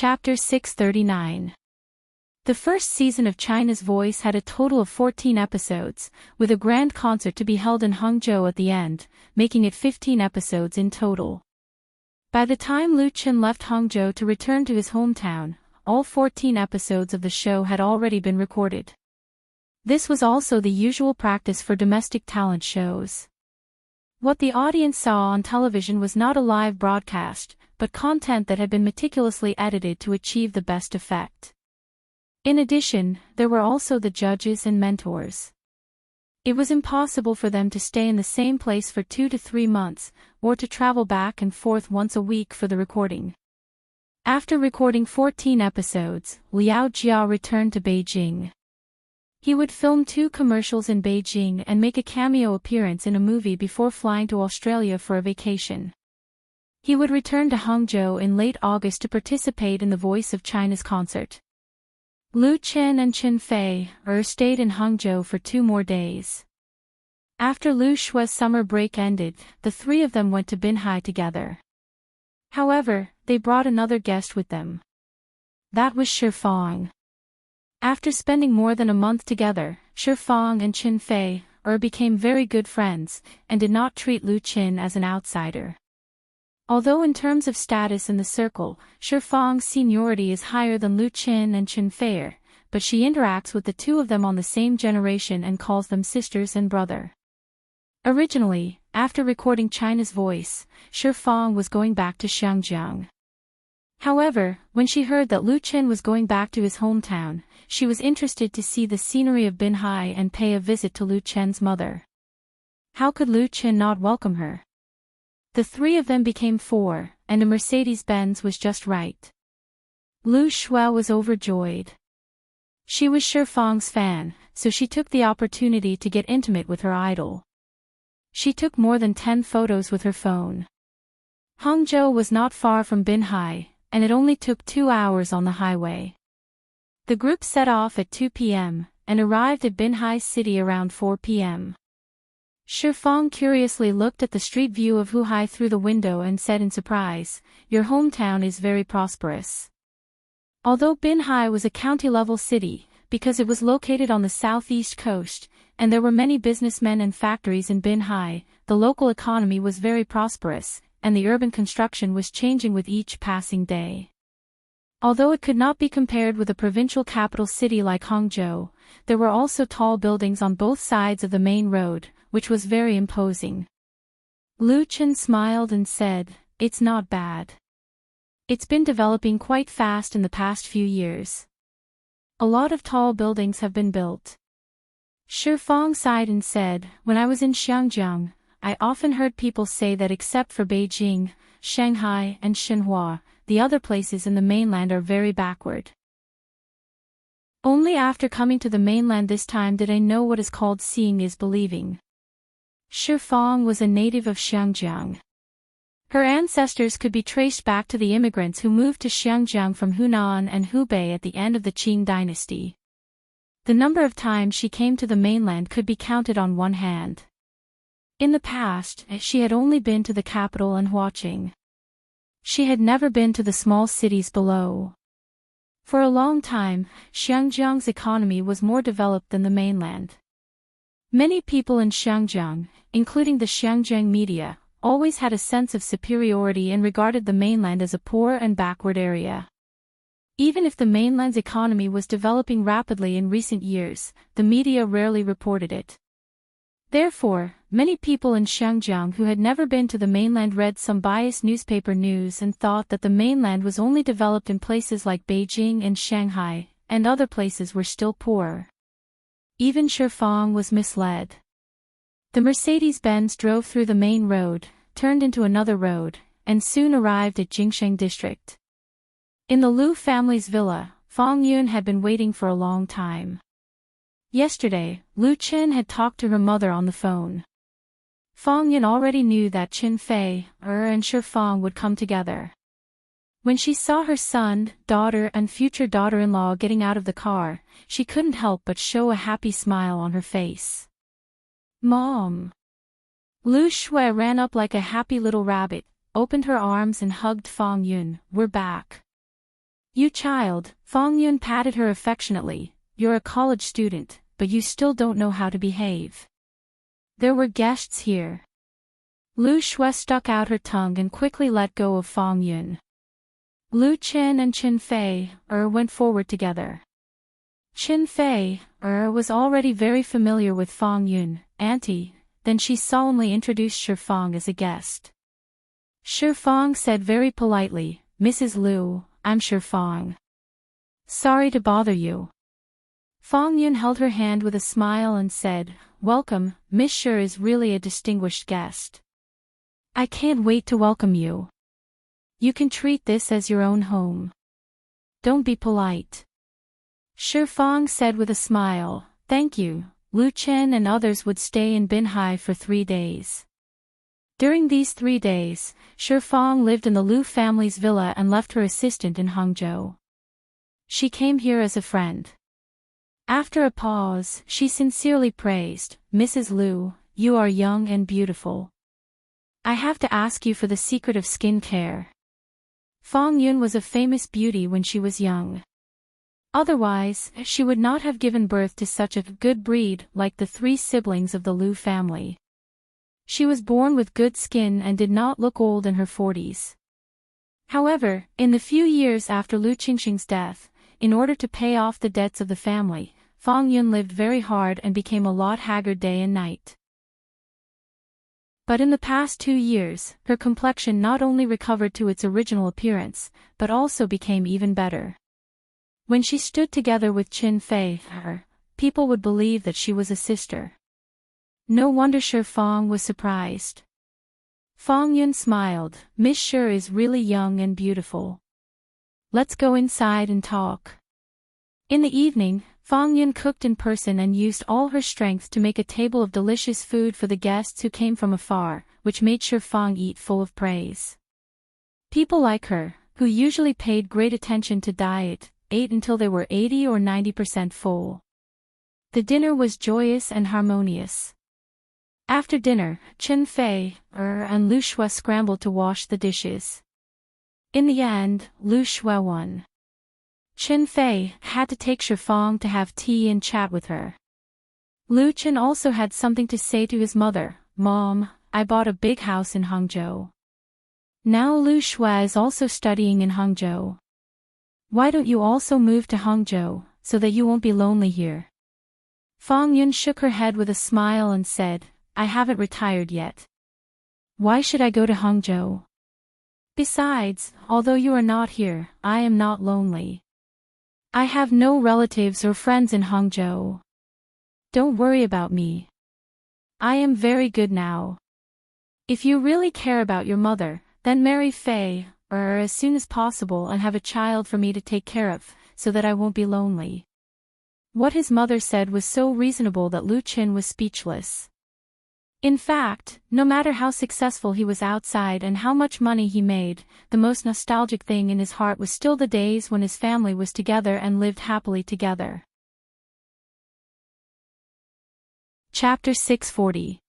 Chapter 639. The first season of China's Voice had a total of 14 episodes, with a grand concert to be held in Hangzhou at the end, making it 15 episodes in total. By the time Lu Chen left Hangzhou to return to his hometown, all 14 episodes of the show had already been recorded. This was also the usual practice for domestic talent shows. What the audience saw on television was not a live broadcast, but content that had been meticulously edited to achieve the best effect. In addition, there were also the judges and mentors. It was impossible for them to stay in the same place for 2 to 3 months, or to travel back and forth once a week for the recording. After recording 14 episodes, Liao Jia returned to Beijing. He would film 2 commercials in Beijing and make a cameo appearance in a movie before flying to Australia for a vacation. He would return to Hangzhou in late August to participate in the Voice of China's concert. Lu Chen and Chen Fei stayed in Hangzhou for 2 more days. After Lu Shui's summer break ended, the 3 of them went to Binhai together. However, they brought another guest with them. That was Shi Fang. After spending more than a month together, Shi Fang and Chen Fei became very good friends, and did not treat Lu Chen as an outsider. Although in terms of status in the circle, Shi Fang's seniority is higher than Lu Chen and Chen Fei, but she interacts with the 2 of them on the same generation and calls them sisters and brother. Originally, after recording China's Voice, Shi Fang was going back to Xiangjiang. However, when she heard that Lu Chen was going back to his hometown, she was interested to see the scenery of Binhai and pay a visit to Lu Chen's mother. How could Lu Chen not welcome her? The 3 of them became 4, and a Mercedes-Benz was just right. Lu Shui was overjoyed. She was Shi Fang's fan, so she took the opportunity to get intimate with her idol. She took more than 10 photos with her phone. Hangzhou was not far from Binhai, and it only took 2 hours on the highway. The group set off at 2 p.m., and arrived at Binhai city around 4 p.m. Shi Fang curiously looked at the street view of Huhai through the window and said in surprise, "Your hometown is very prosperous." Although Binhai was a county-level city, because it was located on the southeast coast, and there were many businessmen and factories in Binhai, the local economy was very prosperous, and the urban construction was changing with each passing day. Although it could not be compared with a provincial capital city like Hangzhou, there were also tall buildings on both sides of the main road, which was very imposing. Lu Chen smiled and said, "It's not bad. It's been developing quite fast in the past few years. A lot of tall buildings have been built." Shi Fang sighed and said, "When I was in Xiangjiang, I often heard people say that except for Beijing, Shanghai and Shenhua, the other places in the mainland are very backward. Only after coming to the mainland this time did I know what is called seeing is believing." Shi Fang was a native of Xiangjiang. Her ancestors could be traced back to the immigrants who moved to Xiangjiang from Hunan and Hubei at the end of the Qing dynasty. The number of times she came to the mainland could be counted on one hand. In the past, she had only been to the capital and Huaqing. She had never been to the small cities below. For a long time, Xiangjiang's economy was more developed than the mainland. Many people in Xiangjiang, including the Xiangjiang media, always had a sense of superiority and regarded the mainland as a poor and backward area. Even if the mainland's economy was developing rapidly in recent years, the media rarely reported it. Therefore, many people in Xiangjiang who had never been to the mainland read some biased newspaper news and thought that the mainland was only developed in places like Beijing and Shanghai, and other places were still poorer. Even Shi Fang was misled. The Mercedes-Benz drove through the main road, turned into another road, and soon arrived at Jingsheng district. In the Lu family's villa, Fang Yun had been waiting for a long time. Yesterday, Lu Chen had talked to her mother on the phone. Fang Yun already knew that Chen Fei and Shi Fang would come together. When she saw her son, daughter and future daughter-in-law getting out of the car, she couldn't help but show a happy smile on her face. "Mom!" Lu Shui ran up like a happy little rabbit, opened her arms and hugged Fang Yun. "We're back." You child, Fong Yun patted her affectionately, you're a college student, but you still don't know how to behave. There were guests here. Lu Shui stuck out her tongue and quickly let go of Fong Yun. Lu Qin and Qin Fei went forward together. Qin Fei was already very familiar with Fong Yun, auntie, then she solemnly introduced Shi Fong as a guest. Shi Fong said very politely, Mrs. Lu, I'm Shi Fong. Sorry to bother you. Fong Yun held her hand with a smile and said, Welcome, Miss Shi is really a distinguished guest. I can't wait to welcome you. You can treat this as your own home. Don't be polite. Shi Fong said with a smile, Thank you. Lu Chen and others would stay in Binhai for 3 days. During these 3 days, Shi Fong lived in the Lu family's villa and left her assistant in Hangzhou. She came here as a friend. After a pause, she sincerely praised, Mrs. Lu, you are young and beautiful. I have to ask you for the secret of skin care. Fong Yun was a famous beauty when she was young. Otherwise, she would not have given birth to such a good breed like the 3 siblings of the Lu family. She was born with good skin and did not look old in her 40s. However, in the few years after Lu Qingxing's death, in order to pay off the debts of the family, Fong Yun lived very hard and became a lot haggard day and night. But in the past 2 years, her complexion not only recovered to its original appearance, but also became even better. When she stood together with Qin Fei, people would believe that she was a sister. No wonder Shi Fong was surprised. Fong Yun smiled, Miss Shi is really young and beautiful. Let's go inside and talk. In the evening, Fong Yun cooked in person and used all her strength to make a table of delicious food for the guests who came from afar, which made Shi Fong eat full of praise. People like her, who usually paid great attention to diet, ate until they were 80 or 90% full. The dinner was joyous and harmonious. After dinner, Qin Fei and Lu Shui scrambled to wash the dishes. In the end, Lu Shui won. Qin Fei had to take Shi Fong to have tea and chat with her. Lu Qin also had something to say to his mother, Mom, I bought a big house in Hangzhou. Now Lu Shui is also studying in Hangzhou. Why don't you also move to Hangzhou, so that you won't be lonely here? Fong Yun shook her head with a smile and said, I haven't retired yet. Why should I go to Hangzhou? Besides, although you are not here, I am not lonely. I have no relatives or friends in Hangzhou. Don't worry about me. I am very good now. If you really care about your mother, then marry Fei, as soon as possible and have a child for me to take care of, so that I won't be lonely. What his mother said was so reasonable that Lu Qin was speechless. In fact, no matter how successful he was outside and how much money he made, the most nostalgic thing in his heart was still the days when his family was together and lived happily together. Chapter 640.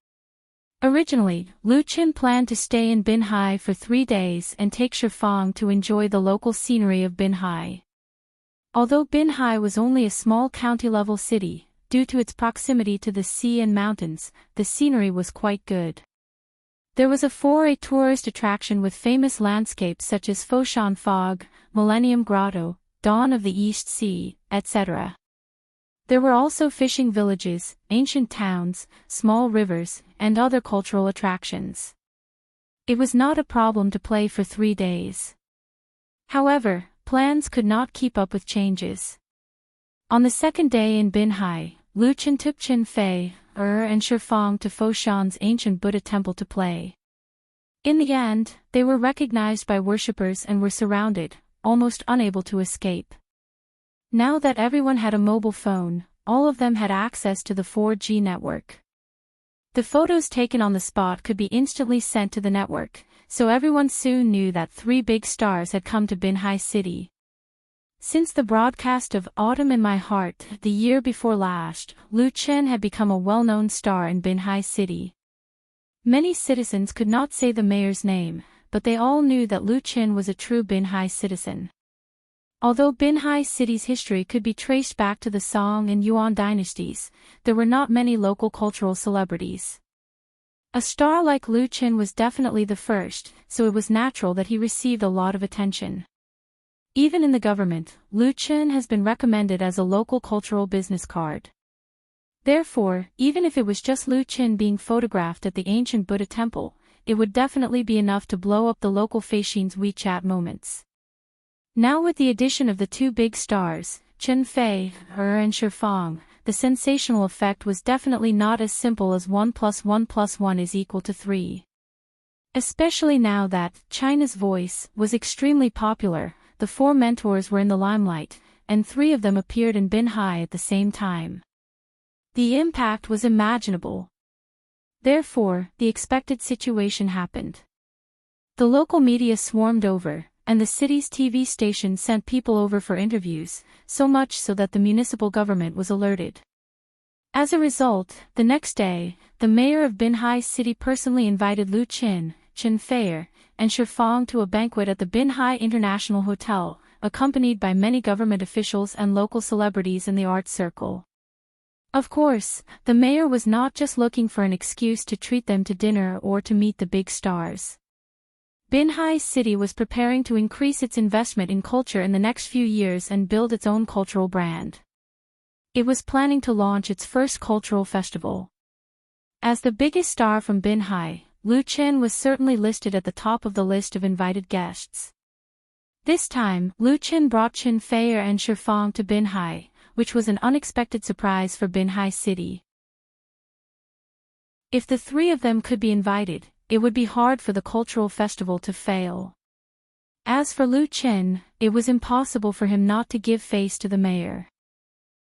Originally, Lu Qin planned to stay in Binhai for 3 days and take Shi Fong to enjoy the local scenery of Binhai. Although Binhai was only a small county-level city, due to its proximity to the sea and mountains, the scenery was quite good. There was a tourist attraction with famous landscapes such as Foshan Fog, Millennium Grotto, Dawn of the East Sea, etc. There were also fishing villages, ancient towns, small rivers, and other cultural attractions. It was not a problem to play for 3 days. However, plans could not keep up with changes. On the second day in Binhai, Lu Qin took Qin Fei and Shi Fong to Foshan's ancient Buddha temple to play. In the end, they were recognized by worshippers and were surrounded, almost unable to escape. Now that everyone had a mobile phone, all of them had access to the 4G network. The photos taken on the spot could be instantly sent to the network, so everyone soon knew that 3 big stars had come to Binhai City. Since the broadcast of Autumn in My Heart the year before last, Lu Qin had become a well-known star in Binhai City. Many citizens could not say the mayor's name, but they all knew that Lu Qin was a true Binhai citizen. Although Binhai City's history could be traced back to the Song and Yuan dynasties, there were not many local cultural celebrities. A star like Lu Qin was definitely the first, so it was natural that he received a lot of attention. Even in the government, Lu Qin has been recommended as a local cultural business card. Therefore, even if it was just Lu Qin being photographed at the ancient Buddha temple, it would definitely be enough to blow up the local Feishin's WeChat moments. Now with the addition of the two big stars, Chen Fei and Shifang, the sensational effect was definitely not as simple as 1 + 1 + 1 is equal to 3. Especially now that China's Voice was extremely popular, the four mentors were in the limelight, and 3 of them appeared in Binhai at the same time. The impact was imaginable. Therefore, the expected situation happened. The local media swarmed over, and the city's TV station sent people over for interviews, so much so that the municipal government was alerted. As a result, the next day, the mayor of Binhai City personally invited Lu Qin, Chen Fei, and Shifang to a banquet at the Binhai International Hotel, accompanied by many government officials and local celebrities in the arts circle. Of course, the mayor was not just looking for an excuse to treat them to dinner or to meet the big stars. Binhai City was preparing to increase its investment in culture in the next few years and build its own cultural brand. It was planning to launch its first cultural festival. As the biggest star from Binhai, Lu Qin was certainly listed at the top of the list of invited guests. This time, Lu Qin brought Chen Fei and Shifang to Binhai, which was an unexpected surprise for Binhai City. If the 3 of them could be invited, it would be hard for the cultural festival to fail. As for Lu Qin, it was impossible for him not to give face to the mayor.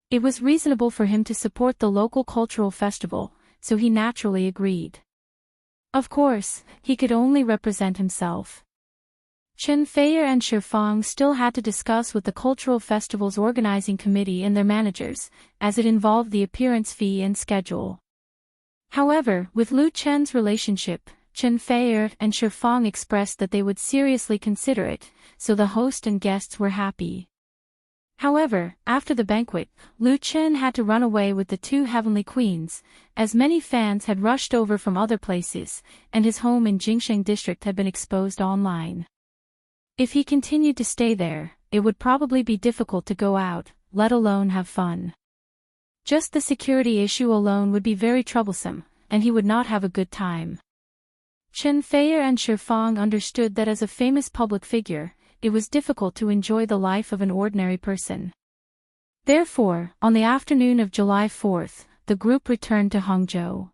It was reasonable for him to support the local cultural festival, so he naturally agreed. Of course, he could only represent himself. Chen Fei and Shifang still had to discuss with the cultural festival's organizing committee and their managers, as it involved the appearance fee and schedule. However, with Lu Qin's relationship, Chen Fei and Shifang expressed that they would seriously consider it, so the host and guests were happy. However, after the banquet, Lu Qin had to run away with the 2 heavenly queens, as many fans had rushed over from other places, and his home in Jingsheng district had been exposed online. If he continued to stay there, it would probably be difficult to go out, let alone have fun. Just the security issue alone would be very troublesome, and he would not have a good time. Chen Fei and Shifang understood that as a famous public figure, it was difficult to enjoy the life of an ordinary person. Therefore, on the afternoon of July 4th, the group returned to Hangzhou.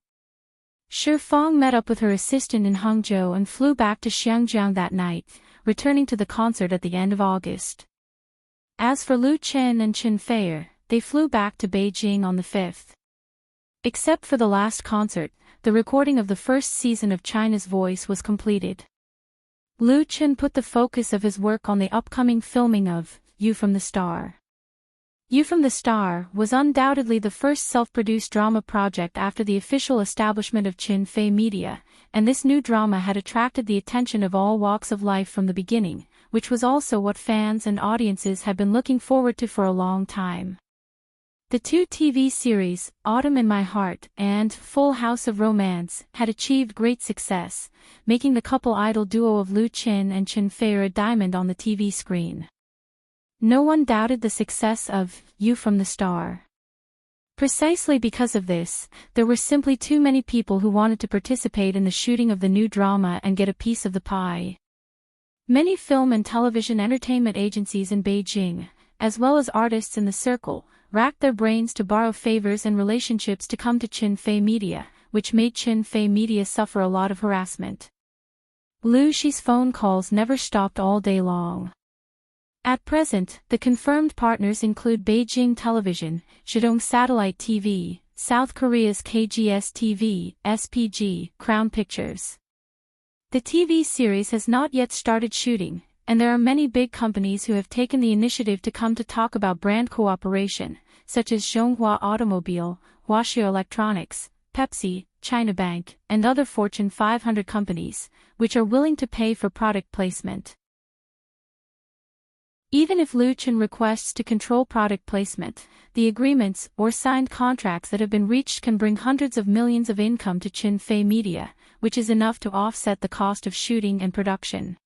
Shifang met up with her assistant in Hangzhou and flew back to Xiangjiang that night, returning to the concert at the end of August. As for Lu Qin and Chen Fei, they flew back to Beijing on the 5th. Except for the last concert, the recording of the first season of China's Voice was completed. Lu Qin put the focus of his work on the upcoming filming of You from the Star. You from the Star was undoubtedly the first self-produced drama project after the official establishment of Chen Fei Media, and this new drama had attracted the attention of all walks of life from the beginning, which was also what fans and audiences had been looking forward to for a long time. The 2 TV series, Autumn in My Heart and Full House of Romance, had achieved great success, making the couple idol duo of Lu Qin and Chen Fei a diamond on the TV screen. No one doubted the success of You from the Star. Precisely because of this, there were simply too many people who wanted to participate in the shooting of the new drama and get a piece of the pie. Many film and television entertainment agencies in Beijing, as well as artists in the circle, racked their brains to borrow favors and relationships to come to Chen Fei Media, which made Chen Fei Media suffer a lot of harassment. Lu Shi's phone calls never stopped all day long. At present, the confirmed partners include Beijing Television, Shandong Satellite TV, South Korea's KGS TV, SPG, Crown Pictures. The TV series has not yet started shooting, and there are many big companies who have taken the initiative to come to talk about brand cooperation, such as Zhonghua Automobile, Huaxi Electronics, Pepsi, China Bank, and other Fortune 500 companies, which are willing to pay for product placement. Even if Lu Chen requests to control product placement, the agreements or signed contracts that have been reached can bring hundreds of millions of income to Qinfei Media, which is enough to offset the cost of shooting and production.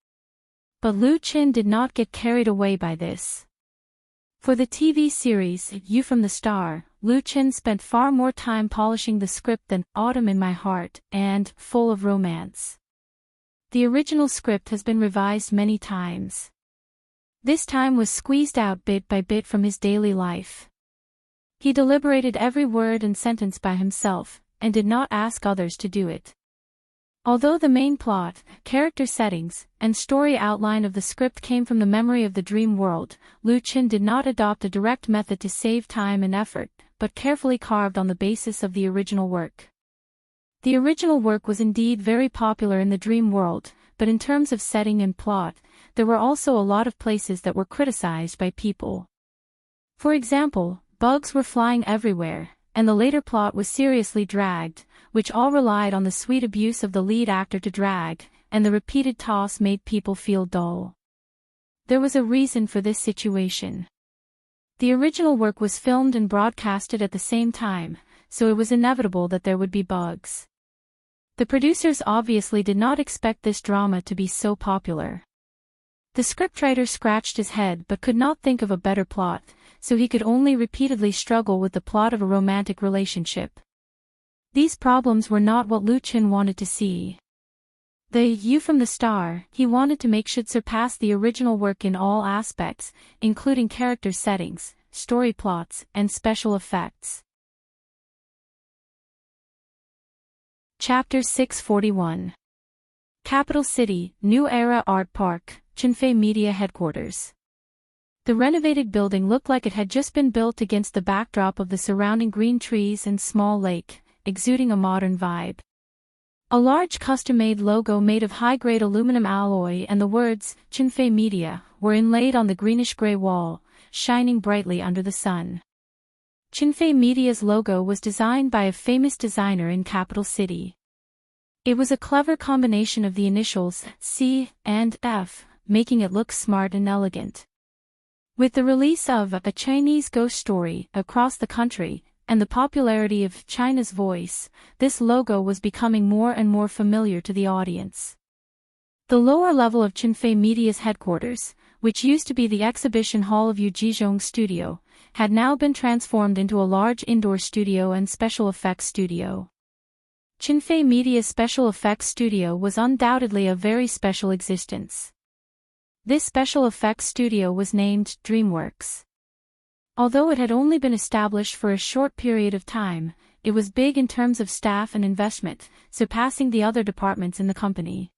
But Lu Chen did not get carried away by this. For the TV series You from the Star, Lu Chen spent far more time polishing the script than Autumn in My Heart and Full of Romance. The original script has been revised many times. This time was squeezed out bit by bit from his daily life. He deliberated every word and sentence by himself, and did not ask others to do it. Although the main plot, character settings, and story outline of the script came from the memory of the dream world, Lu Chen did not adopt a direct method to save time and effort, but carefully carved on the basis of the original work. The original work was indeed very popular in the dream world, but in terms of setting and plot, there were also a lot of places that were criticized by people. For example, bugs were flying everywhere, and the later plot was seriously dragged, which all relied on the sweet abuse of the lead actor to drag, and the repeated toss made people feel dull. There was a reason for this situation. The original work was filmed and broadcasted at the same time, so it was inevitable that there would be bugs. The producers obviously did not expect this drama to be so popular. The scriptwriter scratched his head but could not think of a better plot, so he could only repeatedly struggle with the plot of a romantic relationship. These problems were not what Lu Chen wanted to see. The You from the Star he wanted to make should surpass the original work in all aspects, including character settings, story plots, and special effects. Chapter 641. Capital City, New Era Art Park, Qinfei Media Headquarters. The renovated building looked like it had just been built against the backdrop of the surrounding green trees and small lake, exuding a modern vibe. A large custom-made logo made of high-grade aluminum alloy and the words, Qinfei Media, were inlaid on the greenish-gray wall, shining brightly under the sun. Qinfei Media's logo was designed by a famous designer in Capital City. It was a clever combination of the initials, C and F, making it look smart and elegant. With the release of A Chinese Ghost Story across the country, and the popularity of China's Voice, this logo was becoming more and more familiar to the audience. The lower level of Qinfei Media's headquarters, which used to be the exhibition hall of Yujizhong Studio, had now been transformed into a large indoor studio and special effects studio. Qinfei Media's special effects studio was undoubtedly a very special existence. This special effects studio was named DreamWorks. Although it had only been established for a short period of time, it was big in terms of staff and investment, surpassing the other departments in the company.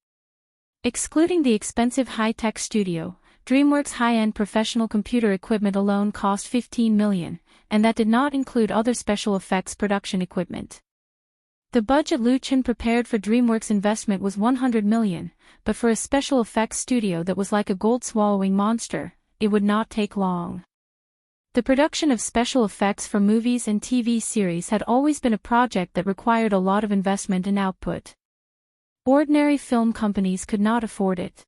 Excluding the expensive high-tech studio, DreamWorks' high-end professional computer equipment alone cost $15 million, and that did not include other special effects production equipment. The budget Lu Chen prepared for DreamWorks' investment was $100 million, but for a special effects studio that was like a gold-swallowing monster, it would not take long. The production of special effects for movies and TV series had always been a project that required a lot of investment and output. Ordinary film companies could not afford it.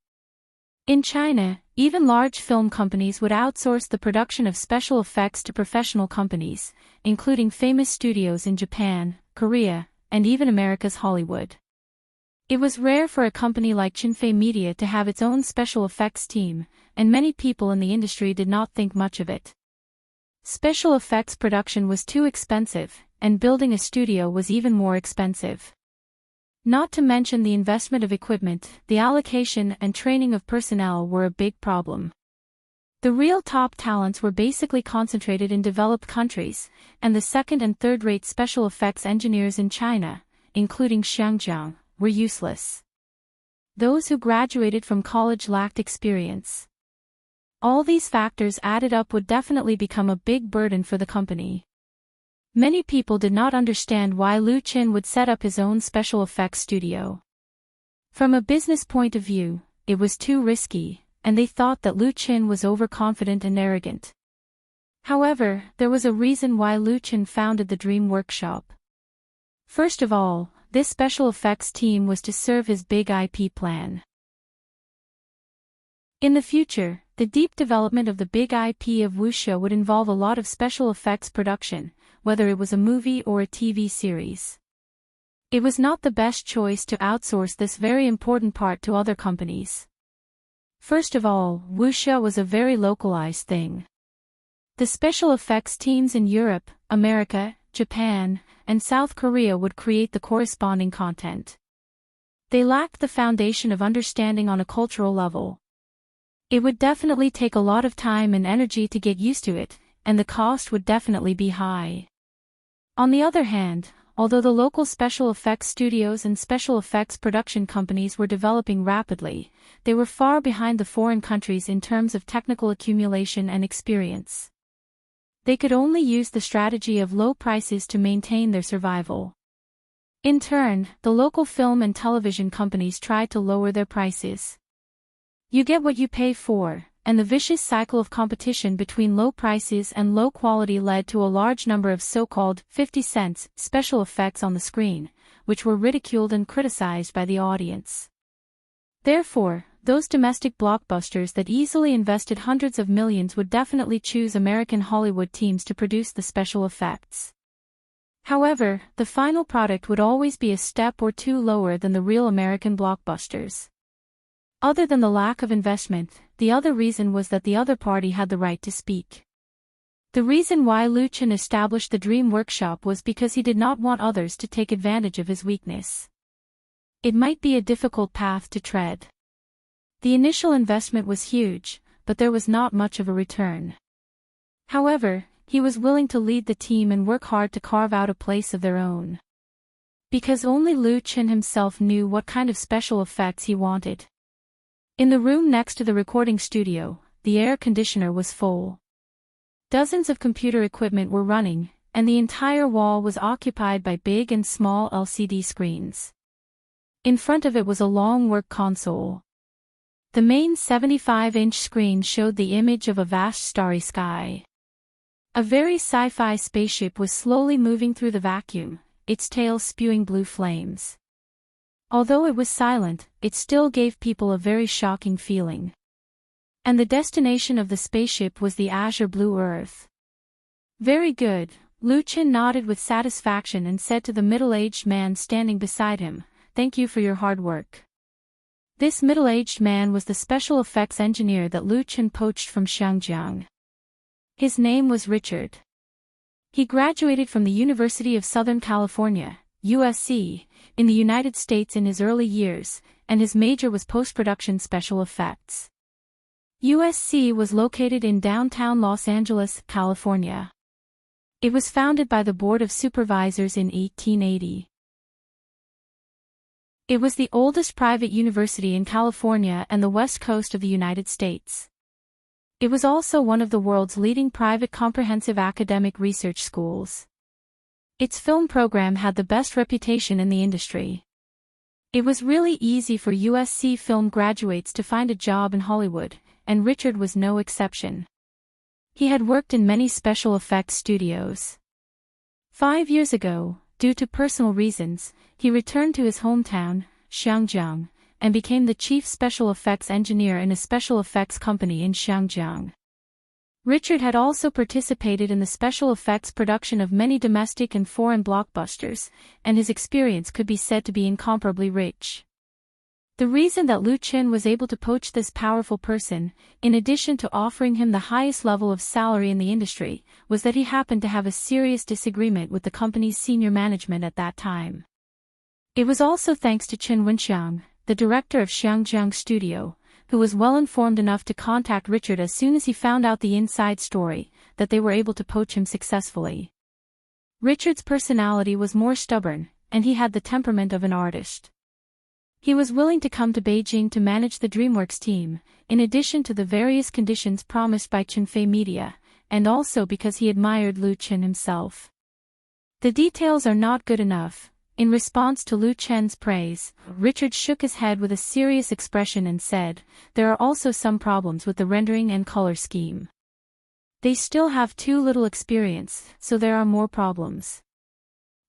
In China, even large film companies would outsource the production of special effects to professional companies, including famous studios in Japan, Korea, and even America's Hollywood. It was rare for a company like Qinfei Media to have its own special effects team, and many people in the industry did not think much of it. Special effects production was too expensive, and building a studio was even more expensive. Not to mention the investment of equipment, the allocation and training of personnel were a big problem. The real top talents were basically concentrated in developed countries, and the second and third-rate special effects engineers in China, including Xiangjiang, were useless. Those who graduated from college lacked experience. All these factors added up would definitely become a big burden for the company. Many people did not understand why Lu Chen would set up his own special effects studio. From a business point of view, it was too risky, and they thought that Lu Chen was overconfident and arrogant. However, there was a reason why Lu Chen founded the Dream Workshop. First of all, this special effects team was to serve his big IP plan. In the future, The deep development of the big IP of wuxia would involve a lot of special effects production, whether it was a movie or a TV series. It was not the best choice to outsource this very important part to other companies. First of all, wuxia was a very localized thing. The special effects teams in Europe, America, Japan, and South Korea would create the corresponding content. They lacked the foundation of understanding on a cultural level. It would definitely take a lot of time and energy to get used to it, and the cost would definitely be high. On the other hand, although the local special effects studios and special effects production companies were developing rapidly, they were far behind the foreign countries in terms of technical accumulation and experience. They could only use the strategy of low prices to maintain their survival. In turn, the local film and television companies tried to lower their prices. You get what you pay for, and the vicious cycle of competition between low prices and low quality led to a large number of so-called 50 cents special effects on the screen, which were ridiculed and criticized by the audience. Therefore, those domestic blockbusters that easily invested hundreds of millions would definitely choose American Hollywood teams to produce the special effects. However, the final product would always be a step or two lower than the real American blockbusters. Other than the lack of investment, the other reason was that the other party had the right to speak. The reason why Liu Chen established the Dream Workshop was because he did not want others to take advantage of his weakness. It might be a difficult path to tread. The initial investment was huge, but there was not much of a return. However, he was willing to lead the team and work hard to carve out a place of their own. Because only Liu Chen himself knew what kind of special effects he wanted. In the room next to the recording studio, the air conditioner was full. Dozens of computer equipment were running, and the entire wall was occupied by big and small LCD screens. In front of it was a long work console. The main 75-inch screen showed the image of a vast starry sky. A very sci-fi spaceship was slowly moving through the vacuum, its tail spewing blue flames. Although it was silent, it still gave people a very shocking feeling. And the destination of the spaceship was the azure blue Earth. Very good, Liu Chen nodded with satisfaction and said to the middle-aged man standing beside him, "Thank you for your hard work." This middle-aged man was the special effects engineer that Liu Chen poached from Xiangjiang. His name was Richard. He graduated from the University of Southern California, USC, in the United States in his early years, and his major was post-production special effects. USC was located in downtown Los Angeles, California. It was founded by the Board of Supervisors in 1880. It was the oldest private university in California and the west coast of the United States. It was also one of the world's leading private comprehensive academic research schools. Its film program had the best reputation in the industry. It was really easy for USC film graduates to find a job in Hollywood, and Richard was no exception. He had worked in many special effects studios. 5 years ago, due to personal reasons, he returned to his hometown, Xiangjiang, and became the chief special effects engineer in a special effects company in Xiangjiang. Richard had also participated in the special effects production of many domestic and foreign blockbusters, and his experience could be said to be incomparably rich. The reason that Liu Chen was able to poach this powerful person, in addition to offering him the highest level of salary in the industry, was that he happened to have a serious disagreement with the company's senior management at that time. It was also thanks to Chen Wenxiang, the director of Xiangjiang Studio, who was well informed enough to contact Richard as soon as he found out the inside story, that they were able to poach him successfully. Richard's personality was more stubborn, and he had the temperament of an artist. He was willing to come to Beijing to manage the DreamWorks team, in addition to the various conditions promised by Chenfei Media, and also because he admired Liu Chen himself. The details are not good enough. In response to Liu Chen's praise, Richard shook his head with a serious expression and said, "There are also some problems with the rendering and color scheme. They still have too little experience, so there are more problems."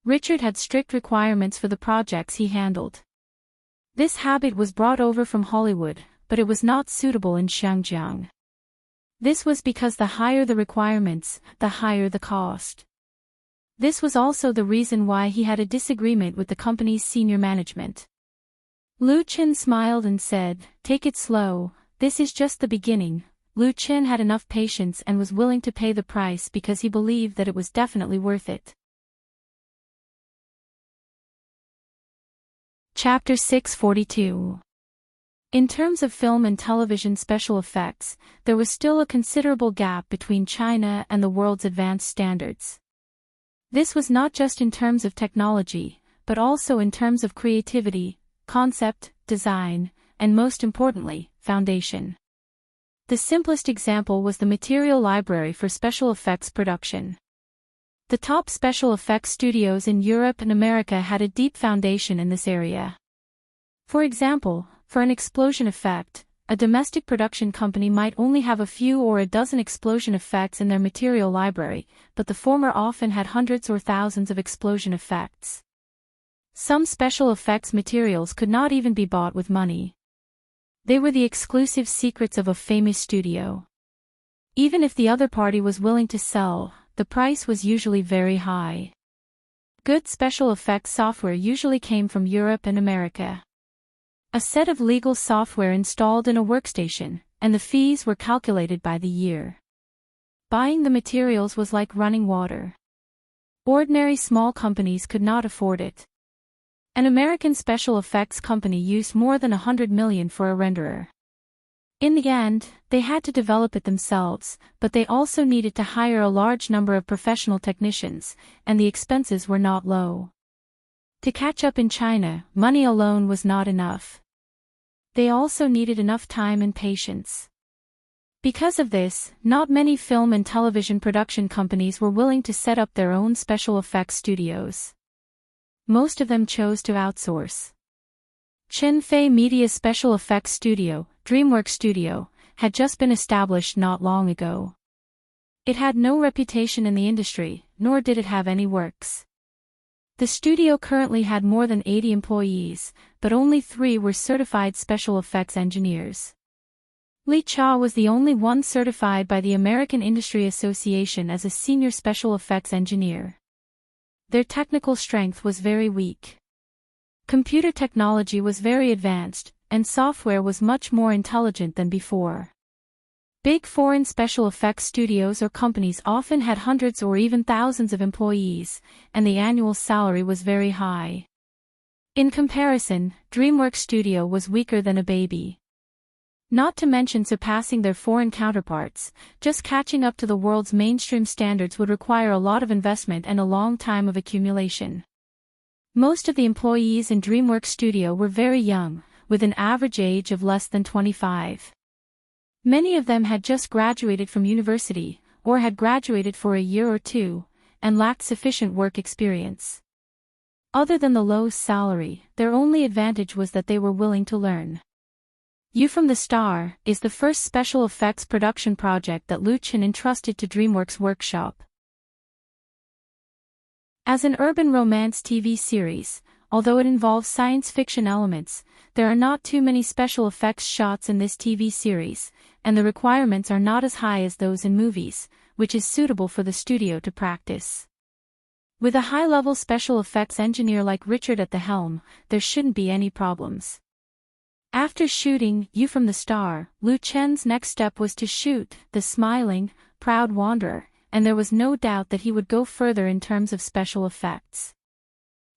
Richard had strict requirements for the projects he handled. This habit was brought over from Hollywood, but it was not suitable in Xiangjiang. This was because the higher the requirements, the higher the cost. This was also the reason why he had a disagreement with the company's senior management. Lu Qin smiled and said, "Take it slow, this is just the beginning." Lu Qin had enough patience and was willing to pay the price because he believed that it was definitely worth it. Chapter 642. In terms of film and television special effects, there was still a considerable gap between China and the world's advanced standards. This was not just in terms of technology, but also in terms of creativity, concept, design, and most importantly, foundation. The simplest example was the material library for special effects production. The top special effects studios in Europe and America had a deep foundation in this area. For example, for an explosion effect, a domestic production company might only have a few or a dozen explosion effects in their material library, but the former often had hundreds or thousands of explosion effects. Some special effects materials could not even be bought with money. They were the exclusive secrets of a famous studio. Even if the other party was willing to sell, the price was usually very high. Good special effects software usually came from Europe and America. A set of legal software installed in a workstation, and the fees were calculated by the year. Buying the materials was like running water. Ordinary small companies could not afford it. An American special effects company used more than $100 million for a renderer. In the end, they had to develop it themselves, but they also needed to hire a large number of professional technicians, and the expenses were not low. To catch up in China, money alone was not enough. They also needed enough time and patience. Because of this, not many film and television production companies were willing to set up their own special effects studios. Most of them chose to outsource. Chen Fei Media's special effects studio, DreamWorks Studio, had just been established not long ago. It had no reputation in the industry, nor did it have any works. The studio currently had more than 80 employees, but only 3 were certified special effects engineers. Li Cha was the only one certified by the American Industry Association as a senior special effects engineer. Their technical strength was very weak. Computer technology was very advanced, and software was much more intelligent than before. Big foreign special effects studios or companies often had hundreds or even thousands of employees, and the annual salary was very high. In comparison, DreamWorks Studio was weaker than a baby. Not to mention surpassing their foreign counterparts, just catching up to the world's mainstream standards would require a lot of investment and a long time of accumulation. Most of the employees in DreamWorks Studio were very young, with an average age of less than 25. Many of them had just graduated from university, or had graduated for a year or two, and lacked sufficient work experience. Other than the low salary, their only advantage was that they were willing to learn. You from the Star is the first special effects production project that Lu Qin entrusted to DreamWorks Workshop. As an urban romance TV series, although it involves science fiction elements, there are not too many special effects shots in this TV series, and the requirements are not as high as those in movies, which is suitable for the studio to practice. With a high-level special effects engineer like Richard at the helm, there shouldn't be any problems. After shooting You from the Star, Lu Chen's next step was to shoot The Smiling, Proud Wanderer, and there was no doubt that he would go further in terms of special effects.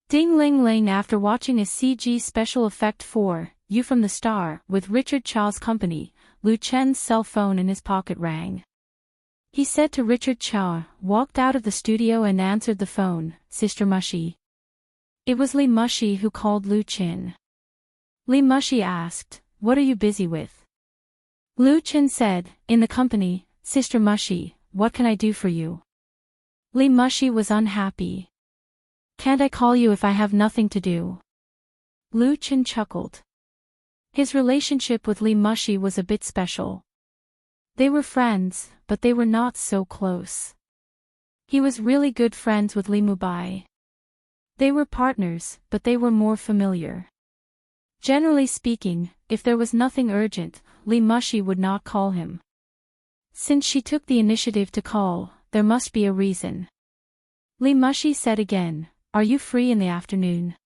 Ding ling ling. After watching a CG special effect for You from the Star with Richard Chaw's company, Lu Chen's cell phone in his pocket rang. He said to Richard Chaw, walked out of the studio and answered the phone, "Sister Mushy." It was Li Mushy who called Lu Qin. Li Mushy asked, "What are you busy with?" Lu Qin said, "In the company, Sister Mushy, what can I do for you?" Li Mushy was unhappy. "Can't I call you if I have nothing to do?" Lu Qin chuckled. His relationship with Li Mushy was a bit special. They were friends, but they were not so close. He was really good friends with Li Mubai. They were partners, but they were more familiar. Generally speaking, if there was nothing urgent, Li Mushy would not call him. Since she took the initiative to call, there must be a reason. Li Mushi said again, "Are you free in the afternoon?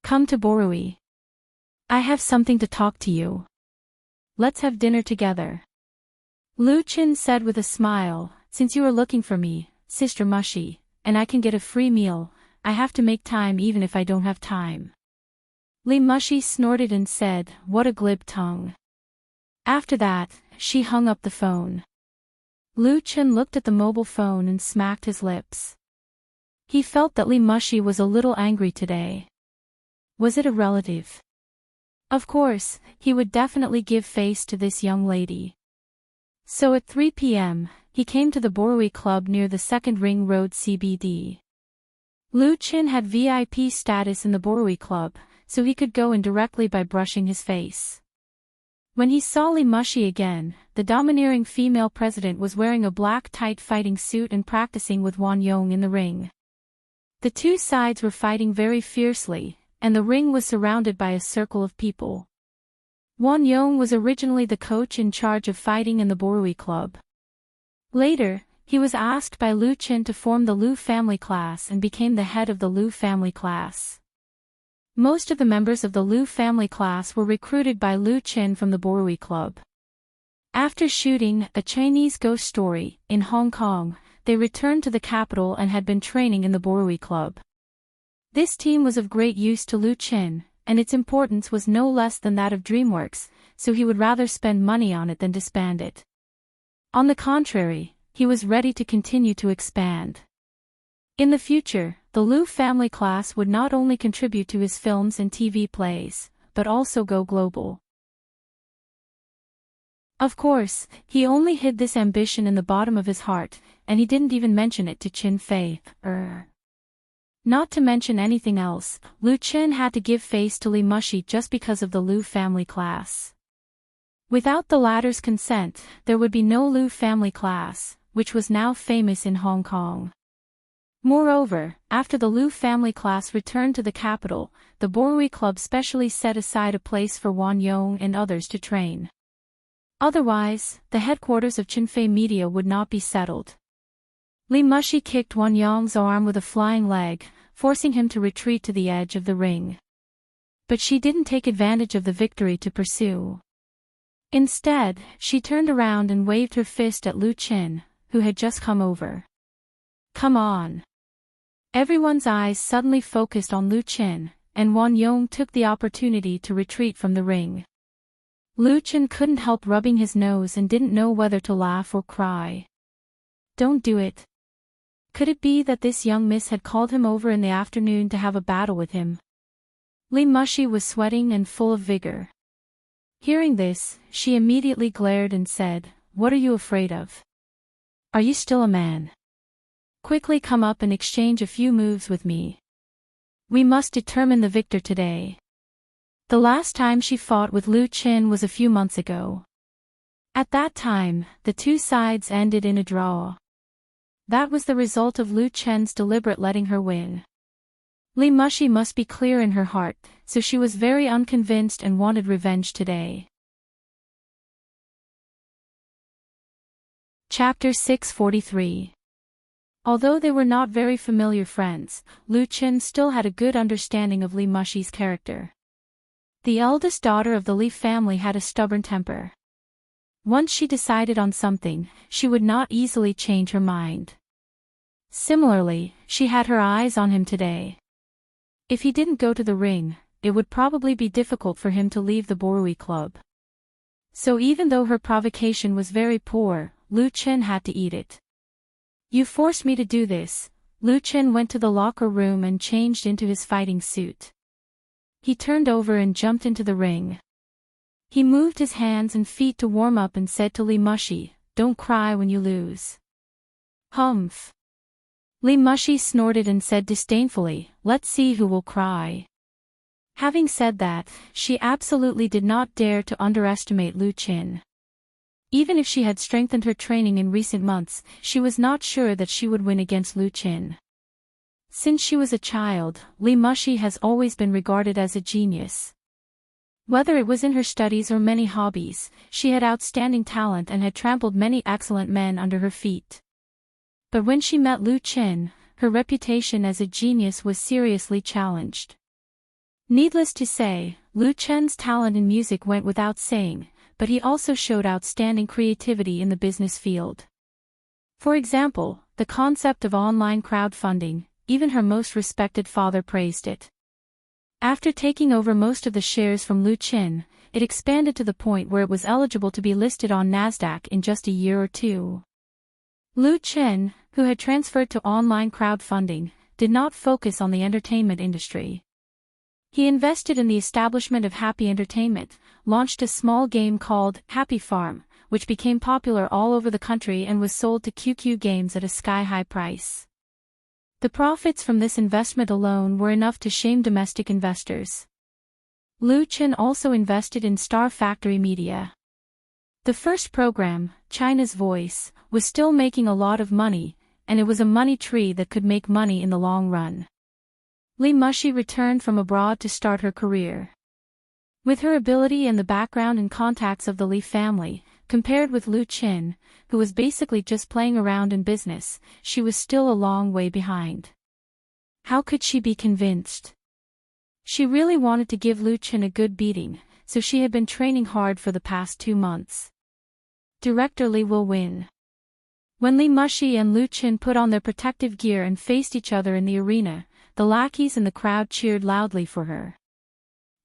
Come to Borui. I have something to talk to you. Let's have dinner together." Lu Qin said with a smile, "Since you are looking for me, Sister Mushi, and I can get a free meal, I have to make time even if I don't have time." Li Mushi snorted and said, "What a glib tongue." After that, she hung up the phone. Lu Qin looked at the mobile phone and smacked his lips. He felt that Li Mushi was a little angry today. Was it a relative? Of course, he would definitely give face to this young lady. So at 3 p.m., he came to the Borui Club near the Second Ring Road CBD. Lu Qin had VIP status in the Borui Club, so he could go in directly by brushing his face. When he saw Li Mushi again, the domineering female president was wearing a black tight fighting suit and practicing with Won Yong in the ring. The two sides were fighting very fiercely, and the ring was surrounded by a circle of people. Won Yong was originally the coach in charge of fighting in the Borui Club. Later, he was asked by Lu Qin to form the Lu family class and became the head of the Lu family class. Most of the members of the Lu family class were recruited by Lu Qin from the Borui Club. After shooting A Chinese Ghost Story in Hong Kong, they returned to the capital and had been training in the Borui Club. This team was of great use to Lu Qin, and its importance was no less than that of DreamWorks, so he would rather spend money on it than disband it. On the contrary, he was ready to continue to expand. In the future, the Lu family class would not only contribute to his films and TV plays, but also go global. Of course, he only hid this ambition in the bottom of his heart, and he didn't even mention it to Qin Fei. Not to mention anything else, Lu Qin had to give face to Li Mushi just because of the Lu family class. Without the latter's consent, there would be no Lu family class, which was now famous in Hong Kong. Moreover, after the Lu family class returned to the capital, the Borui Club specially set aside a place for Won Yong and others to train. Otherwise, the headquarters of Qinfei Media would not be settled. Li Mushi kicked Won Yong's arm with a flying leg, forcing him to retreat to the edge of the ring. But she didn't take advantage of the victory to pursue. Instead, she turned around and waved her fist at Lu Qin, who had just come over. "Come on." Everyone's eyes suddenly focused on Lu Qin, and Won Yong took the opportunity to retreat from the ring. Lu Qin couldn't help rubbing his nose and didn't know whether to laugh or cry. Don't do it. Could it be that this young miss had called him over in the afternoon to have a battle with him? Li Mushi was sweating and full of vigor. Hearing this, she immediately glared and said, "What are you afraid of? Are you still a man? Quickly come up and exchange a few moves with me. We must determine the victor today." The last time she fought with Lu Qin was a few months ago. At that time, the two sides ended in a draw. That was the result of Lu Qin's deliberate letting her win. Li Mushi must be clear in her heart, so she was very unconvinced and wanted revenge today. Chapter 643. Although they were not very familiar friends, Lu Qin still had a good understanding of Li Mushi's character. The eldest daughter of the Li family had a stubborn temper. Once she decided on something, she would not easily change her mind. Similarly, she had her eyes on him today. If he didn't go to the ring, it would probably be difficult for him to leave the Borui Club. So even though her provocation was very poor, Lu Qin had to eat it. "You forced me to do this." Lu Qin went to the locker room and changed into his fighting suit. He turned over and jumped into the ring. He moved his hands and feet to warm up and said to Li Mushi, "Don't cry when you lose." "Humph." Li Mushi snorted and said disdainfully, "Let's see who will cry." Having said that, she absolutely did not dare to underestimate Lu Qin. Even if she had strengthened her training in recent months, she was not sure that she would win against Lu Qin. Since she was a child, Li Mushi has always been regarded as a genius. Whether it was in her studies or many hobbies, she had outstanding talent and had trampled many excellent men under her feet. But when she met Lu Qin, her reputation as a genius was seriously challenged. Needless to say, Lu Chen's talent in music went without saying, but he also showed outstanding creativity in the business field. For example, the concept of online crowdfunding, even her most respected father praised it. After taking over most of the shares from Lu Qin, it expanded to the point where it was eligible to be listed on Nasdaq in just a year or two. Lu Qin, who had transferred to online crowdfunding, did not focus on the entertainment industry. He invested in the establishment of Happy Entertainment, launched a small game called Happy Farm, which became popular all over the country and was sold to QQ Games at a sky-high price. The profits from this investment alone were enough to shame domestic investors. Lu Qin also invested in Star Factory Media. The first program, China's Voice, was still making a lot of money, and it was a money tree that could make money in the long run. Li Mushi returned from abroad to start her career. With her ability and the background and contacts of the Li family, compared with Lu Qin, who was basically just playing around in business, she was still a long way behind. How could she be convinced? She really wanted to give Lu Qin a good beating, so she had been training hard for the past 2 months. Director Li will win. When Li Mushi and Lu Qin put on their protective gear and faced each other in the arena, the lackeys and the crowd cheered loudly for her.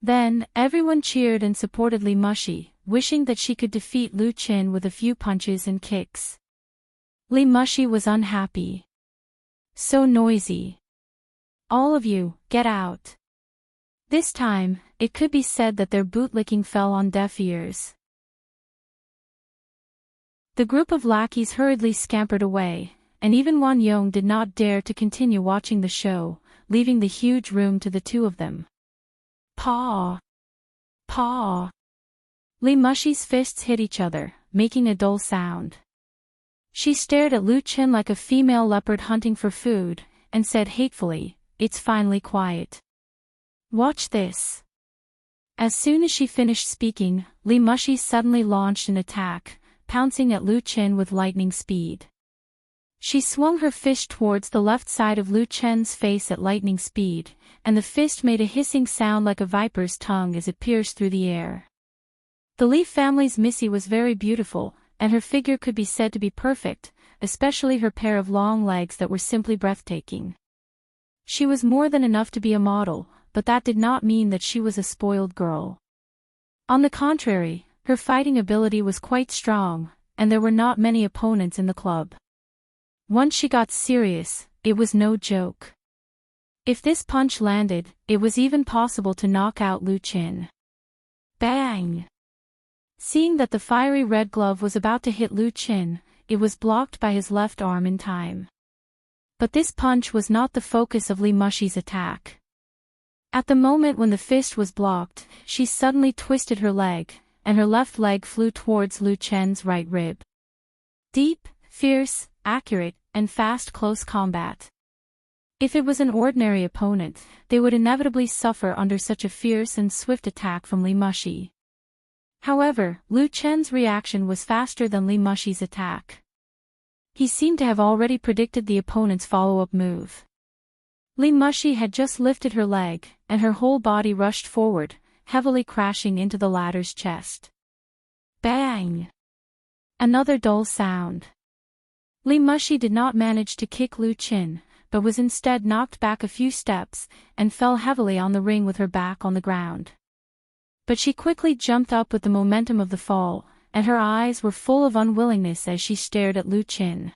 Then, everyone cheered and supported Li Mushi, wishing that she could defeat Lu Qin with a few punches and kicks. Li Mushi was unhappy. So noisy. All of you, get out. This time, it could be said that their bootlicking fell on deaf ears. The group of lackeys hurriedly scampered away, and even Wan Yong did not dare to continue watching the show, leaving the huge room to the two of them. Paw! Paw! Li Mushi's fists hit each other, making a dull sound. She stared at Lu Qin like a female leopard hunting for food, and said hatefully, "It's finally quiet. Watch this." As soon as she finished speaking, Li Mushi suddenly launched an attack, pouncing at Lu Qin with lightning speed. She swung her fist towards the left side of Lu Qin's face at lightning speed, and the fist made a hissing sound like a viper's tongue as it pierced through the air. The Li family's Missy was very beautiful, and her figure could be said to be perfect, especially her pair of long legs that were simply breathtaking. She was more than enough to be a model, but that did not mean that she was a spoiled girl. On the contrary, her fighting ability was quite strong, and there were not many opponents in the club. Once she got serious, it was no joke. If this punch landed, it was even possible to knock out Lu Qin. Bang! Seeing that the fiery red glove was about to hit Lu Qin, it was blocked by his left arm in time. But this punch was not the focus of Li Mushi's attack. At the moment when the fist was blocked, she suddenly twisted her leg, and her left leg flew towards Lu Qin's right rib. Deep, fierce, accurate, and fast close combat. If it was an ordinary opponent, they would inevitably suffer under such a fierce and swift attack from Li Mushi. However, Lu Qin's reaction was faster than Li Mushi's attack. He seemed to have already predicted the opponent's follow-up move. Li Mushi had just lifted her leg, and her whole body rushed forward, heavily crashing into the latter's chest. Bang! Another dull sound. Li Mushi did not manage to kick Lu Qin, but was instead knocked back a few steps, and fell heavily on the ring with her back on the ground. But she quickly jumped up with the momentum of the fall, and her eyes were full of unwillingness as she stared at Lu Qin.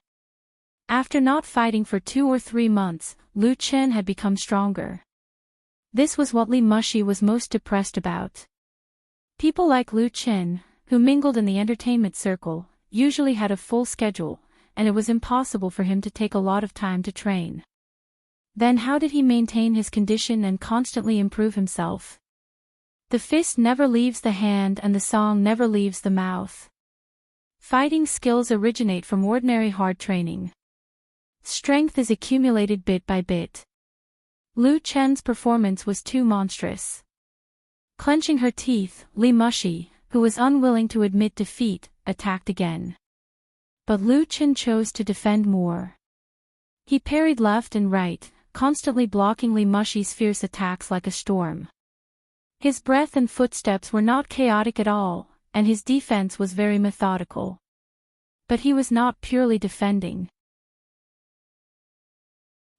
After not fighting for 2 or 3 months, Lu Qin had become stronger. This was what Li Mushi was most depressed about. People like Lu Qin, who mingled in the entertainment circle, usually had a full schedule, and it was impossible for him to take a lot of time to train. Then how did he maintain his condition and constantly improve himself? The fist never leaves the hand and the song never leaves the mouth. Fighting skills originate from ordinary hard training. Strength is accumulated bit by bit. Lu Chen's performance was too monstrous. Clenching her teeth, Li Mushi, who was unwilling to admit defeat, attacked again. But Lu Qin chose to defend more. He parried left and right, constantly blocking Li Mushi's fierce attacks like a storm. His breath and footsteps were not chaotic at all, and his defense was very methodical. But he was not purely defending.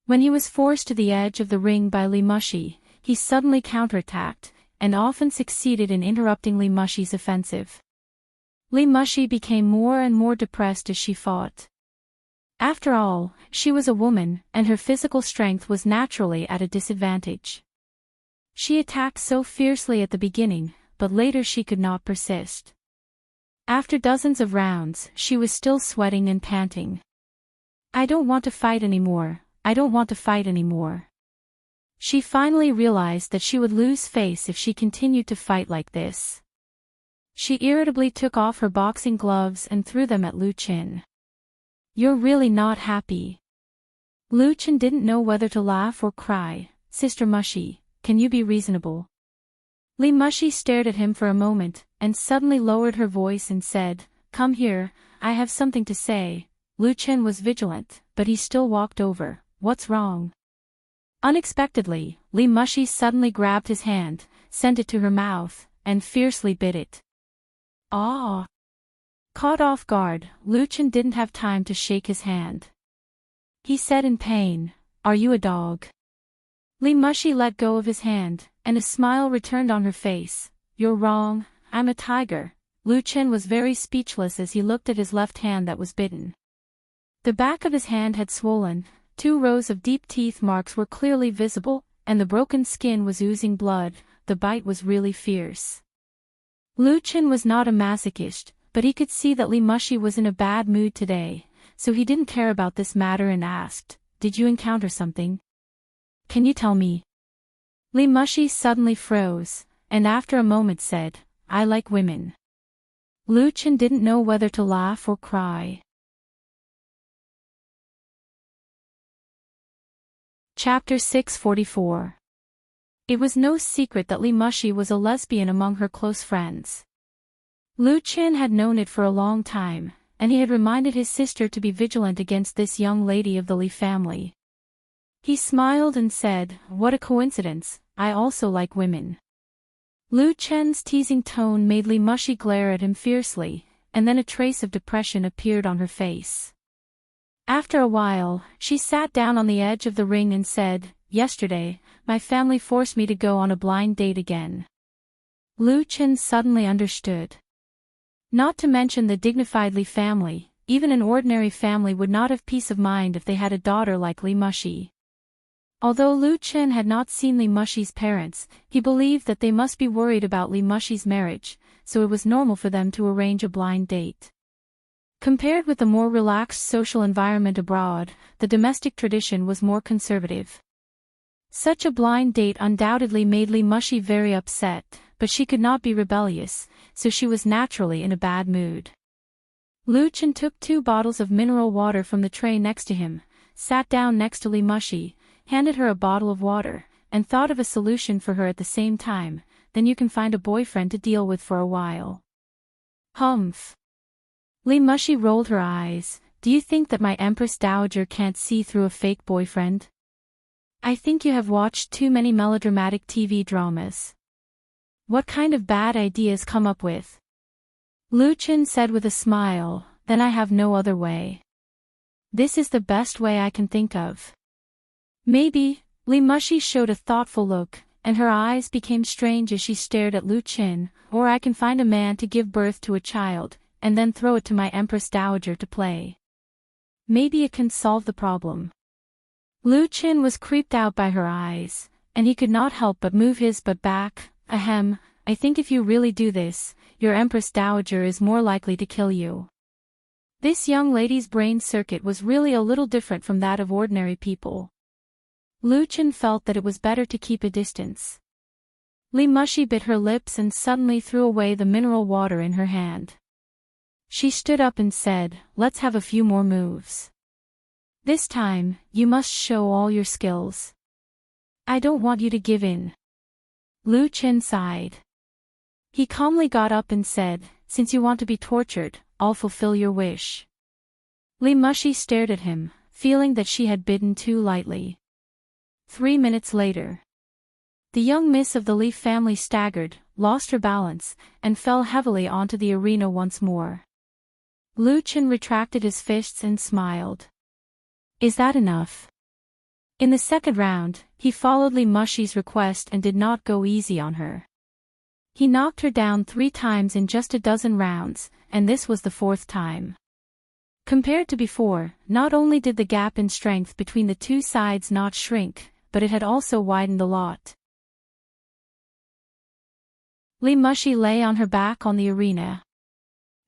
When he was forced to the edge of the ring by Li Mushi, he suddenly counterattacked, and often succeeded in interrupting Li Mushi's offensive. Li Mushi became more and more depressed as she fought. After all, she was a woman, and her physical strength was naturally at a disadvantage. She attacked so fiercely at the beginning, but later she could not persist. After dozens of rounds, she was still sweating and panting. "I don't want to fight anymore, I don't want to fight anymore." She finally realized that she would lose face if she continued to fight like this. She irritably took off her boxing gloves and threw them at Lu Qin. "You're really not happy." Lu Qin didn't know whether to laugh or cry. "Sister Mushi, can you be reasonable?" Li Mushi stared at him for a moment, and suddenly lowered her voice and said, "Come here, I have something to say." Lu Qin was vigilant, but he still walked over. "What's wrong?" Unexpectedly, Li Mushi suddenly grabbed his hand, sent it to her mouth, and fiercely bit it. "Ah!" Caught off guard, Lu Qin didn't have time to shake his hand. He said in pain, "Are you a dog?" Li Mushi let go of his hand, and a smile returned on her face. "You're wrong, I'm a tiger." Lu Qin was very speechless as he looked at his left hand that was bitten. The back of his hand had swollen, 2 rows of deep teeth marks were clearly visible, and the broken skin was oozing blood. The bite was really fierce. Lu Qin was not a masochist, but he could see that Li Mushi was in a bad mood today, so he didn't care about this matter and asked, "Did you encounter something? Can you tell me?" Li Mushi suddenly froze, and after a moment said, "I like women." Lu Qin didn't know whether to laugh or cry. Chapter 644. It was no secret that Li Mushi was a lesbian among her close friends. Lu Qin had known it for a long time, and he had reminded his sister to be vigilant against this young lady of the Li family. He smiled and said, "What a coincidence, I also like women." Lu Qin's teasing tone made Li Mushi glare at him fiercely, and then a trace of depression appeared on her face. After a while, she sat down on the edge of the ring and said, "Yesterday, my family forced me to go on a blind date again." Lu Qin suddenly understood. Not to mention the dignified Li family, even an ordinary family would not have peace of mind if they had a daughter like Li Mushi. Although Lu Qin had not seen Li Mushi's parents, he believed that they must be worried about Li Mushi's marriage, so it was normal for them to arrange a blind date. Compared with the more relaxed social environment abroad, the domestic tradition was more conservative. Such a blind date undoubtedly made Li Mushi very upset, but she could not be rebellious, so she was naturally in a bad mood. Lu Qin took 2 bottles of mineral water from the tray next to him, sat down next to Li Mushi, handed her a bottle of water, and thought of a solution for her at the same time. "Then you can find a boyfriend to deal with for a while." "Humph." Li Mushi rolled her eyes. "Do you think that my Empress Dowager can't see through a fake boyfriend? I think you have watched too many melodramatic TV dramas. What kind of bad ideas come up with?" Lu Qin said with a smile, "Then I have no other way. This is the best way I can think of." "Maybe." Li Mushi showed a thoughtful look, and her eyes became strange as she stared at Lu Qin, "Or I can find a man to give birth to a child, and then throw it to my Empress Dowager to play. Maybe it can solve the problem." Lu Qin was creeped out by her eyes, and he could not help but move his butt back. "Ahem, I think if you really do this, your Empress Dowager is more likely to kill you." This young lady's brain circuit was really a little different from that of ordinary people. Lu Qin felt that it was better to keep a distance. Li Mushi bit her lips and suddenly threw away the mineral water in her hand. She stood up and said, "Let's have a few more moves. This time, you must show all your skills. I don't want you to give in." Lu Qin sighed. He calmly got up and said, "Since you want to be tortured, I'll fulfill your wish." Li Mushi stared at him, feeling that she had bidden too lightly. 3 minutes later. The young miss of the Li family staggered, lost her balance, and fell heavily onto the arena once more. Lu Chen retracted his fists and smiled. "Is that enough?" In the second round, he followed Li Mushi's request and did not go easy on her. He knocked her down 3 times in just a dozen rounds, and this was the 4th time. Compared to before, not only did the gap in strength between the two sides not shrink, but it had also widened a lot. Li Mushi lay on her back on the arena.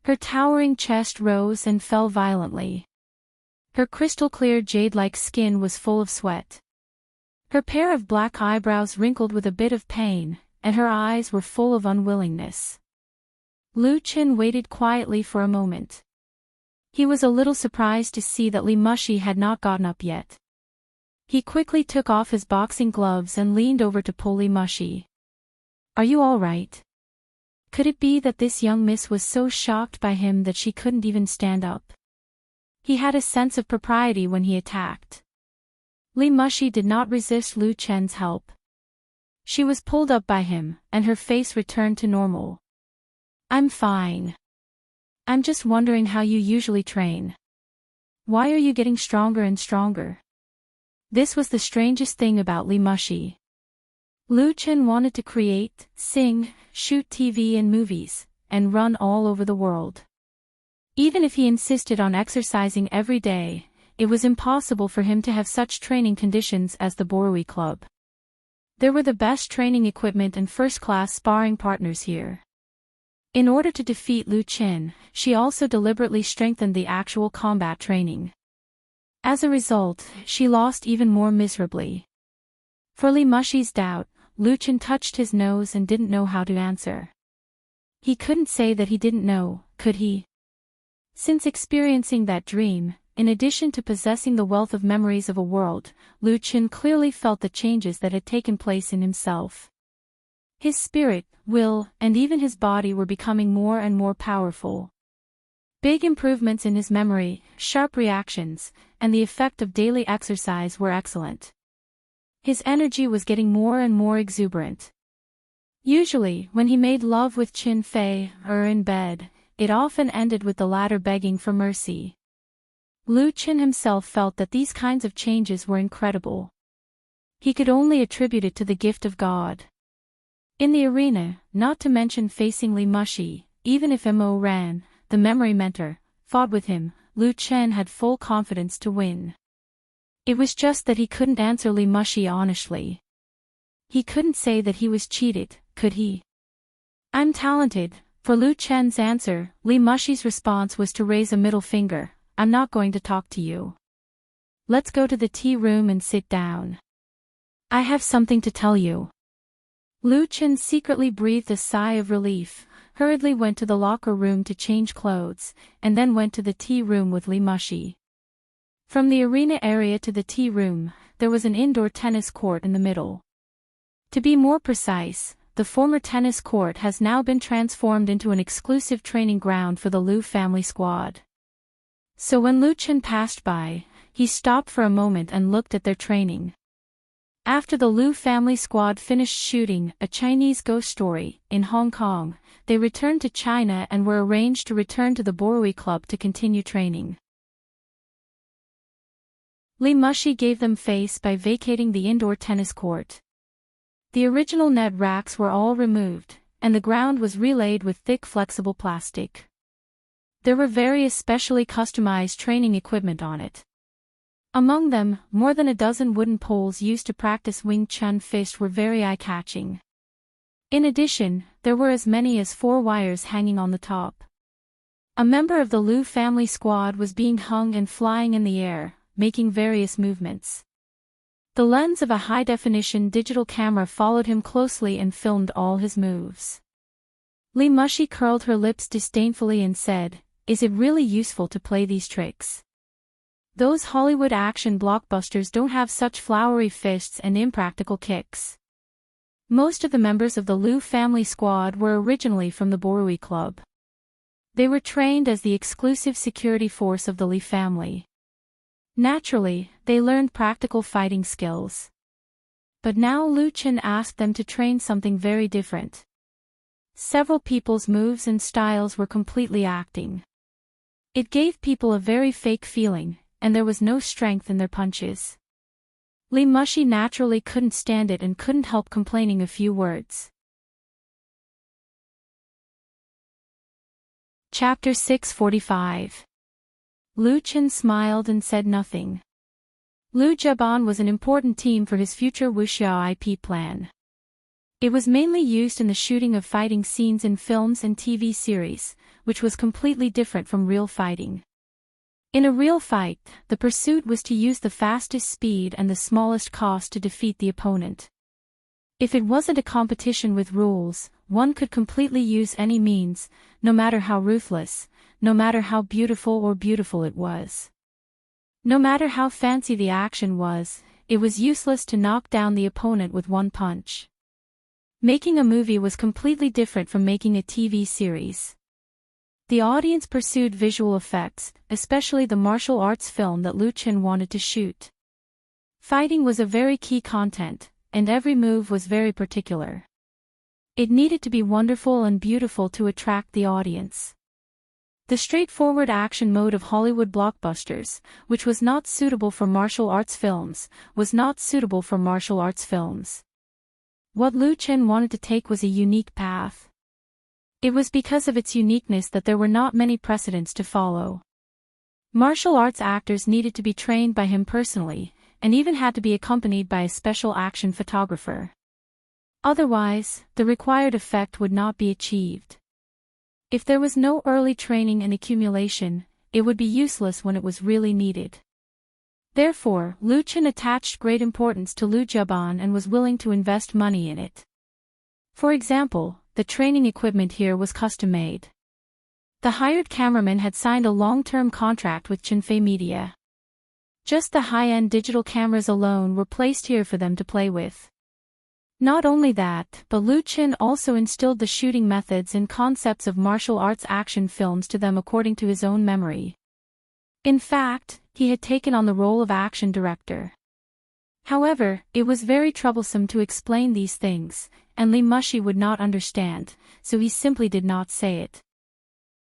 Her towering chest rose and fell violently. Her crystal-clear jade-like skin was full of sweat. Her pair of black eyebrows wrinkled with a bit of pain, and her eyes were full of unwillingness. Lu Chen waited quietly for a moment. He was a little surprised to see that Li Mushi had not gotten up yet. He quickly took off his boxing gloves and leaned over to pull Li Mushi. "Are you all right?" Could it be that this young miss was so shocked by him that she couldn't even stand up? He had a sense of propriety when he attacked. Li Mushi did not resist Lu Chen's help. She was pulled up by him, and her face returned to normal. "I'm fine. I'm just wondering how you usually train. Why are you getting stronger and stronger?" This was the strangest thing about Li Mushi. Lu Chen wanted to create, sing, shoot TV and movies, and run all over the world. Even if he insisted on exercising every day, it was impossible for him to have such training conditions as the Borui Club. There were the best training equipment and first-class sparring partners here. In order to defeat Lu Chen, she also deliberately strengthened the actual combat training. As a result, she lost even more miserably. For Li Mushi's doubt, Lu Chen touched his nose and didn't know how to answer. He couldn't say that he didn't know, could he? Since experiencing that dream, in addition to possessing the wealth of memories of a world, Lu Chen clearly felt the changes that had taken place in himself. His spirit, will, and even his body were becoming more and more powerful. Big improvements in his memory, sharp reactions, and the effect of daily exercise were excellent. His energy was getting more and more exuberant. Usually, when he made love with Qin Fei, in bed, it often ended with the latter begging for mercy. Lu Chen himself felt that these kinds of changes were incredible. He could only attribute it to the gift of God. In the arena, not to mention facing Li Mushi, even if Mo Ran, the memory mentor, fought with him, Lu Chen had full confidence to win. It was just that he couldn't answer Li Mushi honestly. He couldn't say that he was cheated, could he? "I'm talented." For Lu Chen's answer, Li Mushi's response was to raise a middle finger. "I'm not going to talk to you. Let's go to the tea room and sit down. I have something to tell you." Lu Chen secretly breathed a sigh of relief, hurriedly went to the locker room to change clothes, and then went to the tea room with Li Mushi. From the arena area to the tea room, there was an indoor tennis court in the middle. To be more precise, the former tennis court has now been transformed into an exclusive training ground for the Lu family squad. So when Lu Chen passed by, he stopped for a moment and looked at their training. After the Lu family squad finished shooting A Chinese Ghost Story in Hong Kong, they returned to China and were arranged to return to the Borui Club to continue training. Li Mushi gave them face by vacating the indoor tennis court. The original net racks were all removed, and the ground was relaid with thick flexible plastic. There were various specially customized training equipment on it. Among them, more than a dozen wooden poles used to practice Wing Chun fist were very eye-catching. In addition, there were as many as 4 wires hanging on the top. A member of the Lu family squad was being hung and flying in the air, making various movements. The lens of a high-definition digital camera followed him closely and filmed all his moves. Li Mushi curled her lips disdainfully and said, "Is it really useful to play these tricks? Those Hollywood action blockbusters don't have such flowery fists and impractical kicks." Most of the members of the Lu family squad were originally from the Borui Club. They were trained as the exclusive security force of the Li family. Naturally, they learned practical fighting skills. But now Lu Chen asked them to train something very different. Several people's moves and styles were completely acting. It gave people a very fake feeling, and there was no strength in their punches. Li Mushi naturally couldn't stand it and couldn't help complaining a few words. Chapter 645. Lu Chen smiled and said nothing. Lu Jiaban was an important team for his future wuxiao IP plan. It was mainly used in the shooting of fighting scenes in films and TV series, which was completely different from real fighting. In a real fight, the pursuit was to use the fastest speed and the smallest cost to defeat the opponent. If it wasn't a competition with rules, one could completely use any means, no matter how ruthless, no matter how beautiful it was. No matter how fancy the action was, it was useless to knock down the opponent with one punch. Making a movie was completely different from making a TV series. The audience pursued visual effects, especially the martial arts film that Lu Chen wanted to shoot. Fighting was a very key content, and every move was very particular. It needed to be wonderful and beautiful to attract the audience. The straightforward action mode of Hollywood blockbusters, which was not suitable for martial arts films, was not suitable for martial arts films. What Lu Chen wanted to take was a unique path. It was because of its uniqueness that there were not many precedents to follow. Martial arts actors needed to be trained by him personally, and even had to be accompanied by a special action photographer. Otherwise, the required effect would not be achieved. If there was no early training and accumulation, it would be useless when it was really needed. Therefore, Lu Chen attached great importance to Lu Jiaban and was willing to invest money in it. For example, the training equipment here was custom-made. The hired cameraman had signed a long-term contract with Chenfei Media. Just the high-end digital cameras alone were placed here for them to play with. Not only that, but Lu Chen also instilled the shooting methods and concepts of martial arts action films to them according to his own memory. In fact, he had taken on the role of action director. However, it was very troublesome to explain these things, and Li Mushi would not understand, so he simply did not say it.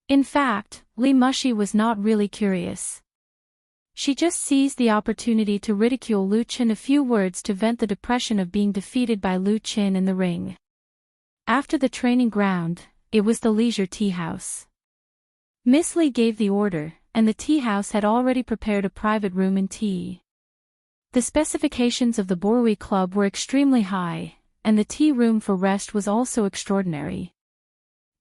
In fact, Li Mushi was not really curious. She just seized the opportunity to ridicule Lu Chen a few words to vent the depression of being defeated by Lu Chen in the ring. After the training ground, it was the leisure tea house. Miss Li gave the order, and the tea house had already prepared a private room and tea. The specifications of the Borui Club were extremely high, and the tea room for rest was also extraordinary.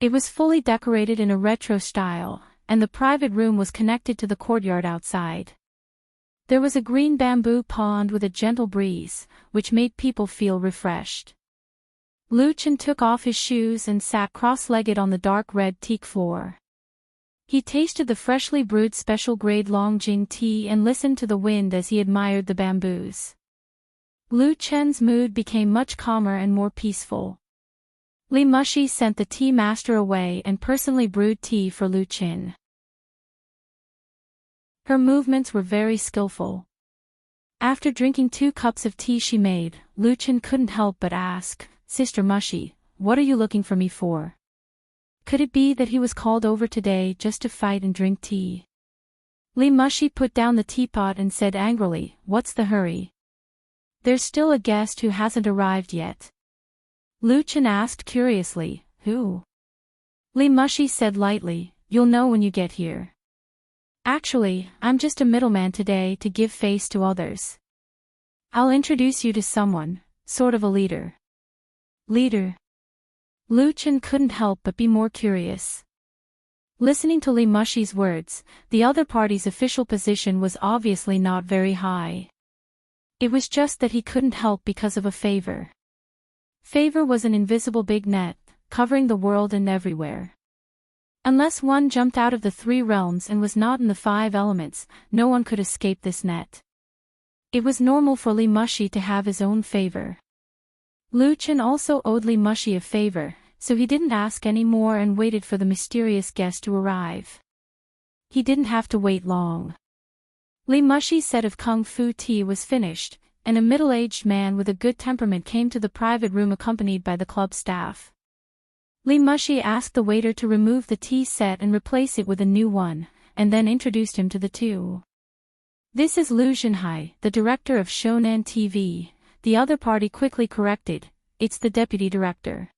It was fully decorated in a retro style, and the private room was connected to the courtyard outside. There was a green bamboo pond with a gentle breeze, which made people feel refreshed. Lu Chen took off his shoes and sat cross-legged on the dark red teak floor. He tasted the freshly brewed special-grade Longjing tea and listened to the wind as he admired the bamboos. Lu Chen's mood became much calmer and more peaceful. Li Mushi sent the tea master away and personally brewed tea for Lu Chen. Her movements were very skillful. After drinking 2 cups of tea she made, Lu Chen couldn't help but ask, "Sister Mushi, what are you looking for me for?" Could it be that he was called over today just to fight and drink tea? Li Mushi put down the teapot and said angrily, "What's the hurry? There's still a guest who hasn't arrived yet." Lu Chen asked curiously, "Who?" Li Mushi said lightly, "You'll know when you get here. Actually, I'm just a middleman today to give face to others. I'll introduce you to someone, sort of a leader." Leader? Lu Chen couldn't help but be more curious. Listening to Li Mushi's words, the other party's official position was obviously not very high. It was just that he couldn't help because of a favor. Favor was an invisible big net, covering the world and everywhere. Unless one jumped out of the 3 realms and was not in the 5 elements, no one could escape this net. It was normal for Li Mushi to have his own favor. Lu Chen also owed Li Mushi a favor, so he didn't ask any more and waited for the mysterious guest to arrive. He didn't have to wait long. Li Mushi's set of kung fu tea was finished, and a middle-aged man with a good temperament came to the private room accompanied by the club staff. Li Mushi asked the waiter to remove the tea set and replace it with a new one, and then introduced him to the two. "This is Lu Zhenhai, the director of Shonan TV," the other party quickly corrected, "It's the deputy director."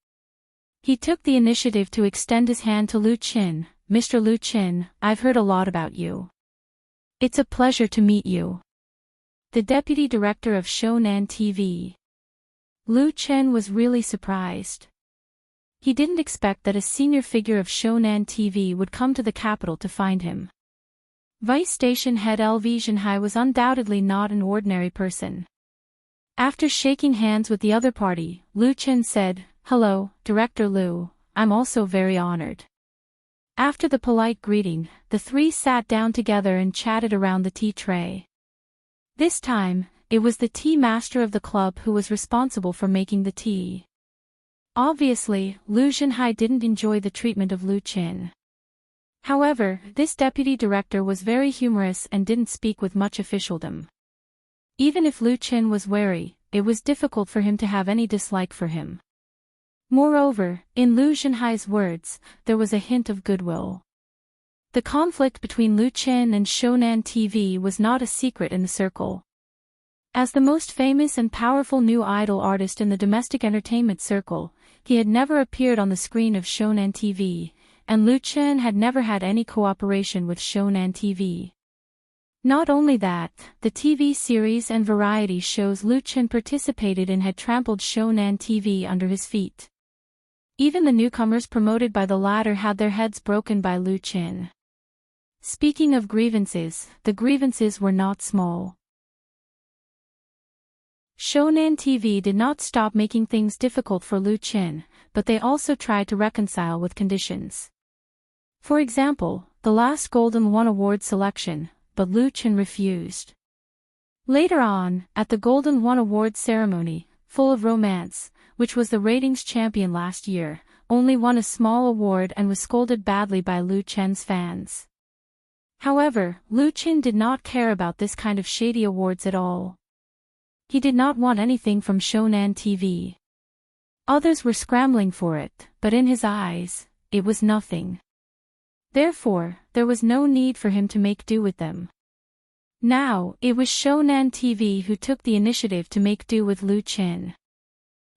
He took the initiative to extend his hand to Lu Chen. "Mr. Lu Chen, I've heard a lot about you. It's a pleasure to meet you." The deputy director of Shonan TV. Lu Chen was really surprised. He didn't expect that a senior figure of Shonan TV would come to the capital to find him. Vice station head LV Zhenhai was undoubtedly not an ordinary person. After shaking hands with the other party, Lu Chen said, "Hello, Director Lu, I'm also very honored." After the polite greeting, the three sat down together and chatted around the tea tray. This time, it was the tea master of the club who was responsible for making the tea. Obviously, Lu Zhenhai didn't enjoy the treatment of Lu Chen. However, this deputy director was very humorous and didn't speak with much officialdom. Even if Lu Chen was wary, it was difficult for him to have any dislike for him. Moreover, in Lu Zhenhai's words, there was a hint of goodwill. The conflict between Lu Chen and Shonan TV was not a secret in the circle. As the most famous and powerful new idol artist in the domestic entertainment circle, he had never appeared on the screen of Shonan TV, and Lu Chen had never had any cooperation with Shonan TV. Not only that, the TV series and variety shows Lu Chen participated in had trampled Shonan TV under his feet. Even the newcomers promoted by the latter had their heads broken by Lu Chen. Speaking of grievances, the grievances were not small. Shonan TV did not stop making things difficult for Lu Chen, but they also tried to reconcile with conditions. For example, the last Golden One Award selection, but Lu Chen refused. Later on, at the Golden One Award ceremony, Full of Romance, which was the ratings champion last year, only won a small award and was scolded badly by Lu Chen's fans. However, Lu Chen did not care about this kind of shady awards at all. He did not want anything from Shonan TV. Others were scrambling for it, but in his eyes, it was nothing. Therefore, there was no need for him to make do with them. Now, it was Shonan TV who took the initiative to make do with Lu Chen.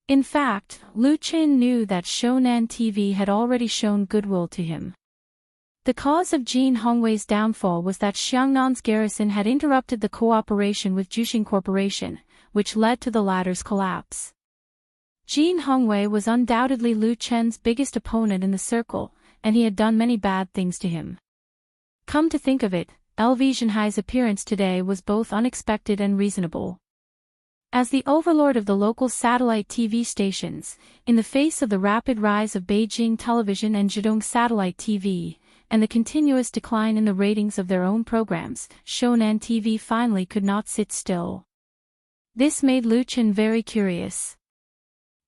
In fact, Lu Chen knew that Shonan TV had already shown goodwill to him. The cause of Jin Hongwei's downfall was that Xiangnan's garrison had interrupted the cooperation with Juxing Corporation, which led to the latter's collapse. Jin Hongwei was undoubtedly Lu Chen's biggest opponent in the circle, and he had done many bad things to him. Come to think of it, LV Zhenhai's appearance today was both unexpected and reasonable. As the overlord of the local satellite TV stations, in the face of the rapid rise of Beijing Television and Zhejiang Satellite TV, and the continuous decline in the ratings of their own programs, Shonan TV finally could not sit still. This made Lu Chen very curious.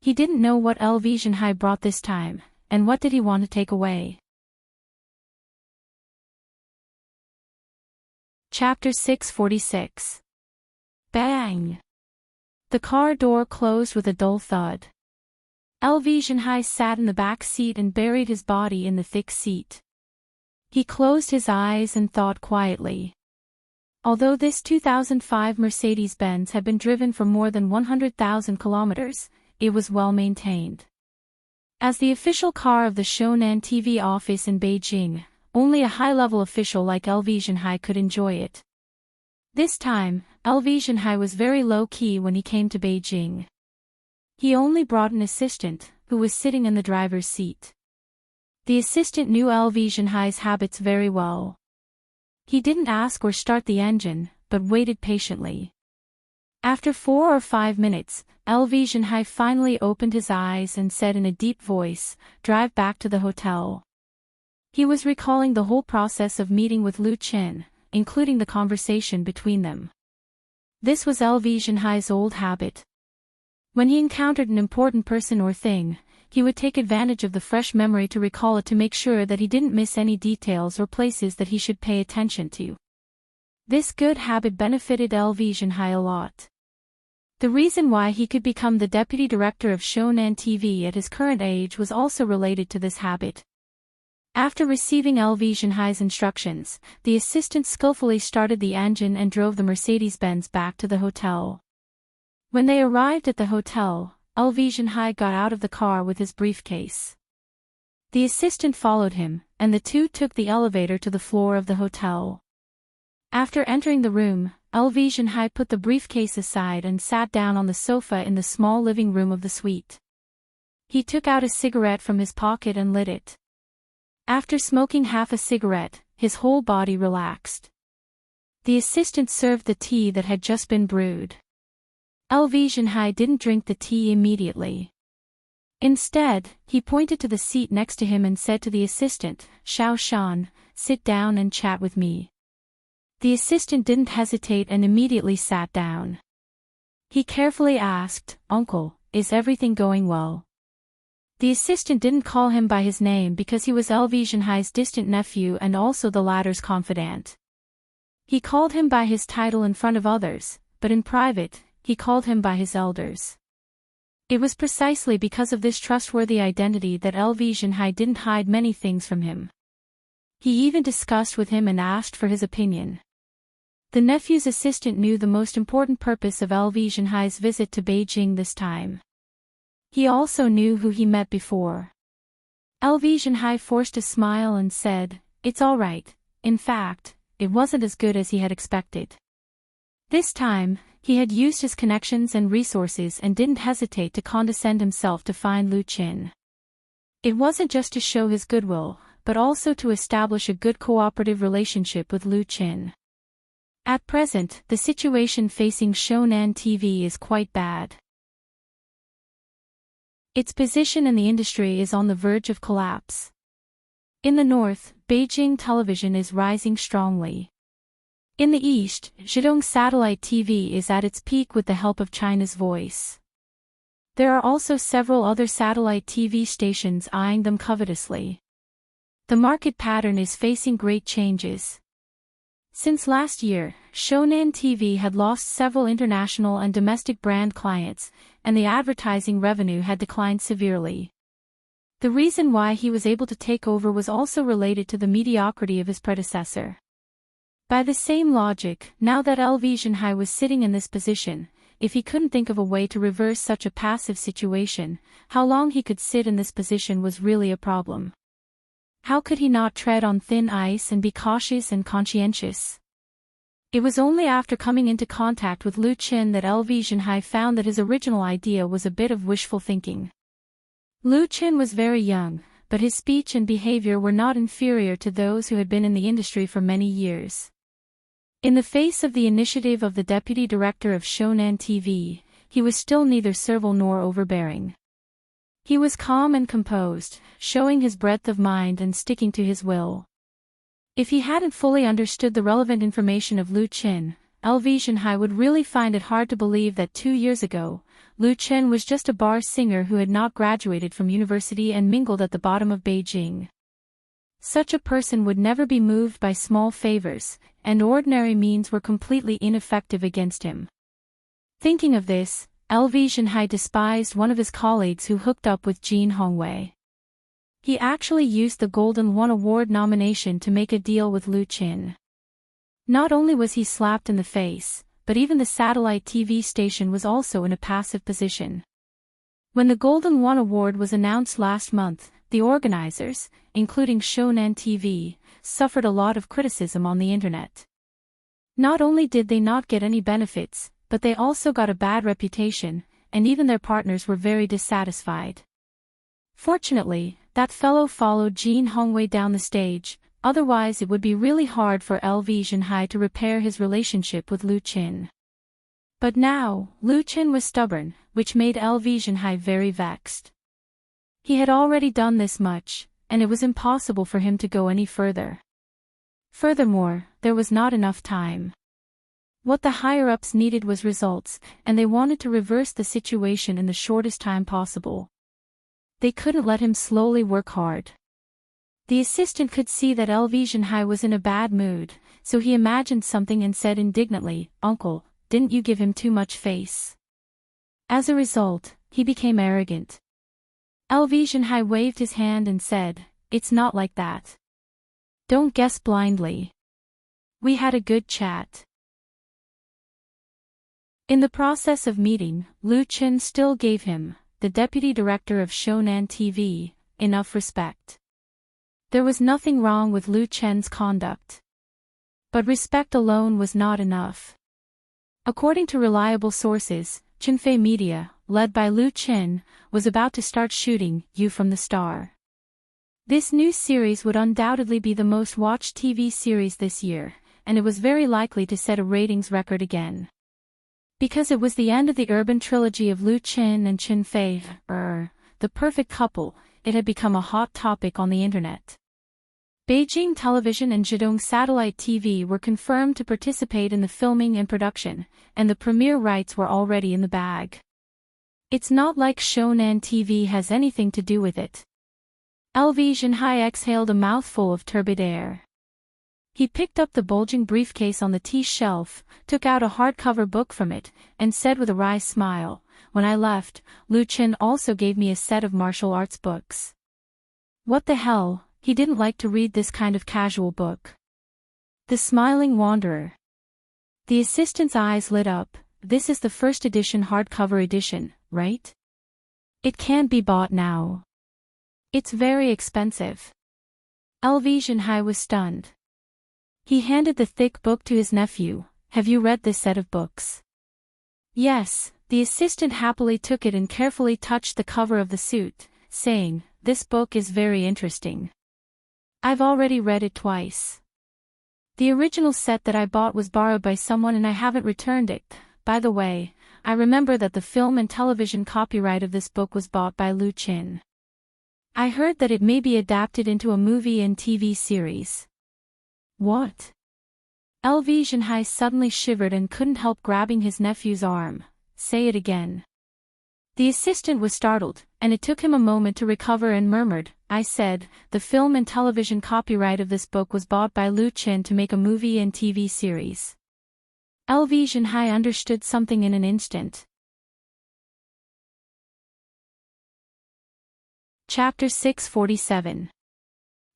He didn't know what LV Zhenhai brought this time, and what did he want to take away. Chapter 646. Bang! The car door closed with a dull thud. LV Zhenhai sat in the back seat and buried his body in the thick seat. He closed his eyes and thought quietly. Although this 2005 Mercedes-Benz had been driven for more than 100,000 kilometers, it was well maintained. As the official car of the Shonan TV office in Beijing, only a high-level official like LV Zhenhai could enjoy it. This time, LV Zhenhai was very low-key when he came to Beijing. He only brought an assistant, who was sitting in the driver's seat. The assistant knew LV Zhenhai's habits very well. He didn't ask or start the engine, but waited patiently. After 4 or 5 minutes, LV Zhenhai finally opened his eyes and said in a deep voice, "Drive back to the hotel." He was recalling the whole process of meeting with Lu Chen, including the conversation between them. This was LV Zhenhai's old habit. When he encountered an important person or thing, he would take advantage of the fresh memory to recall it to make sure that he didn't miss any details or places that he should pay attention to. This good habit benefited LoveLore a lot. The reason why he could become the deputy director of Shonan TV at his current age was also related to this habit. After receiving LoveLore's instructions, the assistant skillfully started the engine and drove the Mercedes-Benz back to the hotel. When they arrived at the hotel, LoveLore got out of the car with his briefcase. The assistant followed him, and the two took the elevator to the floor of the hotel. After entering the room, LoveLore put the briefcase aside and sat down on the sofa in the small living room of the suite. He took out a cigarette from his pocket and lit it. After smoking half a cigarette, his whole body relaxed. The assistant served the tea that had just been brewed. LoveLore didn't drink the tea immediately. Instead, he pointed to the seat next to him and said to the assistant, "Xiao Shan, sit down and chat with me." The assistant didn't hesitate and immediately sat down. He carefully asked, "Uncle, is everything going well?" The assistant didn't call him by his name because he was LoveLore's distant nephew and also the latter's confidant. He called him by his title in front of others, but in private, he called him by his elders. It was precisely because of this trustworthy identity that LoveLore didn't hide many things from him. He even discussed with him and asked for his opinion. The nephew's assistant knew the most important purpose of LoveLore's visit to Beijing this time. He also knew who he met before. LoveLore forced a smile and said, "It's all right. In fact, it wasn't as good as he had expected." This time, he had used his connections and resources and didn't hesitate to condescend himself to find Lu Qin. It wasn't just to show his goodwill, but also to establish a good cooperative relationship with Lu Qin. At present, the situation facing Shonan TV is quite bad. Its position in the industry is on the verge of collapse. In the north, Beijing television is rising strongly. In the east, Zhejiang satellite TV is at its peak with the help of China's voice. There are also several other satellite TV stations eyeing them covetously. The market pattern is facing great changes. Since last year, Shonan TV had lost several international and domestic brand clients, and the advertising revenue had declined severely. The reason why he was able to take over was also related to the mediocrity of his predecessor. By the same logic, now that LoveLore was sitting in this position, if he couldn't think of a way to reverse such a passive situation, how long he could sit in this position was really a problem. How could he not tread on thin ice and be cautious and conscientious? It was only after coming into contact with Lu Qin that LoveLore found that his original idea was a bit of wishful thinking. Lu Qin was very young, but his speech and behavior were not inferior to those who had been in the industry for many years. In the face of the initiative of the deputy director of Shonan TV, he was still neither servile nor overbearing. He was calm and composed, showing his breadth of mind and sticking to his will. If he hadn't fully understood the relevant information of Lu Qin, LoveLore would really find it hard to believe that 2 years ago, Lu Qin was just a bar singer who had not graduated from university and mingled at the bottom of Beijing. Such a person would never be moved by small favors, and ordinary means were completely ineffective against him. Thinking of this, LoveLore despised one of his colleagues who hooked up with Jin Hongwei. He actually used the Golden One Award nomination to make a deal with Lu Qin. Not only was he slapped in the face, but even the satellite TV station was also in a passive position. When the Golden One Award was announced last month, the organizers, including Shonan TV, suffered a lot of criticism on the internet. Not only did they not get any benefits, but they also got a bad reputation, and even their partners were very dissatisfied. Fortunately, that fellow followed Jin Hongwei down the stage, otherwise it would be really hard for LoveLore to repair his relationship with Lu Qin. But now, Lu Qin was stubborn, which made LoveLore very vexed. He had already done this much, and it was impossible for him to go any further. Furthermore, there was not enough time. What the higher-ups needed was results, and they wanted to reverse the situation in the shortest time possible. They couldn't let him slowly work hard. The assistant could see that Zhenhai was in a bad mood, so he imagined something and said indignantly, "Uncle, didn't you give him too much face?" As a result, he became arrogant. Zhenhai waved his hand and said, "It's not like that. Don't guess blindly. We had a good chat." In the process of meeting, Lu Chen still gave him, the deputy director of Shonan TV, enough respect. There was nothing wrong with Lu Chen's conduct. But respect alone was not enough. According to reliable sources, Qinfei Media, led by Lu Chen, was about to start shooting You from the Star. This new series would undoubtedly be the most watched TV series this year, and it was very likely to set a ratings record again. Because it was the end of the urban trilogy of Lu Chen and Qinfei, the perfect couple, it had become a hot topic on the internet. Beijing Television and Zhejiang Satellite TV were confirmed to participate in the filming and production, and the premiere rights were already in the bag. It's not like Shonan TV has anything to do with it. Zhenhai exhaled a mouthful of turbid air. He picked up the bulging briefcase on the tea shelf, took out a hardcover book from it, and said with a wry smile, "When I left, Lu Chen also gave me a set of martial arts books." What the hell, he didn't like to read this kind of casual book. The Smiling Wanderer. The assistant's eyes lit up. "This is the first edition hardcover edition, right? It can't be bought now. It's very expensive." Zhenhai was stunned. He handed the thick book to his nephew. "Have you read this set of books?" "Yes." The assistant happily took it and carefully touched the cover of the suit, saying, "This book is very interesting. I've already read it twice. The original set that I bought was borrowed by someone and I haven't returned it. By the way, I remember that the film and television copyright of this book was bought by Lu Chen. I heard that it may be adapted into a movie and TV series." "What?" Zhenhai suddenly shivered and couldn't help grabbing his nephew's arm. "Say it again." The assistant was startled, and it took him a moment to recover and murmured, "I said, the film and television copyright of this book was bought by Lu Chen to make a movie and TV series." Zhenhai understood something in an instant. Chapter 647.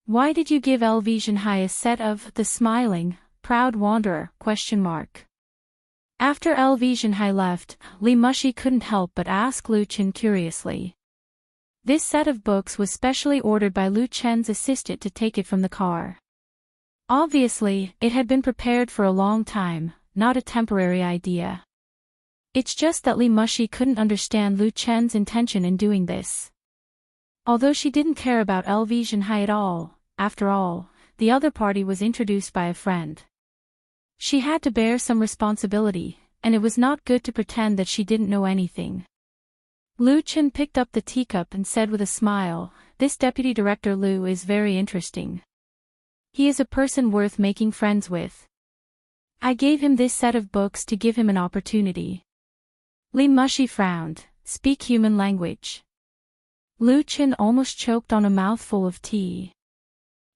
Why did you give Zhenhai a set of The Smiling, Proud Wanderer? After Zhenhai left, Li Mushi couldn't help but ask Lu Chen curiously. This set of books was specially ordered by Lu Chen's assistant to take it from the car. Obviously, it had been prepared for a long time, not a temporary idea. It's just that Li Mushi couldn't understand Lu Chen's intention in doing this. Although she didn't care about Zhenhai at all, after all, the other party was introduced by a friend. She had to bear some responsibility, and it was not good to pretend that she didn't know anything. Lu Chen picked up the teacup and said with a smile, "This deputy director Lu is very interesting. He is a person worth making friends with. I gave him this set of books to give him an opportunity." Li Mushi frowned. "Speak human language." Lu Chen almost choked on a mouthful of tea.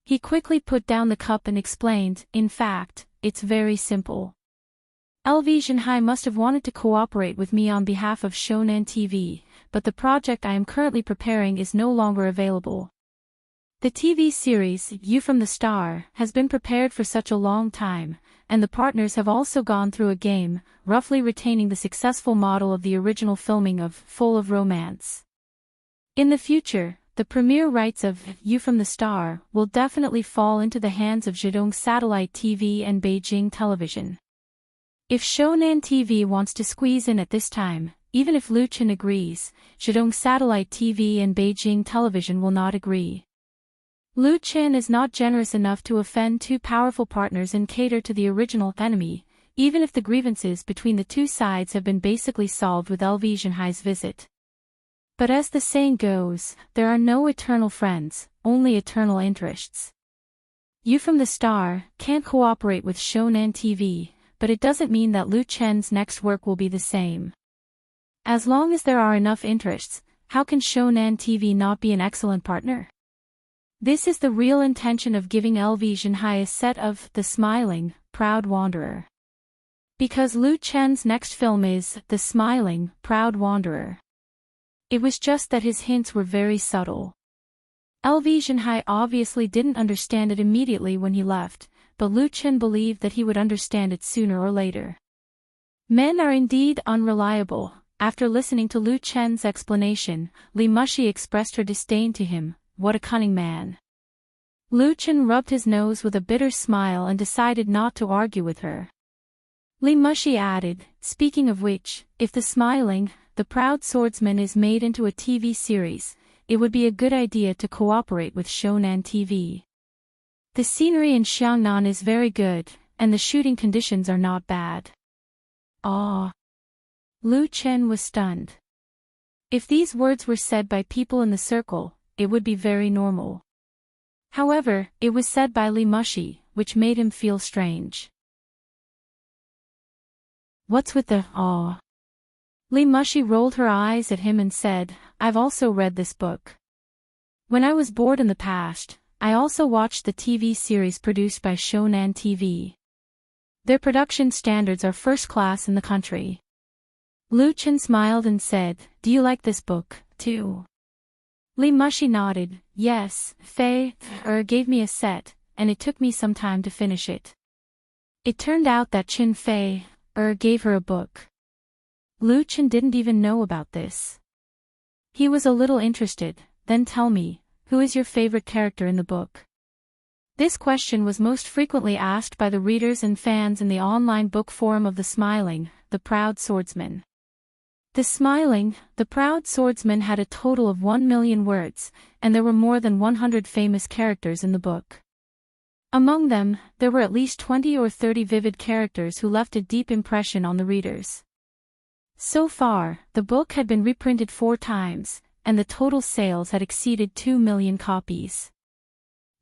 He quickly put down the cup and explained, "In fact, it's very simple. Zhenhai must have wanted to cooperate with me on behalf of Shonan TV, but the project I am currently preparing is no longer available. The TV series, You from the Star, has been prepared for such a long time, and the partners have also gone through a game, roughly retaining the successful model of the original filming of Full of Romance. In the future, the premiere rights of You from the Star will definitely fall into the hands of Zhejiang Satellite TV and Beijing Television. If Shonan TV wants to squeeze in at this time, even if Lu Chen agrees, Zhejiang Satellite TV and Beijing Television will not agree. Lu Chen is not generous enough to offend two powerful partners and cater to the original enemy, even if the grievances between the two sides have been basically solved with Zhenhai's visit. But as the saying goes, there are no eternal friends, only eternal interests. You from the Star can't cooperate with Shonan TV, but it doesn't mean that Lu Chen's next work will be the same. As long as there are enough interests, how can Shonan TV not be an excellent partner? This is the real intention of giving LV Zhenhai a set of The Smiling, Proud Wanderer. Because Lu Chen's next film is The Smiling, Proud Wanderer. It was just that his hints were very subtle. LV Zhenhai obviously didn't understand it immediately when he left, but Lu Chen believed that he would understand it sooner or later. Men are indeed unreliable. After listening to Lu Chen's explanation, Li Mushi expressed her disdain to him. What a cunning man. Lu Chen rubbed his nose with a bitter smile and decided not to argue with her. Li Mushi added, speaking of which, if The Smiling, The Proud Swordsman is made into a TV series, it would be a good idea to cooperate with Shonan TV. The scenery in Xiangnan is very good, and the shooting conditions are not bad. Ah! Lu Chen was stunned. If these words were said by people in the circle, it would be very normal. However, it was said by Li Mushi, which made him feel strange. What's with the awe? Li Mushi rolled her eyes at him and said, I've also read this book. When I was bored in the past, I also watched the TV series produced by Shonan TV. Their production standards are first class in the country. Lu Chen smiled and said, do you like this book, too? Li Mushi nodded, yes, Fei gave me a set, and it took me some time to finish it. It turned out that Qin Fei gave her a book. Lu Chen didn't even know about this. He was a little interested. Then tell me, who is your favorite character in the book? This question was most frequently asked by the readers and fans in the online book forum of The Smiling, The Proud Swordsman. The Smiling, The Proud Swordsman had a total of 1 million words, and there were more than 100 famous characters in the book. Among them, there were at least 20 or 30 vivid characters who left a deep impression on the readers. So far, the book had been reprinted 4 times, and the total sales had exceeded 2 million copies.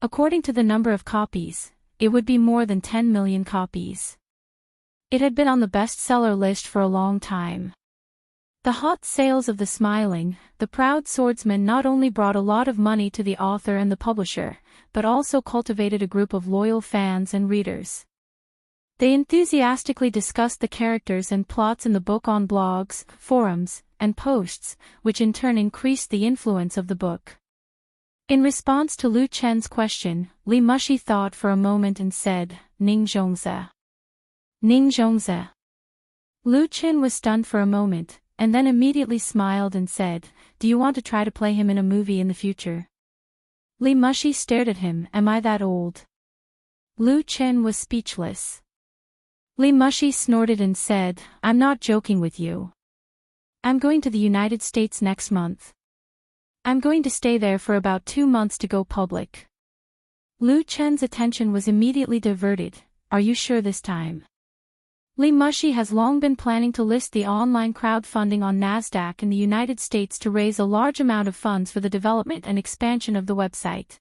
According to the number of copies, it would be more than 10 million copies. It had been on the bestseller list for a long time. The hot sales of The Smiling, The Proud Swordsman not only brought a lot of money to the author and the publisher, but also cultivated a group of loyal fans and readers. They enthusiastically discussed the characters and plots in the book on blogs, forums, and posts, which in turn increased the influence of the book. In response to Lu Chen's question, Li Mushi thought for a moment and said, Ning Zhongze. Ning Zhongze. Lu Chen was stunned for a moment, and then immediately smiled and said, do you want to try to play him in a movie in the future? Li Mushi stared at him, am I that old? Lu Chen was speechless. Li Mushi snorted and said, I'm not joking with you. I'm going to the United States next month. I'm going to stay there for about 2 months to go public. Lu Chen's attention was immediately diverted. Are you sure this time? Li Mushi has long been planning to list the online crowdfunding on NASDAQ in the United States to raise a large amount of funds for the development and expansion of the website.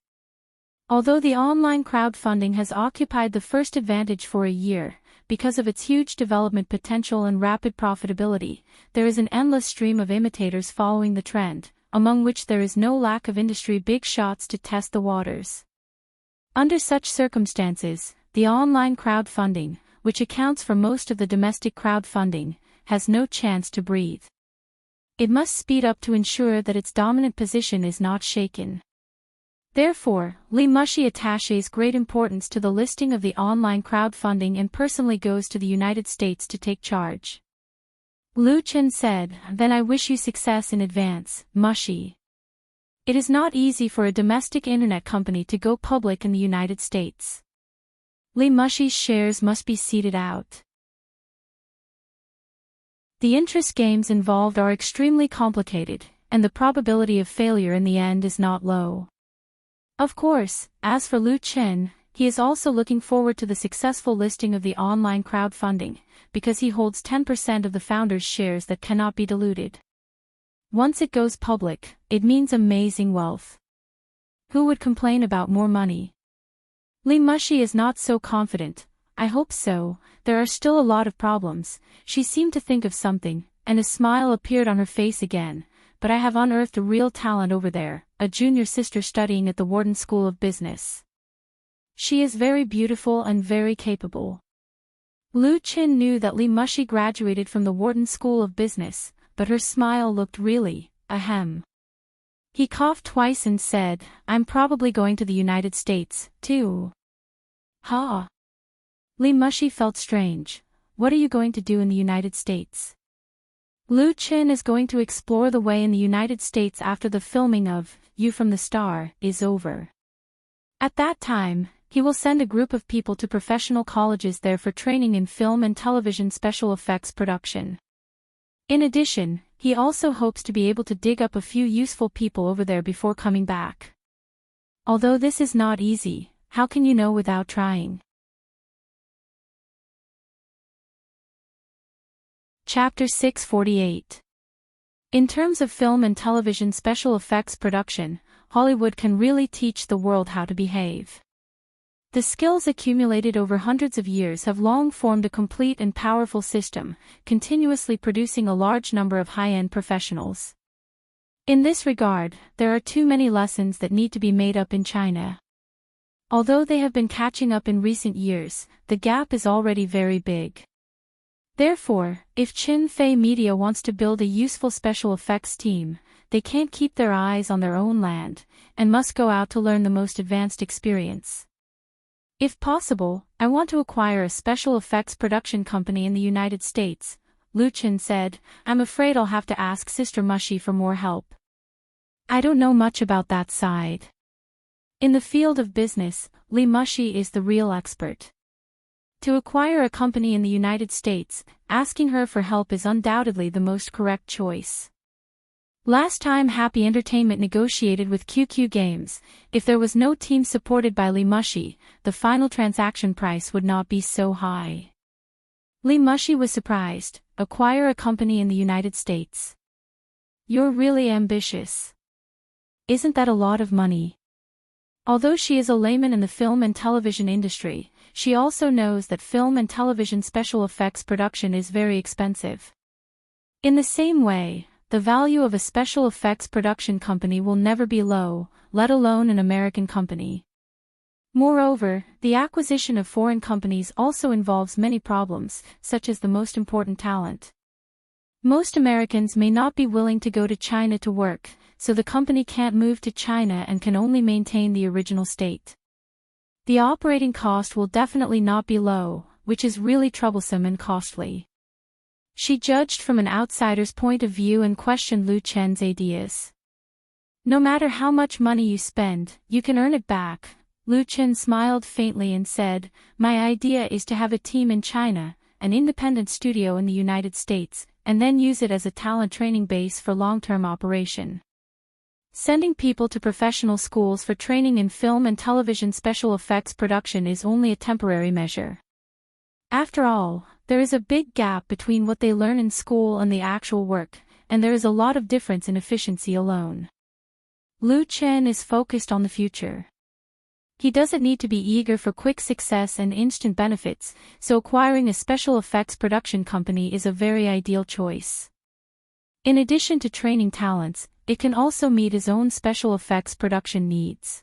Although the online crowdfunding has occupied the first advantage for a year, because of its huge development potential and rapid profitability, there is an endless stream of imitators following the trend, among which there is no lack of industry big shots to test the waters. Under such circumstances, the online crowdfunding, which accounts for most of the domestic crowdfunding, has no chance to breathe. It must speed up to ensure that its dominant position is not shaken. Therefore, Li Mushi attaches great importance to the listing of the online crowdfunding and personally goes to the United States to take charge. Lu Chen said, then I wish you success in advance, Mushi. It is not easy for a domestic internet company to go public in the United States. Li Mushi's shares must be seeded out. The interest games involved are extremely complicated, and the probability of failure in the end is not low. Of course, as for Lu Chen, he is also looking forward to the successful listing of the online crowdfunding, because he holds 10% of the founder's shares that cannot be diluted. Once it goes public, it means amazing wealth. Who would complain about more money? Li Mushi is not so confident. I hope so. There are still a lot of problems. She seemed to think of something, and a smile appeared on her face again. But I have unearthed a real talent over there, a junior sister studying at the Wharton School of Business. She is very beautiful and very capable. Lu Qin knew that Li Mushi graduated from the Wharton School of Business, but her smile looked really, ahem. He coughed twice and said, I'm probably going to the United States, too. Ha! Li Mushi felt strange. What are you going to do in the United States? Lu Qin is going to explore the way in the United States after the filming of You from the Star is over. At that time, he will send a group of people to professional colleges there for training in film and television special effects production. In addition, he also hopes to be able to dig up a few useful people over there before coming back. Although this is not easy, how can you know without trying? Chapter 648. In terms of film and television special effects production, Hollywood can really teach the world how to behave. The skills accumulated over hundreds of years have long formed a complete and powerful system, continuously producing a large number of high-end professionals. In this regard, there are too many lessons that need to be made up in China. Although they have been catching up in recent years, the gap is already very big. Therefore, if Qin Fei Media wants to build a useful special effects team, they can't keep their eyes on their own land, and must go out to learn the most advanced experience. If possible, I want to acquire a special effects production company in the United States, Lu Qin said. I'm afraid I'll have to ask Sister Mushi for more help. I don't know much about that side. In the field of business, Li Mushi is the real expert. To acquire a company in the United States, asking her for help is undoubtedly the most correct choice. Last time Happy Entertainment negotiated with QQ Games, if there was no team supported by Li Mushi, the final transaction price would not be so high. Li Mushi was surprised. Acquire a company in the United States. You're really ambitious. Isn't that a lot of money? Although she is a layman in the film and television industry, she also knows that film and television special effects production is very expensive. In the same way, the value of a special effects production company will never be low, let alone an American company. Moreover, the acquisition of foreign companies also involves many problems, such as the most important talent. Most Americans may not be willing to go to China to work, so the company can't move to China and can only maintain the original state. The operating cost will definitely not be low, which is really troublesome and costly. She judged from an outsider's point of view and questioned Lu Chen's ideas. No matter how much money you spend, you can earn it back. Lu Chen smiled faintly and said, My idea is to have a team in China, an independent studio in the United States, and then use it as a talent training base for long-term operation. Sending people to professional schools for training in film and television special effects production is only a temporary measure. After all, there is a big gap between what they learn in school and the actual work, and there is a lot of difference in efficiency alone. Lu Chen is focused on the future. He doesn't need to be eager for quick success and instant benefits, so acquiring a special effects production company is a very ideal choice. In addition to training talents, it can also meet his own special effects production needs.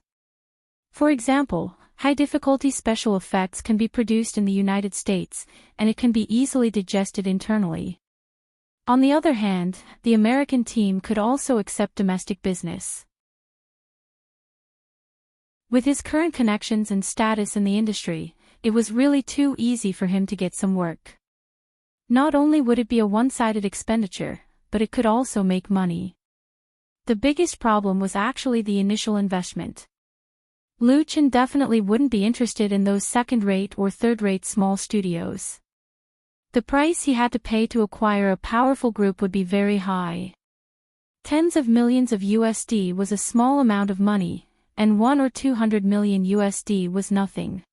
For example, high-difficulty special effects can be produced in the United States, and it can be easily digested internally. On the other hand, the American team could also accept domestic business. With his current connections and status in the industry, it was really too easy for him to get some work. Not only would it be a one-sided expenditure, but it could also make money. The biggest problem was actually the initial investment. Lu Chen definitely wouldn't be interested in those second-rate or third-rate small studios. The price he had to pay to acquire a powerful group would be very high. Tens of millions of USD was a small amount of money, and 100 or 200 million USD was nothing.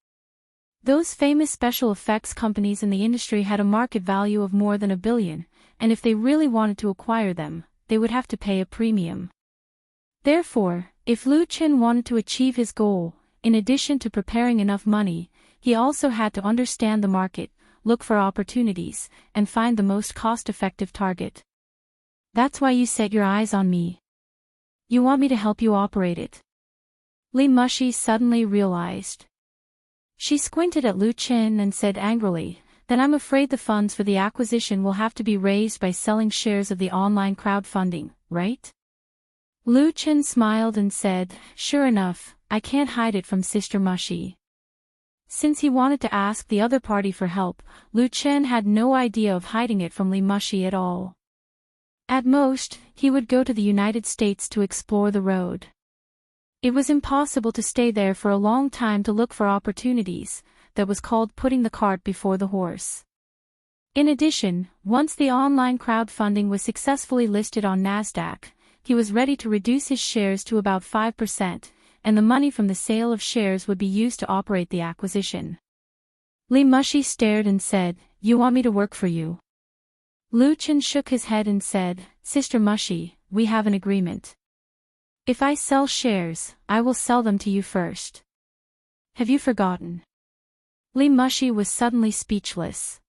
Those famous special effects companies in the industry had a market value of more than $1 billion, and if they really wanted to acquire them, they would have to pay a premium. Therefore, if Lu Chen wanted to achieve his goal, in addition to preparing enough money, he also had to understand the market, look for opportunities, and find the most cost-effective target. That's why you set your eyes on me. You want me to help you operate it. Li Mushi suddenly realized. She squinted at Lu Qin and said angrily, "Then I'm afraid the funds for the acquisition will have to be raised by selling shares of the online crowdfunding, right?" Lu Qin smiled and said, "Sure enough, I can't hide it from Sister Mushi." Since he wanted to ask the other party for help, Lu Qin had no idea of hiding it from Li Mushi at all. At most, he would go to the United States to explore the road. It was impossible to stay there for a long time to look for opportunities. That was called putting the cart before the horse. In addition, once the online crowdfunding was successfully listed on Nasdaq, he was ready to reduce his shares to about 5%, and the money from the sale of shares would be used to operate the acquisition. Li Mushi stared and said, "You want me to work for you?" Lu Qin shook his head and said, "Sister Mushi, we have an agreement. If I sell shares, I will sell them to you first. Have you forgotten?" Li Mushi was suddenly speechless.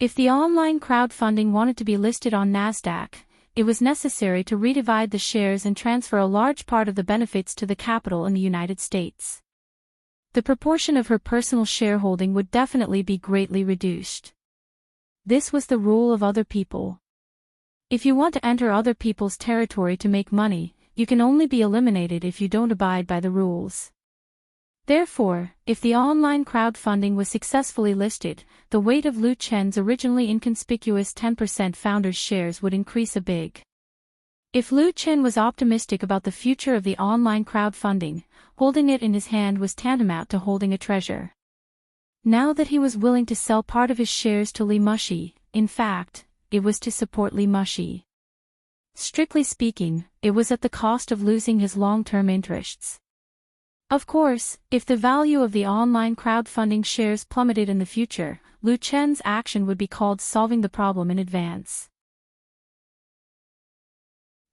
If the online crowdfunding wanted to be listed on Nasdaq, it was necessary to redivide the shares and transfer a large part of the benefits to the capital in the United States. The proportion of her personal shareholding would definitely be greatly reduced. This was the rule of other people. If you want to enter other people's territory to make money, you can only be eliminated if you don't abide by the rules. Therefore, if the online crowdfunding was successfully listed, the weight of Lu Chen's originally inconspicuous 10% founders' shares would increase a bit. If Lu Chen was optimistic about the future of the online crowdfunding, holding it in his hand was tantamount to holding a treasure. Now that he was willing to sell part of his shares to Li Mushi, in fact, it was to support Li Mushi. Strictly speaking, it was at the cost of losing his long-term interests. Of course, if the value of the online crowdfunding shares plummeted in the future, Lu Chen's action would be called solving the problem in advance.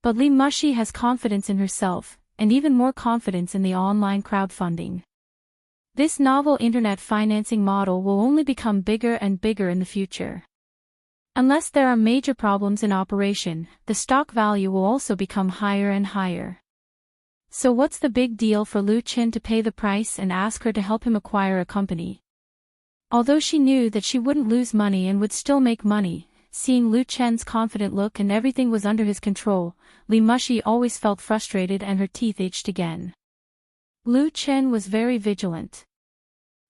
But Li Mushi has confidence in herself, and even more confidence in the online crowdfunding. This novel internet financing model will only become bigger and bigger in the future. Unless there are major problems in operation, the stock value will also become higher and higher. So what's the big deal for Lu Chen to pay the price and ask her to help him acquire a company? Although she knew that she wouldn't lose money and would still make money, seeing Lu Chen's confident look and everything was under his control, Li Mushi always felt frustrated and her teeth itched again. Lu Chen was very vigilant.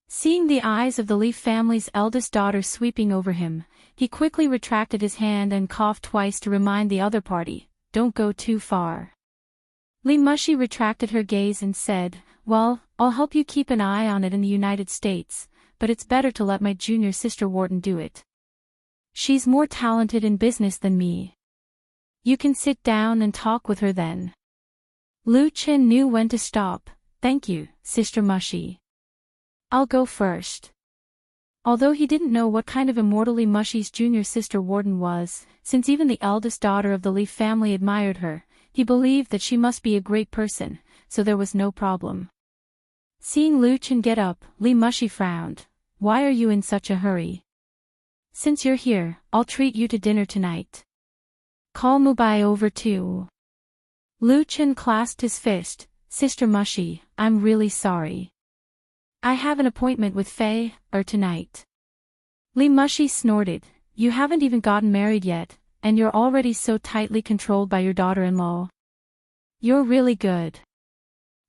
Seeing the eyes of the Li family's eldest daughter sweeping over him, he quickly retracted his hand and coughed twice to remind the other party, "Don't go too far." Li Mushi retracted her gaze and said, "Well, I'll help you keep an eye on it in the United States, but it's better to let my junior sister Wharton do it. She's more talented in business than me. You can sit down and talk with her then." Lu Chen knew when to stop. "Thank you, Sister Mushi. I'll go first." Although he didn't know what kind of immortal Li Mushi's junior sister Wharton was, since even the eldest daughter of the Li family admired her, he believed that she must be a great person, so there was no problem. Seeing Lu Chen get up, Li Mushi frowned. "Why are you in such a hurry? Since you're here, I'll treat you to dinner tonight. Call Mubai over too." Lu Chen clasped his fist. "Sister Mushi, I'm really sorry. I have an appointment with Fei tonight." Li Mushi snorted. "You haven't even gotten married yet, and you're already so tightly controlled by your daughter-in-law. You're really good."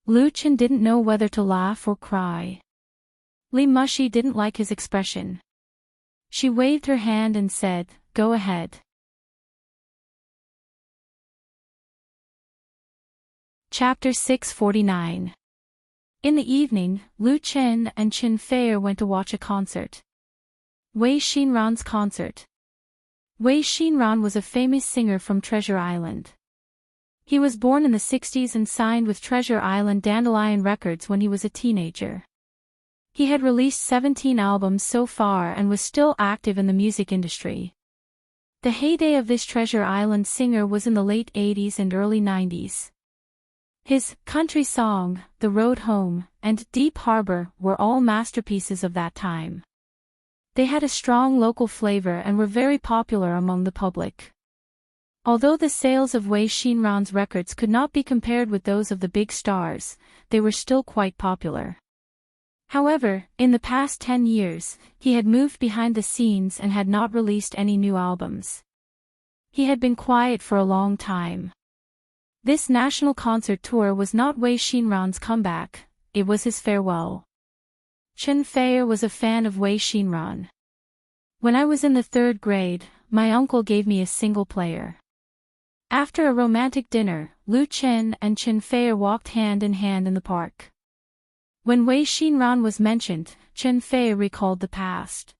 Lu Chen didn't know whether to laugh or cry. Li Mushi didn't like his expression. She waved her hand and said, "Go ahead." Chapter 649. In the evening, Lu Chen and Qin Fei went to watch a concert. Wei Xinran's concert. Wei Xinran was a famous singer from Treasure Island. He was born in the 60s and signed with Treasure Island Dandelion Records when he was a teenager. He had released 17 albums so far and was still active in the music industry. The heyday of this Treasure Island singer was in the late 80s and early 90s. His Country Song, The Road Home, and Deep Harbor were all masterpieces of that time. They had a strong local flavor and were very popular among the public. Although the sales of Wei Xinran's records could not be compared with those of the big stars, they were still quite popular. However, in the past 10 years, he had moved behind the scenes and had not released any new albums. He had been quiet for a long time. This national concert tour was not Wei Xinran's comeback, it was his farewell. Chen Feier was a fan of Wei Xinran. When I was in the 3rd grade, my uncle gave me a single player. After a romantic dinner, Lu Chen and Chen Feier walked hand in hand in the park. When Wei Xinran was mentioned, Chen Feier recalled the past.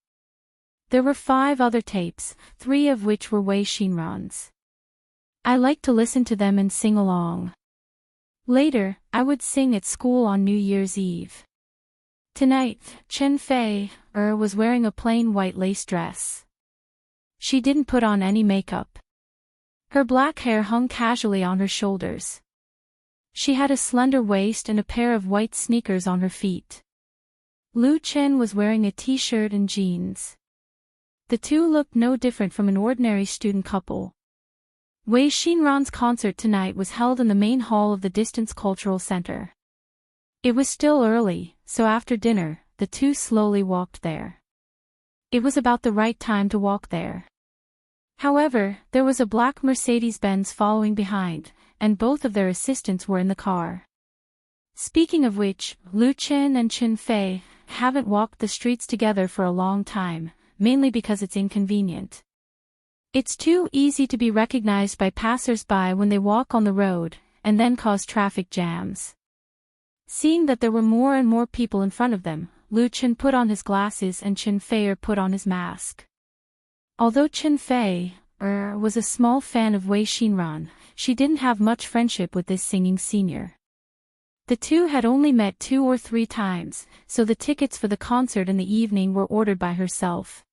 There were 5 other tapes, 3 of which were Wei Xinran's. I liked to listen to them and sing along. Later, I would sing at school on New Year's Eve. Tonight, Chen Feier was wearing a plain white lace dress. She didn't put on any makeup. Her black hair hung casually on her shoulders. She had a slender waist and a pair of white sneakers on her feet. Lu Chen was wearing a t-shirt and jeans. The two looked no different from an ordinary student couple. Wei Xinran's concert tonight was held in the main hall of the Distance Cultural Center. It was still early, so after dinner, the two slowly walked there. It was about the right time to walk there. However, there was a black Mercedes-Benz following behind, and both of their assistants were in the car. Speaking of which, Lu Chen and Chen Fei haven't walked the streets together for a long time, mainly because it's inconvenient. It's too easy to be recognized by passers-by when they walk on the road, and then cause traffic jams. Seeing that there were more and more people in front of them, Lu Chen put on his glasses and Chen Feier put on his mask. Although Chen Fei was a small fan of Wei Xinran, she didn't have much friendship with this singing senior. The two had only met 2 or 3 times, so the tickets for the concert in the evening were ordered by herself.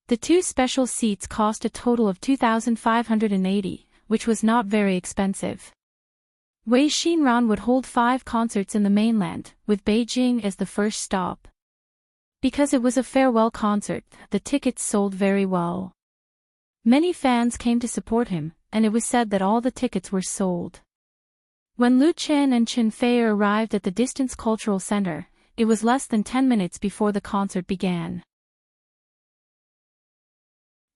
The 2 special seats cost a total of 2,580, which was not very expensive. Wei Xinran would hold 5 concerts in the mainland, with Beijing as the first stop. Because it was a farewell concert, the tickets sold very well. Many fans came to support him, and it was said that all the tickets were sold. When Lu Chen and Chen Feier arrived at the Distance Cultural Center, it was less than 10 minutes before the concert began.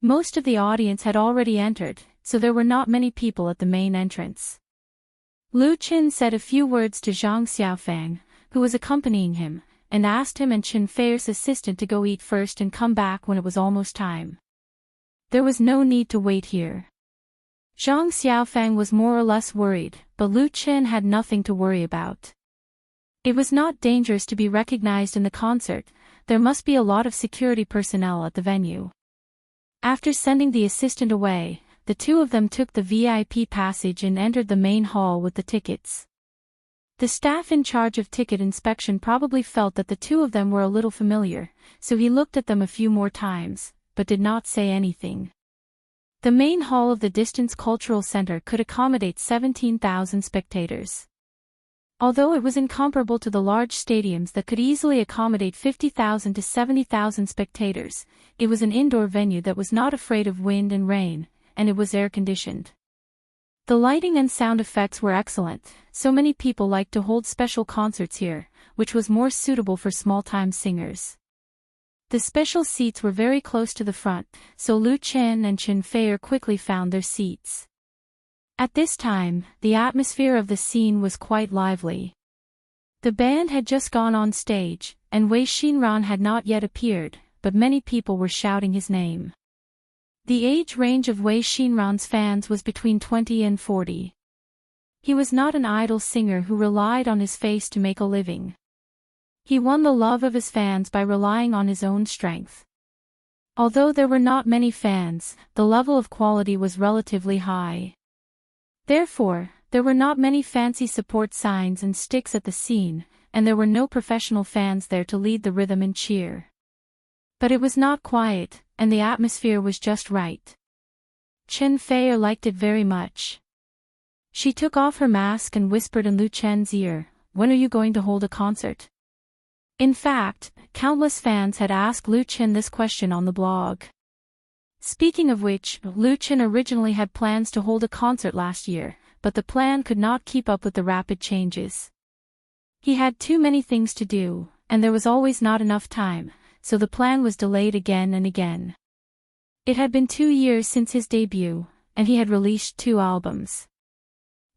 Most of the audience had already entered, so there were not many people at the main entrance. Lu Chen said a few words to Zhang Xiaofang, who was accompanying him, and asked him and Chen Feier's assistant to go eat first and come back when it was almost time. There was no need to wait here. Zhang Xiaofang was more or less worried, but Lu Chen had nothing to worry about. It was not dangerous to be recognized in the concert, there must be a lot of security personnel at the venue. After sending the assistant away, the two of them took the VIP passage and entered the main hall with the tickets. The staff in charge of ticket inspection probably felt that the two of them were a little familiar, so he looked at them a few more times, but did not say anything. The main hall of the Distance Cultural Center could accommodate 17,000 spectators. Although it was incomparable to the large stadiums that could easily accommodate 50,000 to 70,000 spectators, it was an indoor venue that was not afraid of wind and rain, and it was air-conditioned. The lighting and sound effects were excellent, so many people liked to hold special concerts here, which was more suitable for small-time singers. The special seats were very close to the front, so Lu Chen and Chen Feier quickly found their seats. At this time, the atmosphere of the scene was quite lively. The band had just gone on stage, and Wei Xinran had not yet appeared, but many people were shouting his name. The age range of Wei Xinran's fans was between 20 and 40. He was not an idle singer who relied on his face to make a living. He won the love of his fans by relying on his own strength. Although there were not many fans, the level of quality was relatively high. Therefore, there were not many fancy support signs and sticks at the scene, and there were no professional fans there to lead the rhythm and cheer. But it was not quiet, and the atmosphere was just right. Chen Feier liked it very much. She took off her mask and whispered in Lu Chen's ear, "When are you going to hold a concert?" In fact, countless fans had asked Lu Chen this question on the blog. Speaking of which, Lu Chen originally had plans to hold a concert last year, but the plan could not keep up with the rapid changes. He had too many things to do, and there was always not enough time, so the plan was delayed again and again. It had been 2 years since his debut, and he had released 2 albums.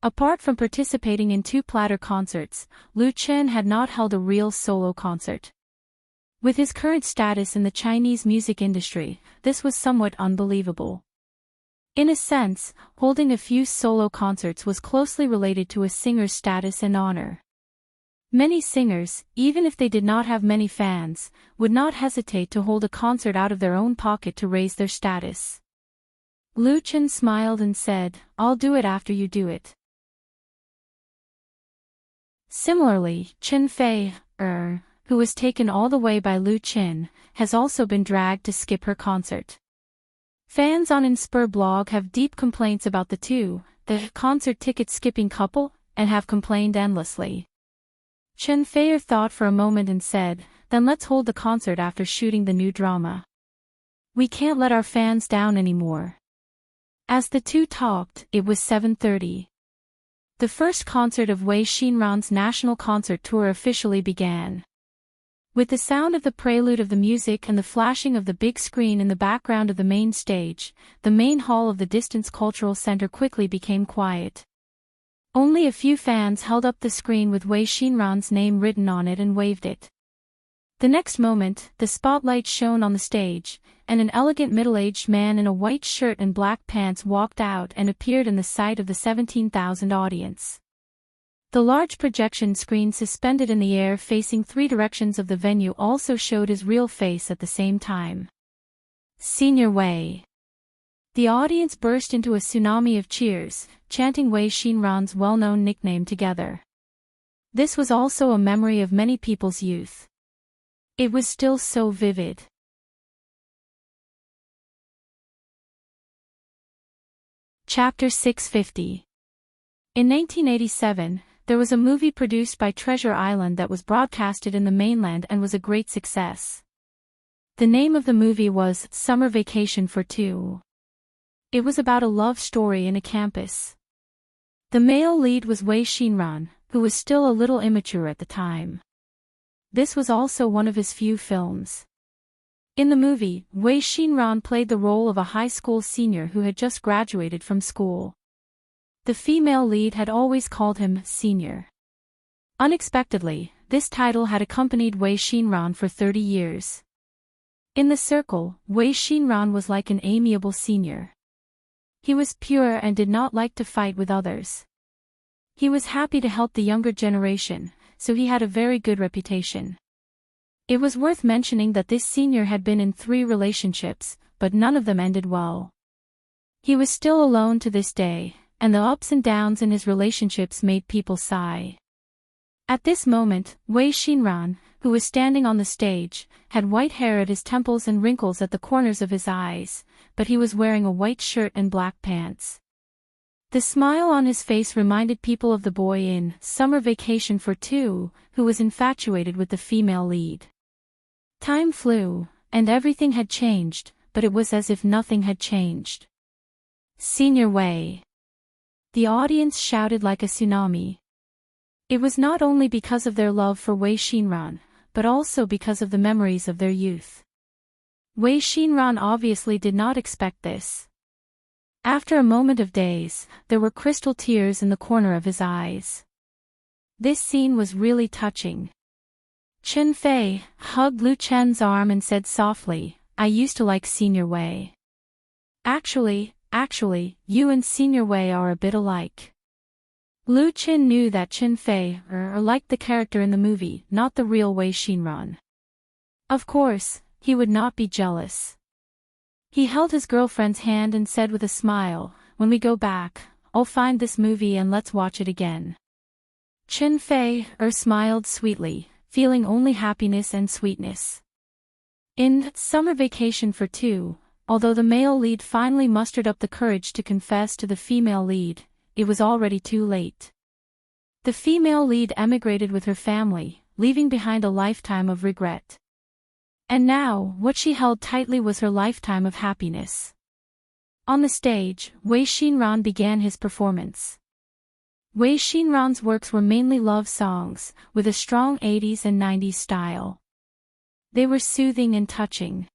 Apart from participating in 2 platter concerts, Lu Chen had not held a real solo concert. With his current status in the Chinese music industry, this was somewhat unbelievable. In a sense, holding a few solo concerts was closely related to a singer's status and honor. Many singers, even if they did not have many fans, would not hesitate to hold a concert out of their own pocket to raise their status. Lu Chen smiled and said, "I'll do it after you do it." Similarly, Chen Fei, who was taken all the way by Lu Chen, has also been dragged to skip her concert. Fans on Inspire blog have deep complaints about the concert ticket skipping couple, and have complained endlessly. Chen Fei thought for a moment and said, "Then let's hold the concert after shooting the new drama. We can't let our fans down anymore." As the two talked, it was 7:30. The first concert of Wei Xinran's national concert tour officially began. With the sound of the prelude of the music and the flashing of the big screen in the background of the main stage, the main hall of the Distance Cultural Center quickly became quiet. Only a few fans held up the screen with Wei Xinran's name written on it and waved it. The next moment, the spotlight shone on the stage, and an elegant middle-aged man in a white shirt and black pants walked out and appeared in the sight of the 17,000 audience. The large projection screen suspended in the air facing 3 directions of the venue also showed his real face at the same time. Senior Wei. The audience burst into a tsunami of cheers, chanting Wei Xinran's well-known nickname together. This was also a memory of many people's youth. It was still so vivid. Chapter 650. In 1987, there was a movie produced by Treasure Island that was broadcasted in the mainland and was a great success. The name of the movie was Summer Vacation for Two. It was about a love story in a campus. The male lead was Wei Xinran, who was still a little immature at the time. This was also one of his few films. In the movie, Wei Xinran played the role of a high school senior who had just graduated from school. The female lead had always called him Senior. Unexpectedly, this title had accompanied Wei Xinran for 30 years. In the circle, Wei Xinran was like an amiable senior. He was pure and did not like to fight with others. He was happy to help the younger generation, so he had a very good reputation. It was worth mentioning that this senior had been in 3 relationships, but none of them ended well. He was still alone to this day, and the ups and downs in his relationships made people sigh. At this moment, Wei Xinran, who was standing on the stage, had white hair at his temples and wrinkles at the corners of his eyes, but he was wearing a white shirt and black pants. The smile on his face reminded people of the boy in Summer Vacation for Two, who was infatuated with the female lead. Time flew, and everything had changed, but it was as if nothing had changed. Senior Wei. The audience shouted like a tsunami. It was not only because of their love for Wei Xinran, but also because of the memories of their youth. Wei Xinran obviously did not expect this. After a moment of daze, there were crystal tears in the corner of his eyes. This scene was really touching. Chen Fei hugged Lu Chen's arm and said softly, "I used to like Senior Wei. Actually, you and Senior Wei are a bit alike." Lu Chen knew that Chen Fei liked the character in the movie, not the real Wei Xinran. Of course, he would not be jealous. He held his girlfriend's hand and said with a smile, "When we go back, I'll find this movie and let's watch it again." Chen Fei smiled sweetly, feeling only happiness and sweetness. In Summer Vacation for Two, although the male lead finally mustered up the courage to confess to the female lead, it was already too late. The female lead emigrated with her family, leaving behind a lifetime of regret. And now, what she held tightly was her lifetime of happiness. On the stage, Wei Xinran began his performance. Wei Xinran's works were mainly love songs, with a strong 80s and 90s style. They were soothing and touching.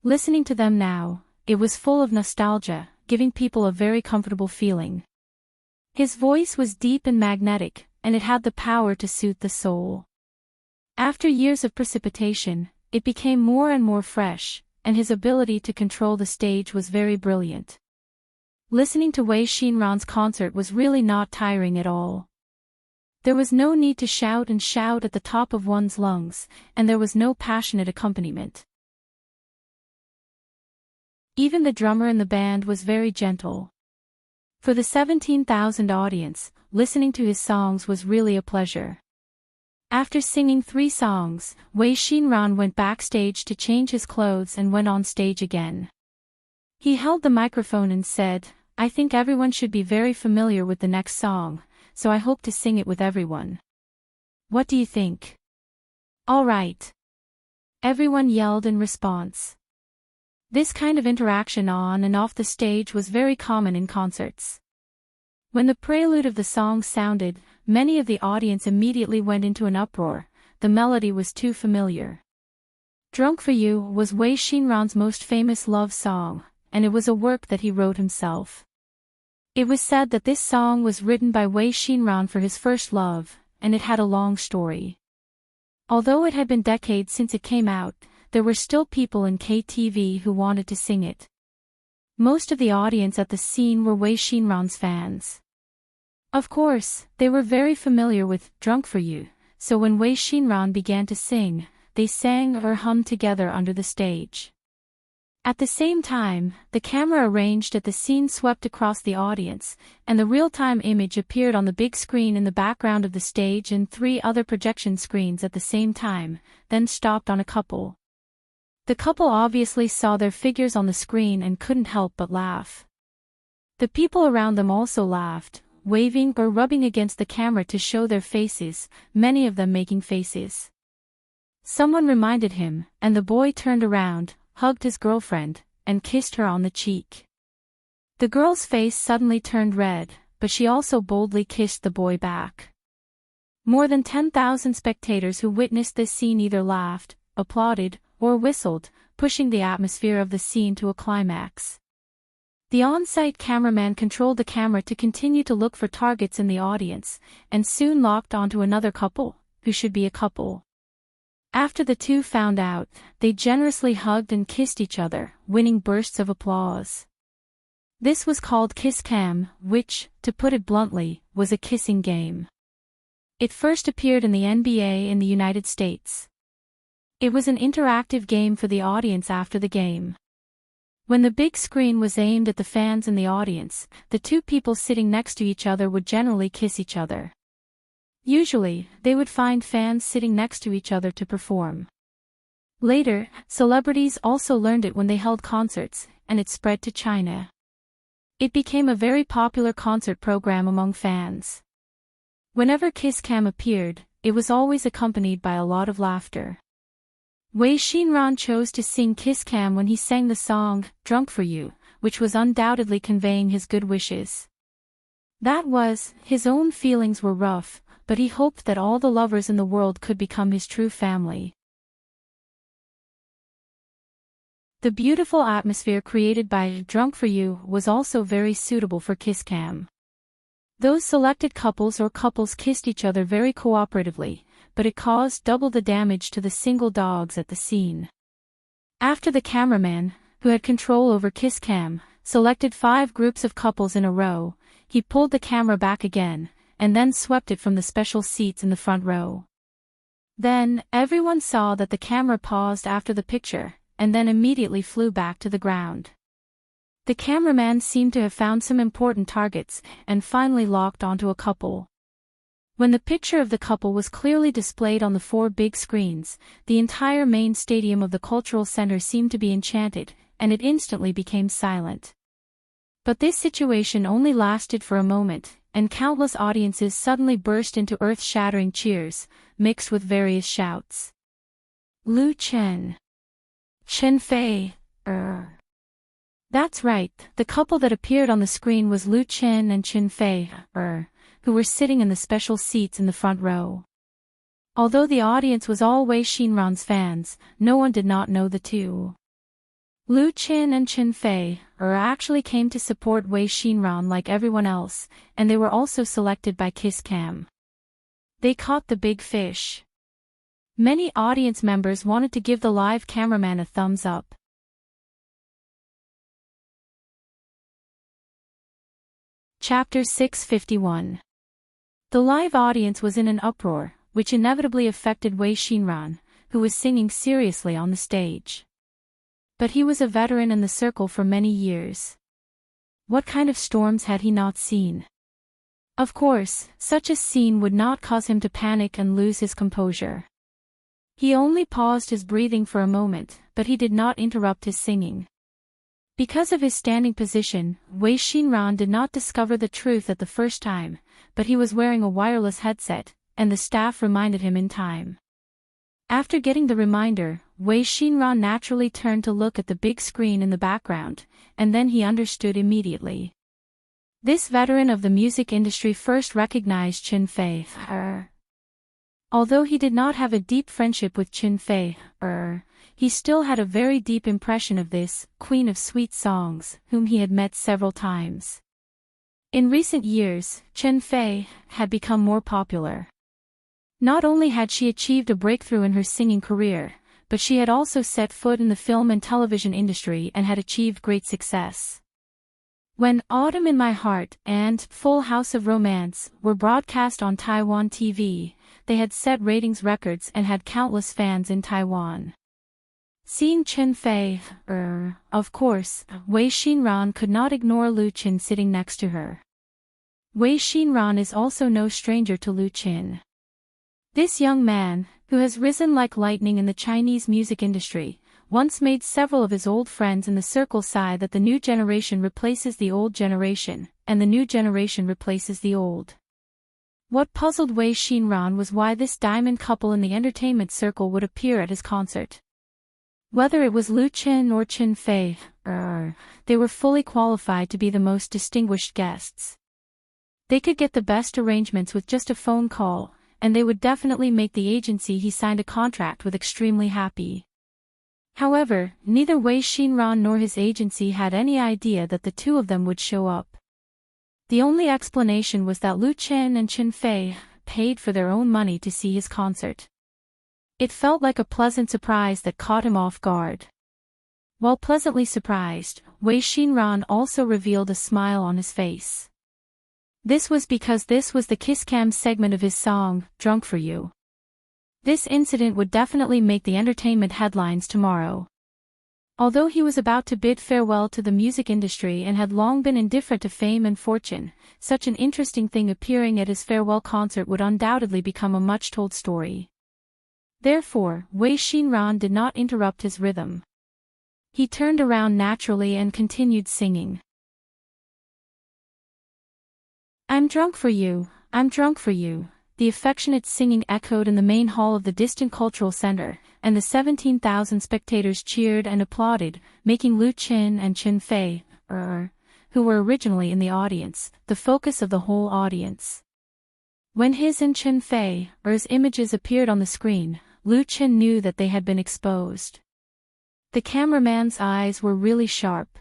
Listening to them now, it was full of nostalgia, giving people a very comfortable feeling. His voice was deep and magnetic, and it had the power to soothe the soul. After years of precipitation, it became more and more fresh, and his ability to control the stage was very brilliant. Listening to Wei Xinran's concert was really not tiring at all. There was no need to shout at the top of one's lungs, and there was no passionate accompaniment. Even the drummer in the band was very gentle. For the 17,000 audience, listening to his songs was really a pleasure. After singing 3 songs, Wei Xinran went backstage to change his clothes and went on stage again. He held the microphone and said, "I think everyone should be very familiar with the next song, so I hope to sing it with everyone. What do you think?" "All right." Everyone yelled in response. This kind of interaction on and off the stage was very common in concerts. When the prelude of the song sounded, many of the audience immediately went into an uproar. The melody was too familiar. Drunk for You was Wei Xinran's most famous love song, and it was a work that he wrote himself. It was said that this song was written by Wei Xinran for his first love, and it had a long story. Although it had been decades since it came out, there were still people in KTV who wanted to sing it. Most of the audience at the scene were Wei Xinran's fans. Of course, they were very familiar with Drunk for You, so when Wei Xinran began to sing, they sang or hummed together under the stage. At the same time, the camera arranged at the scene swept across the audience, and the real-time image appeared on the big screen in the background of the stage and 3 other projection screens at the same time, then stopped on a couple. The couple obviously saw their figures on the screen and couldn't help but laugh. The people around them also laughed, waving or rubbing against the camera to show their faces, many of them making faces. Someone reminded him, and the boy turned around, hugged his girlfriend, and kissed her on the cheek. The girl's face suddenly turned red, but she also boldly kissed the boy back. More than 10,000 spectators who witnessed this scene either laughed, applauded, or whistled, pushing the atmosphere of the scene to a climax. The on-site cameraman controlled the camera to continue to look for targets in the audience, and soon locked onto another couple, who should be a couple. After the two found out, they generously hugged and kissed each other, winning bursts of applause. This was called Kiss Cam, which, to put it bluntly, was a kissing game. It first appeared in the NBA in the United States. It was an interactive game for the audience after the game. When the big screen was aimed at the fans in the audience, the 2 people sitting next to each other would generally kiss each other. Usually, they would find fans sitting next to each other to perform. Later, celebrities also learned it when they held concerts, and it spread to China. It became a very popular concert program among fans. Whenever Kiss Cam appeared, it was always accompanied by a lot of laughter. Wei Xinran chose to sing Kiss Cam when he sang the song, Drunk for You, which was undoubtedly conveying his good wishes. That was, his own feelings were rough, but he hoped that all the lovers in the world could become his true family. The beautiful atmosphere created by Drunk for You was also very suitable for Kiss Cam. Those selected couples or couples kissed each other very cooperatively, but it caused double the damage to the single dogs at the scene. After the cameraman, who had control over Kiss Cam, selected 5 groups of couples in a row, he pulled the camera back again, and then swept it from the special seats in the front row. Then, everyone saw that the camera paused after the picture, and then immediately flew back to the ground. The cameraman seemed to have found some important targets, and finally locked onto a couple. When the picture of the couple was clearly displayed on the 4 big screens, the entire main stadium of the cultural center seemed to be enchanted, and it instantly became silent. But this situation only lasted for a moment, and countless audiences suddenly burst into earth-shattering cheers, mixed with various shouts. Lu Chen. Chen Fei. That's right, the couple that appeared on the screen was Lu Chen and Chen Fei, who were sitting in the special seats in the front row. Although the audience was all Wei Xinran's fans, no one did not know the two. Lu Chen and Chen Fei actually came to support Wei Xinran like everyone else, and they were also selected by Kiss Cam. They caught the big fish. Many audience members wanted to give the live cameraman a thumbs up. Chapter 651. The live audience was in an uproar, which inevitably affected Wei Xinran, who was singing seriously on the stage. But he was a veteran in the circle for many years. What kind of storms had he not seen? Of course, such a scene would not cause him to panic and lose his composure. He only paused his breathing for a moment, but he did not interrupt his singing. Because of his standing position, Wei Xinran did not discover the truth at the first time, but he was wearing a wireless headset, and the staff reminded him in time. After getting the reminder, Wei Xinran naturally turned to look at the big screen in the background, and then he understood immediately. This veteran of the music industry first recognized Chen Fei. Although he did not have a deep friendship with Chen Fei, he still had a very deep impression of this queen of sweet songs, whom he had met several times. In recent years, Chen Fei had become more popular. Not only had she achieved a breakthrough in her singing career, but she had also set foot in the film and television industry and had achieved great success. When Autumn in My Heart and Full House of Romance were broadcast on Taiwan TV, they had set ratings records and had countless fans in Taiwan. Seeing Chen Fei, of course, Wei Xinran could not ignore Lu Chen sitting next to her. Wei Xinran is also no stranger to Lu Chen. This young man, who has risen like lightning in the Chinese music industry, once made several of his old friends in the circle sigh that the new generation replaces the old generation, and the new generation replaces the old. What puzzled Wei Xinran was why this diamond couple in the entertainment circle would appear at his concert. Whether it was Lu Chen or Chen Fei, they were fully qualified to be the most distinguished guests. They could get the best arrangements with just a phone call, and they would definitely make the agency he signed a contract with extremely happy. However, neither Wei Xinran nor his agency had any idea that the two of them would show up. The only explanation was that Lu Chen and Chen Fei paid for their own money to see his concert. It felt like a pleasant surprise that caught him off guard. While pleasantly surprised, Wei Xinran also revealed a smile on his face. This was because this was the Kiss Cam segment of his song, Drunk for You. This incident would definitely make the entertainment headlines tomorrow. Although he was about to bid farewell to the music industry and had long been indifferent to fame and fortune, such an interesting thing appearing at his farewell concert would undoubtedly become a much-told story. Therefore, Wei Xinran did not interrupt his rhythm. He turned around naturally and continued singing. I'm drunk for you, I'm drunk for you. The affectionate singing echoed in the main hall of the distant cultural center, and the 17,000 spectators cheered and applauded, making Lu Chen and Chen Fei, who were originally in the audience, the focus of the whole audience. When his and Chen Fei's images appeared on the screen, Lu Chen knew that they had been exposed. The cameraman's eyes were really sharp.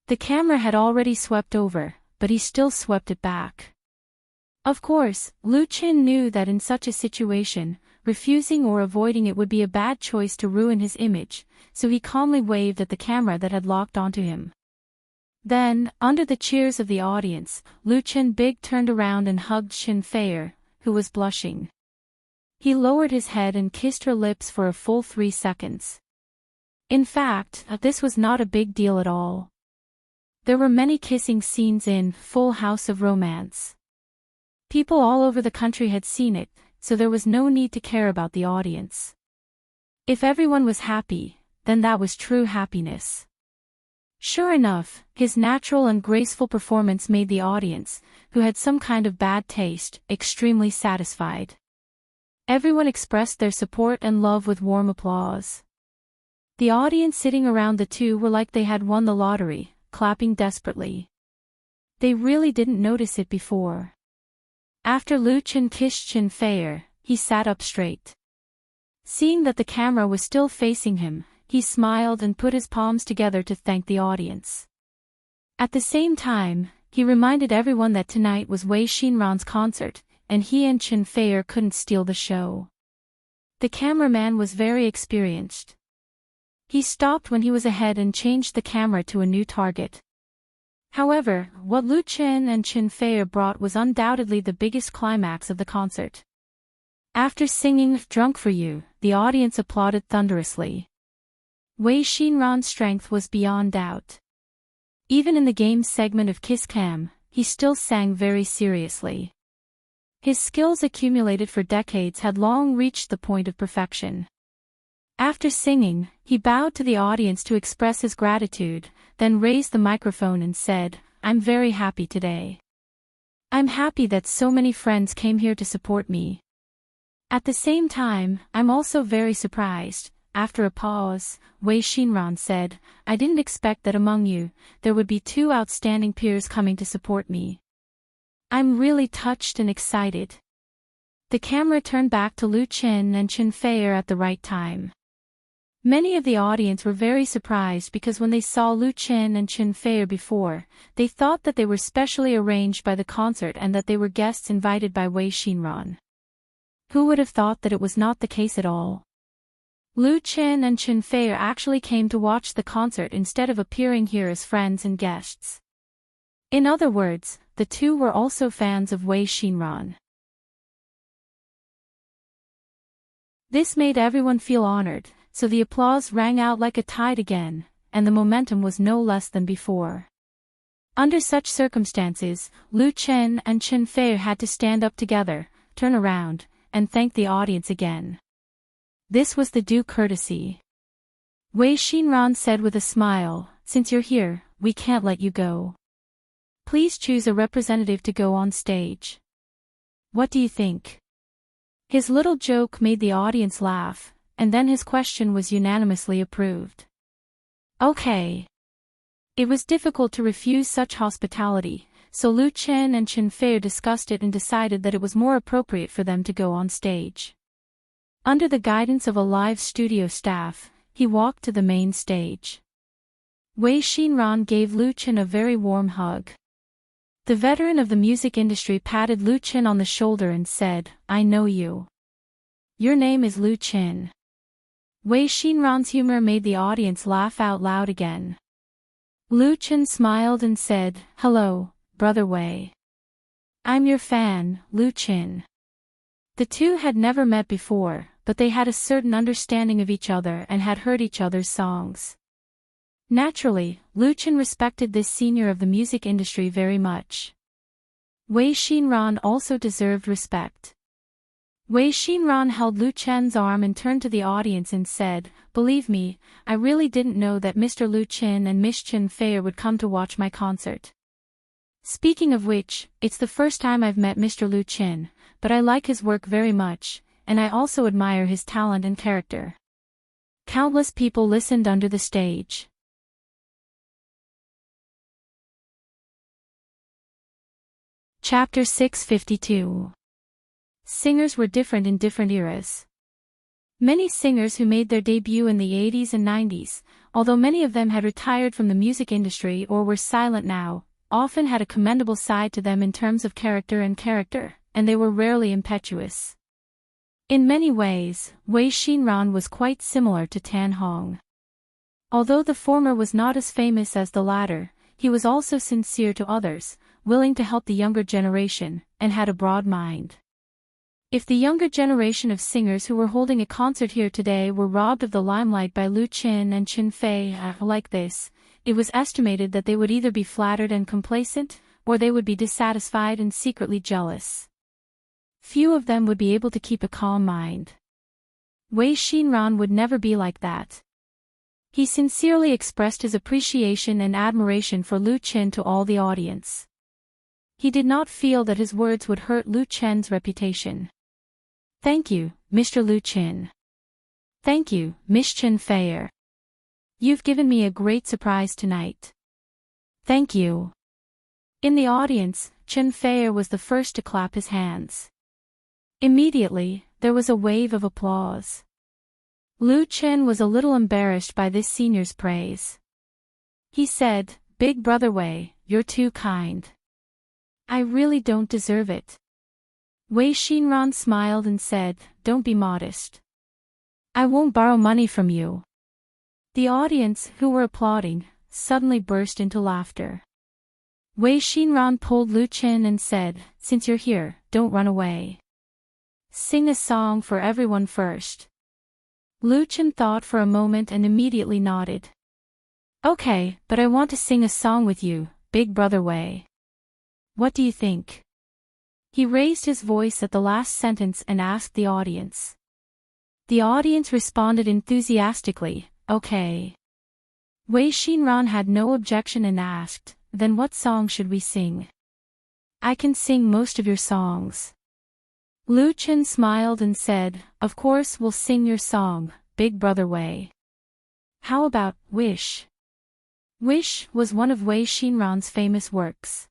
The camera had already swept over, but he still swept it back. Of course, Lu Chen knew that in such a situation, refusing or avoiding it would be a bad choice to ruin his image, so he calmly waved at the camera that had locked onto him. Then, under the cheers of the audience, Lu Chen turned around and hugged Chen Fei, who was blushing. He lowered his head and kissed her lips for a full 3 seconds. In fact, this was not a big deal at all. There were many kissing scenes in Full House of Romance. People all over the country had seen it, so there was no need to care about the audience. If everyone was happy, then that was true happiness. Sure enough, his natural and graceful performance made the audience, who had some kind of bad taste, extremely satisfied. Everyone expressed their support and love with warm applause. The audience sitting around the two were like they had won the lottery, clapping desperately. They really didn't notice it before. After Lu Chen kissed Chen Feier, he sat up straight. Seeing that the camera was still facing him, he smiled and put his palms together to thank the audience. At the same time, he reminded everyone that tonight was Wei Xinran's concert, and he and Chen Feier couldn't steal the show. The cameraman was very experienced. He stopped when he was ahead and changed the camera to a new target. However, what Lu Chen and Chen Feier brought was undoubtedly the biggest climax of the concert. After singing "Drunk for You," the audience applauded thunderously. Wei Xinran's strength was beyond doubt. Even in the games segment of Kiss Cam, he still sang very seriously. His skills accumulated for decades had long reached the point of perfection. After singing, he bowed to the audience to express his gratitude, then raised the microphone and said, "I'm very happy today. I'm happy that so many friends came here to support me. At the same time, I'm also very surprised." After a pause, Wei Xinran said, "I didn't expect that among you, there would be two outstanding peers coming to support me. I'm really touched and excited." The camera turned back to Lu Chen and Chen Feier at the right time. Many of the audience were very surprised because when they saw Lu Chen and Chen Feier before, they thought that they were specially arranged by the concert and that they were guests invited by Wei Xinran. Who would have thought that it was not the case at all? Lu Chen and Chen Feier actually came to watch the concert instead of appearing here as friends and guests. In other words, the two were also fans of Wei Xinran. This made everyone feel honored, so the applause rang out like a tide again, and the momentum was no less than before. Under such circumstances, Lu Chen and Chen Feier had to stand up together, turn around, and thank the audience again. This was the due courtesy. Wei Xinran said with a smile, "Since you're here, we can't let you go. Please choose a representative to go on stage. What do you think?" His little joke made the audience laugh, and then his question was unanimously approved. Okay. It was difficult to refuse such hospitality, so Lu Chen and Chen Feier discussed it and decided that it was more appropriate for them to go on stage. Under the guidance of a live studio staff, he walked to the main stage. Wei Xinran gave Lu Chen a very warm hug. The veteran of the music industry patted Lu Chen on the shoulder and said, "I know you. Your name is Lu Chen." Wei Xinran's humor made the audience laugh out loud again. Lu Chen smiled and said, "Hello, Brother Wei. I'm your fan, Lu Chen." The two had never met before, but they had a certain understanding of each other and had heard each other's songs. Naturally, Lu Chen respected this senior of the music industry very much. Wei Xinran also deserved respect. Wei Xinran held Lu Chen's arm and turned to the audience and said, "Believe me, I really didn't know that Mr. Lu Chen and Miss Chen Feier would come to watch my concert. Speaking of which, it's the first time I've met Mr. Lu Chen, but I like his work very much, and I also admire his talent and character." Countless people listened under the stage. Chapter 652. Singers were different in different eras. Many singers who made their debut in the 80s and 90s, although many of them had retired from the music industry or were silent now, often had a commendable side to them in terms of character, and they were rarely impetuous. In many ways, Wei Xinran was quite similar to Tan Hong. Although the former was not as famous as the latter, he was also sincere to others, willing to help the younger generation, and had a broad mind. If the younger generation of singers who were holding a concert here today were robbed of the limelight by Lu Chen and Chen Feier like this, it was estimated that they would either be flattered and complacent, or they would be dissatisfied and secretly jealous. Few of them would be able to keep a calm mind. Wei Xinran would never be like that. He sincerely expressed his appreciation and admiration for Lu Chen to all the audience. He did not feel that his words would hurt Lu Chen's reputation. "Thank you, Mr. Lu Chen. Thank you, Miss Chen Feier. You've given me a great surprise tonight. Thank you." In the audience, Chen Feier was the first to clap his hands. Immediately, there was a wave of applause. Lu Chen was a little embarrassed by this senior's praise. He said, "Big Brother Wei, you're too kind. I really don't deserve it." Wei Xinran smiled and said, "Don't be modest. I won't borrow money from you." The audience, who were applauding, suddenly burst into laughter. Wei Xinran pulled Lu Chen and said, "Since you're here, don't run away. Sing a song for everyone first." Lu Chen thought for a moment and immediately nodded. "Okay, but I want to sing a song with you, Big Brother Wei. What do you think?" He raised his voice at the last sentence and asked the audience. The audience responded enthusiastically, "Okay." Wei Xinran had no objection and asked, "Then what song should we sing? I can sing most of your songs." Lu Chen smiled and said, "Of course we'll sing your song, Big Brother Wei. How about Wish?" Wish was one of Wei Xinran's famous works.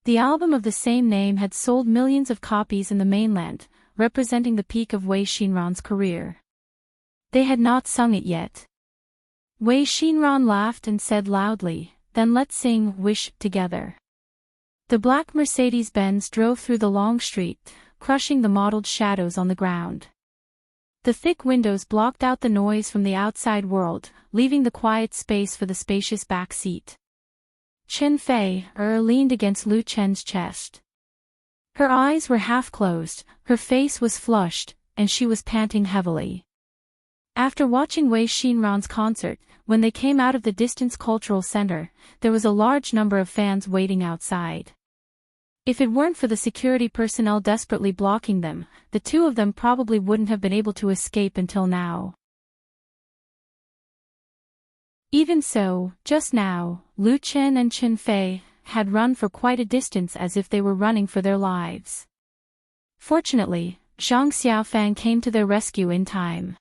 The album of the same name had sold millions of copies in the mainland, representing the peak of Wei Xinran's career. They had not sung it yet. Wei Xinran laughed and said loudly, "Then let's sing Wish together." The black Mercedes-Benz drove through the long street, crushing the mottled shadows on the ground. The thick windows blocked out the noise from the outside world, leaving the quiet space for the spacious back seat. Chen Feier leaned against Lu Chen's chest. Her eyes were half closed, her face was flushed, and she was panting heavily. After watching Wei Xinran's concert, when they came out of the Distance Cultural Center, there was a large number of fans waiting outside. If it weren't for the security personnel desperately blocking them, the two of them probably wouldn't have been able to escape until now. Even so, just now, Lu Chen and Chen Fei had run for quite a distance as if they were running for their lives. Fortunately, Zhang Xiaofang came to their rescue in time.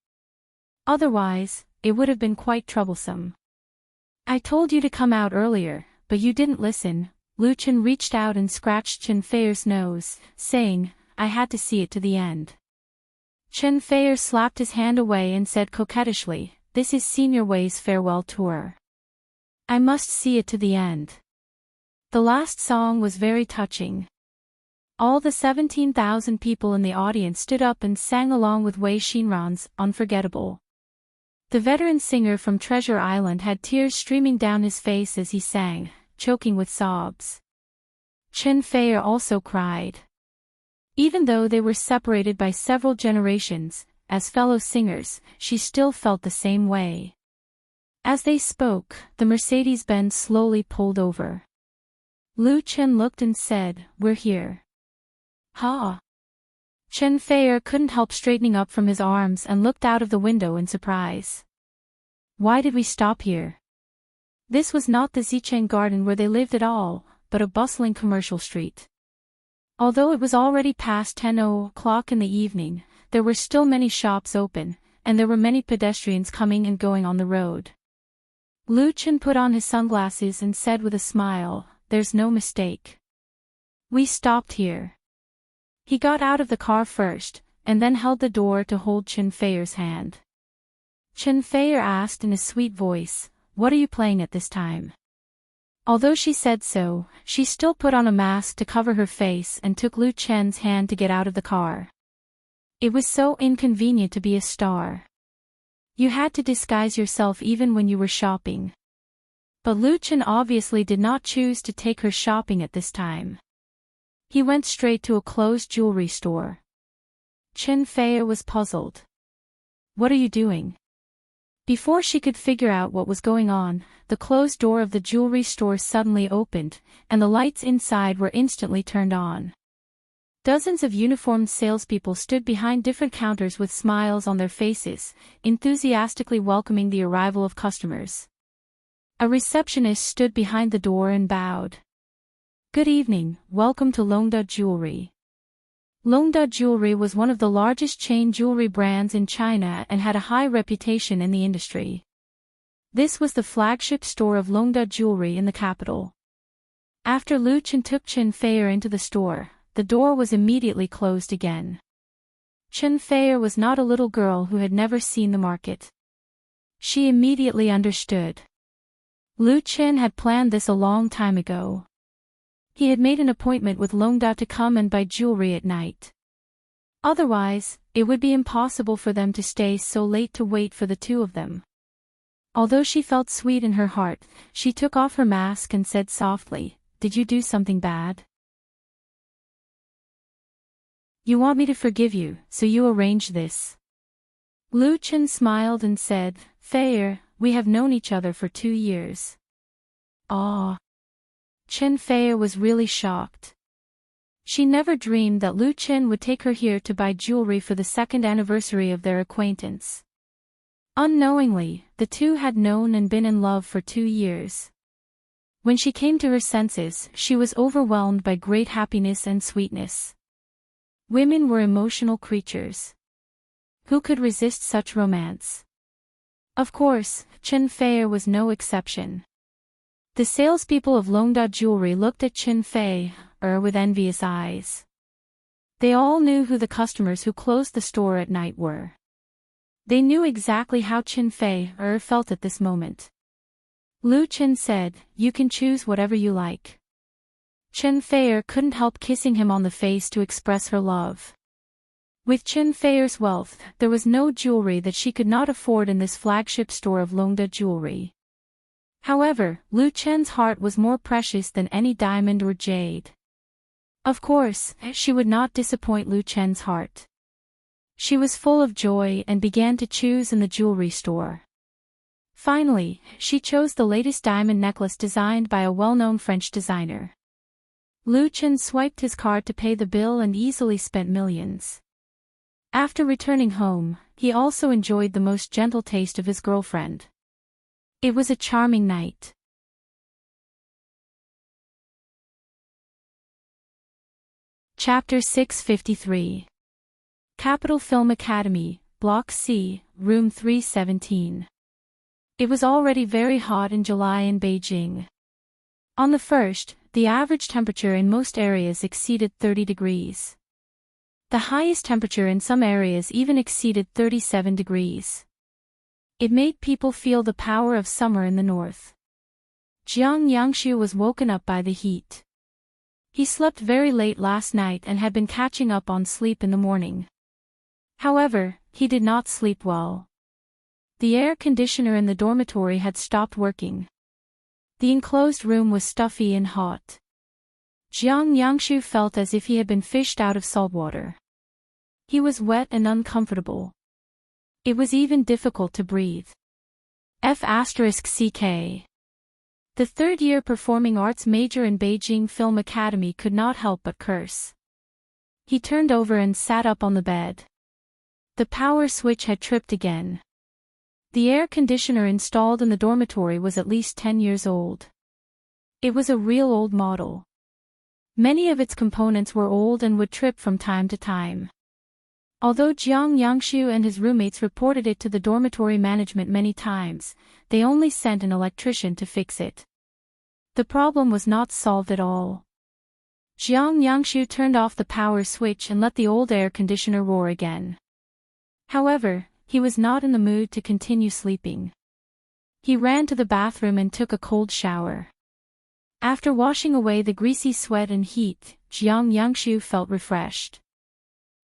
Otherwise, it would have been quite troublesome. "I told you to come out earlier, but you didn't listen." Lu Chen reached out and scratched Chen Feier's nose, saying, "I had to see it to the end." Chen Feier slapped his hand away and said coquettishly, "This is Senior Wei's farewell tour. I must see it to the end." The last song was very touching. All the 17,000 people in the audience stood up and sang along with Wei Xinran's Unforgettable. The veteran singer from Treasure Island had tears streaming down his face as he sang, choking with sobs. Chen Feier also cried. Even though they were separated by several generations, as fellow singers, she still felt the same way. As they spoke, the Mercedes-Benz slowly pulled over. Lu Chen looked and said, "We're here." "Ha!" Chen Feier couldn't help straightening up from his arms and looked out of the window in surprise. "Why did we stop here?" This was not the Zicheng garden where they lived at all, but a bustling commercial street. Although it was already past 10 o'clock in the evening, there were still many shops open, and there were many pedestrians coming and going on the road. Lu Chen put on his sunglasses and said with a smile, "There's no mistake. We stopped here." He got out of the car first, and then held the door to hold Chen Feier's hand. Chen Feier asked in a sweet voice, "What are you playing at this time?" Although she said so, she still put on a mask to cover her face and took Lu Chen's hand to get out of the car. It was so inconvenient to be a star. You had to disguise yourself even when you were shopping. But Lu Chen obviously did not choose to take her shopping at this time. He went straight to a closed jewelry store. Chen Feier was puzzled. "What are you doing?" Before she could figure out what was going on, the closed door of the jewelry store suddenly opened, and the lights inside were instantly turned on. Dozens of uniformed salespeople stood behind different counters with smiles on their faces, enthusiastically welcoming the arrival of customers. A receptionist stood behind the door and bowed. "Good evening, welcome to Longda Jewelry." Longda Jewelry was one of the largest chain jewelry brands in China and had a high reputation in the industry. This was the flagship store of Longda Jewelry in the capital. After Lu Chen took Chen Feier into the store, the door was immediately closed again. Chen Feier was not a little girl who had never seen the market. She immediately understood. Lu Chen had planned this a long time ago. He had made an appointment with Longda to come and buy jewelry at night. Otherwise, it would be impossible for them to stay so late to wait for the two of them. Although she felt sweet in her heart, she took off her mask and said softly, "Did you do something bad? You want me to forgive you, so you arranged this." Lu Chen smiled and said, "Feier, we have known each other for 2 years. Ah." Chen Feier was really shocked. She never dreamed that Lu Chen would take her here to buy jewelry for the 2nd anniversary of their acquaintance. Unknowingly, the two had known and been in love for 2 years. When she came to her senses, she was overwhelmed by great happiness and sweetness. Women were emotional creatures. Who could resist such romance? Of course, Chen Feier was no exception. The salespeople of Longda Jewelry looked at Chen Feier with envious eyes. They all knew who the customers who closed the store at night were. They knew exactly how Chen Feier felt at this moment. Lu Chen said, "You can choose whatever you like." Chen Feier couldn't help kissing him on the face to express her love. With Chen Feier's wealth, there was no jewelry that she could not afford in this flagship store of Longda Jewelry. However, Lu Chen's heart was more precious than any diamond or jade. Of course, she would not disappoint Lu Chen's heart. She was full of joy and began to choose in the jewelry store. Finally, she chose the latest diamond necklace designed by a well-known French designer. Lu Chen swiped his card to pay the bill and easily spent millions. After returning home, he also enjoyed the most gentle taste of his girlfriend. It was a charming night. Chapter 653. Capital Film Academy, Block C, Room 317. It was already very hot in July in Beijing. On the 1st, the average temperature in most areas exceeded 30 degrees. The highest temperature in some areas even exceeded 37 degrees. It made people feel the power of summer in the north. Jiang Yangshu was woken up by the heat. He slept very late last night and had been catching up on sleep in the morning. However, he did not sleep well. The air conditioner in the dormitory had stopped working. The enclosed room was stuffy and hot. Jiang Yangshu felt as if he had been fished out of salt water. He was wet and uncomfortable. It was even difficult to breathe. F***CK. The third-year performing arts major in Beijing Film Academy could not help but curse. He turned over and sat up on the bed. The power switch had tripped again. The air conditioner installed in the dormitory was at least 10 years old. It was a real old model. Many of its components were old and would trip from time to time. Although Jiang Yangshu and his roommates reported it to the dormitory management many times, they only sent an electrician to fix it. The problem was not solved at all. Jiang Yangshu turned off the power switch and let the old air conditioner roar again. However, he was not in the mood to continue sleeping. He ran to the bathroom and took a cold shower. After washing away the greasy sweat and heat, Jiang Yangshu felt refreshed.